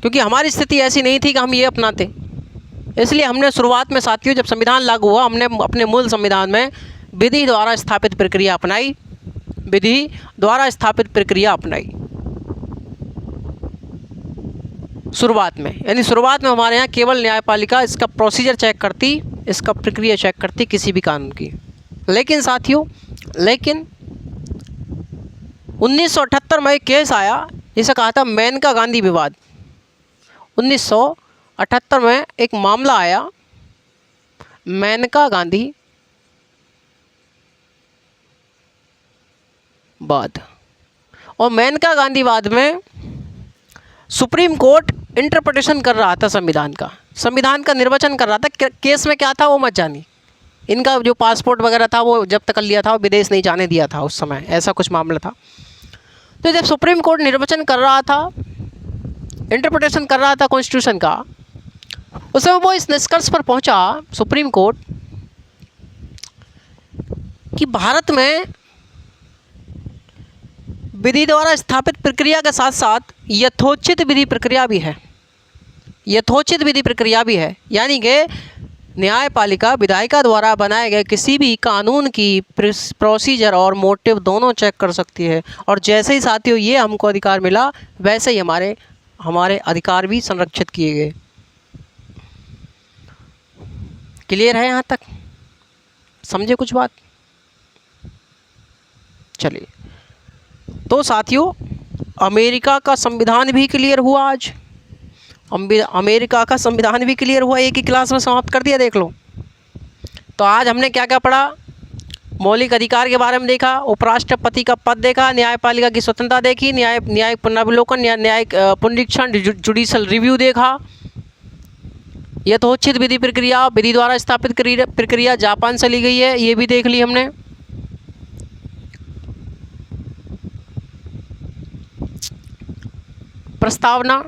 क्योंकि हमारी स्थिति ऐसी नहीं थी कि हम ये अपनाते, इसलिए हमने शुरुआत में साथियों जब संविधान लागू हुआ हमने अपने मूल संविधान में विधि द्वारा स्थापित प्रक्रिया अपनाई, विधि द्वारा स्थापित प्रक्रिया अपनाई शुरुआत में। यानी शुरुआत में हमारे यहाँ केवल न्यायपालिका इसका प्रोसीजर चेक करती, इसका प्रक्रिया चेक करती किसी भी कानून की। लेकिन साथियों 1978 में एक केस आया जिसे कहा था मेनका गांधी विवाद। 1978 में एक मामला आया मेनका गांधी वाद, और मेनका गांधी वाद में सुप्रीम कोर्ट इंटरप्रिटेशन कर रहा था संविधान का निर्वचन कर रहा था। केस में क्या था वो मत जानिए, इनका जो पासपोर्ट वगैरह था वो जब्त कर लिया था, वो विदेश नहीं जाने दिया था उस समय, ऐसा कुछ मामला था। तो जब सुप्रीम कोर्ट निर्वचन कर रहा था, इंटरप्रिटेशन कर रहा था कॉन्स्टिट्यूशन का, उस समय वो इस निष्कर्ष पर पहुंचा सुप्रीम कोर्ट कि भारत में विधि द्वारा स्थापित प्रक्रिया के साथ साथ यथोचित विधि प्रक्रिया भी है, यानी कि न्यायपालिका विधायिका द्वारा बनाए गए किसी भी कानून की प्रोसीजर और मोटिव दोनों चेक कर सकती है। और जैसे ही साथियों ये हमको अधिकार मिला, वैसे ही हमारे अधिकार भी संरक्षित किए गए। क्लियर है यहाँ तक? समझे कुछ बात? चलिए, तो साथियों अमेरिका का संविधान भी क्लियर हुआ आज। अमेरिका का संविधान भी क्लियर हुआ, एक ही क्लास में समाप्त कर दिया, देख लो। तो आज हमने क्या क्या पढ़ा? मौलिक अधिकार के बारे में देखा, उपराष्ट्रपति का पद देखा, न्यायपालिका की स्वतंत्रता देखी, न्यायिक पुनरावलोकन, न्यायिक पुनरीक्षण, जुडिशल रिव्यू देखा, यथोचित विधि प्रक्रिया, विधि द्वारा स्थापित प्रक्रिया जापान से ली गई है, ये भी देख ली हमने। प्रस्तावना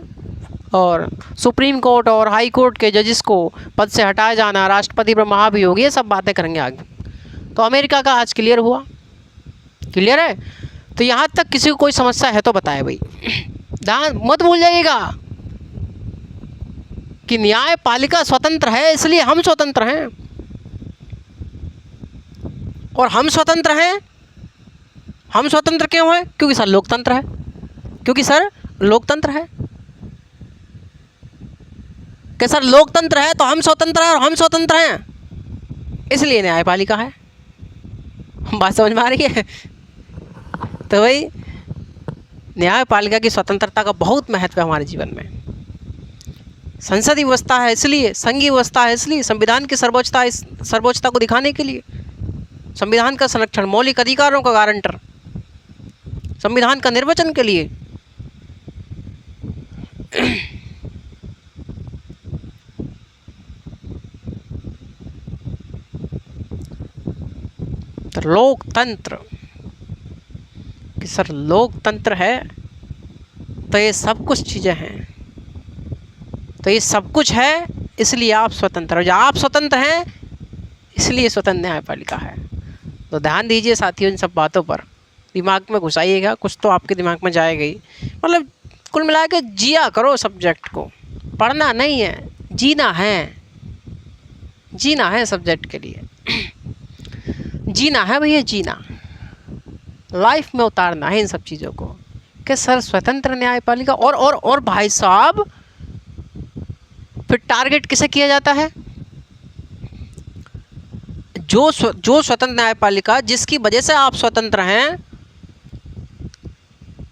और सुप्रीम कोर्ट और हाई कोर्ट के जजेस को पद से हटाया जाना, राष्ट्रपति पर महाभियोग, ये सब बातें करेंगे आगे। तो अमेरिका का आज क्लियर हुआ, क्लियर है। तो यहाँ तक किसी को कोई समस्या है तो बताए भाई, ध्यान मत भूल जाइएगा कि न्यायपालिका स्वतंत्र है, इसलिए हम स्वतंत्र हैं। और हम स्वतंत्र हैं, हम स्वतंत्र क्यों हैं? क्योंकि सर लोकतंत्र है, क्योंकि सर लोकतंत्र है। कि सर लोकतंत्र है तो हम स्वतंत्र हैं, और हम स्वतंत्र हैं इसलिए न्यायपालिका है। बात समझ में आ रही है? तो भाई न्यायपालिका की स्वतंत्रता का बहुत महत्व है हमारे जीवन में। संसदीय व्यवस्था है इसलिए, संघीय व्यवस्था है इसलिए, संविधान की सर्वोच्चता को दिखाने के लिए, संविधान का संरक्षण, मौलिक अधिकारों का गारंटर, संविधान का निर्वचन के लिए। तो लोकतंत्र कि सर लोकतंत्र है तो ये सब कुछ चीज़ें हैं, तो ये सब कुछ है इसलिए आप स्वतंत्र हो। जब आप स्वतंत्र हैं इसलिए स्वतंत्र न्यायपालिका है। तो ध्यान दीजिए साथियों इन सब बातों पर, दिमाग में घुसाइएगा, कुछ तो आपके दिमाग में जाएगा ही। मतलब कुल मिला के जिया करो सब्जेक्ट को, पढ़ना नहीं है, जीना है, जीना है सब्जेक्ट के लिए, जीना है भैया, जीना, लाइफ में उतारना है इन सब चीज़ों को कि सर स्वतंत्र न्यायपालिका। और भाई साहब फिर टारगेट किसे किया जाता है? जो स्वतंत्र न्यायपालिका जिसकी वजह से आप स्वतंत्र हैं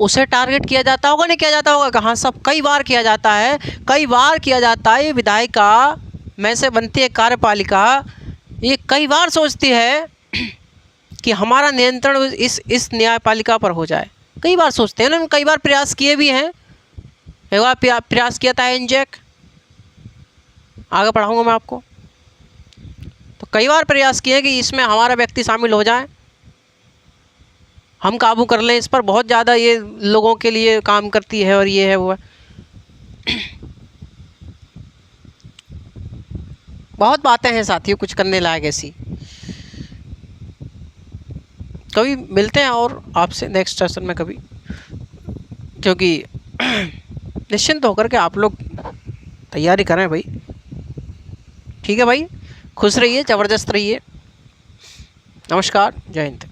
उसे टारगेट किया जाता होगा, नहीं किया जाता होगा? कहाँ सब कई बार किया जाता है, कई बार किया जाता है। विधायिका में से बनती है कार्यपालिका, ये कई बार सोचती है कि हमारा नियंत्रण इस न्यायपालिका पर हो जाए। कई बार सोचते हैं, उन्होंने कई बार प्रयास किए भी हैं। एक बार प्रयास किया था एनजेक, आगे पढ़ाऊंगा मैं आपको। तो कई बार प्रयास किए कि इसमें हमारा व्यक्ति शामिल हो जाए, हम काबू कर लें इस पर, बहुत ज़्यादा ये लोगों के लिए काम करती है और ये है वो है। बहुत बातें हैं साथियों कुछ करने लायक ऐसी। कभी मिलते हैं और आपसे नेक्स्ट सेशन में कभी, क्योंकि निश्चिंत होकर के आप लोग तैयारी करें भाई। ठीक है भाई, खुश रहिए, ज़बरदस्त रहिए। नमस्कार, जय हिंद।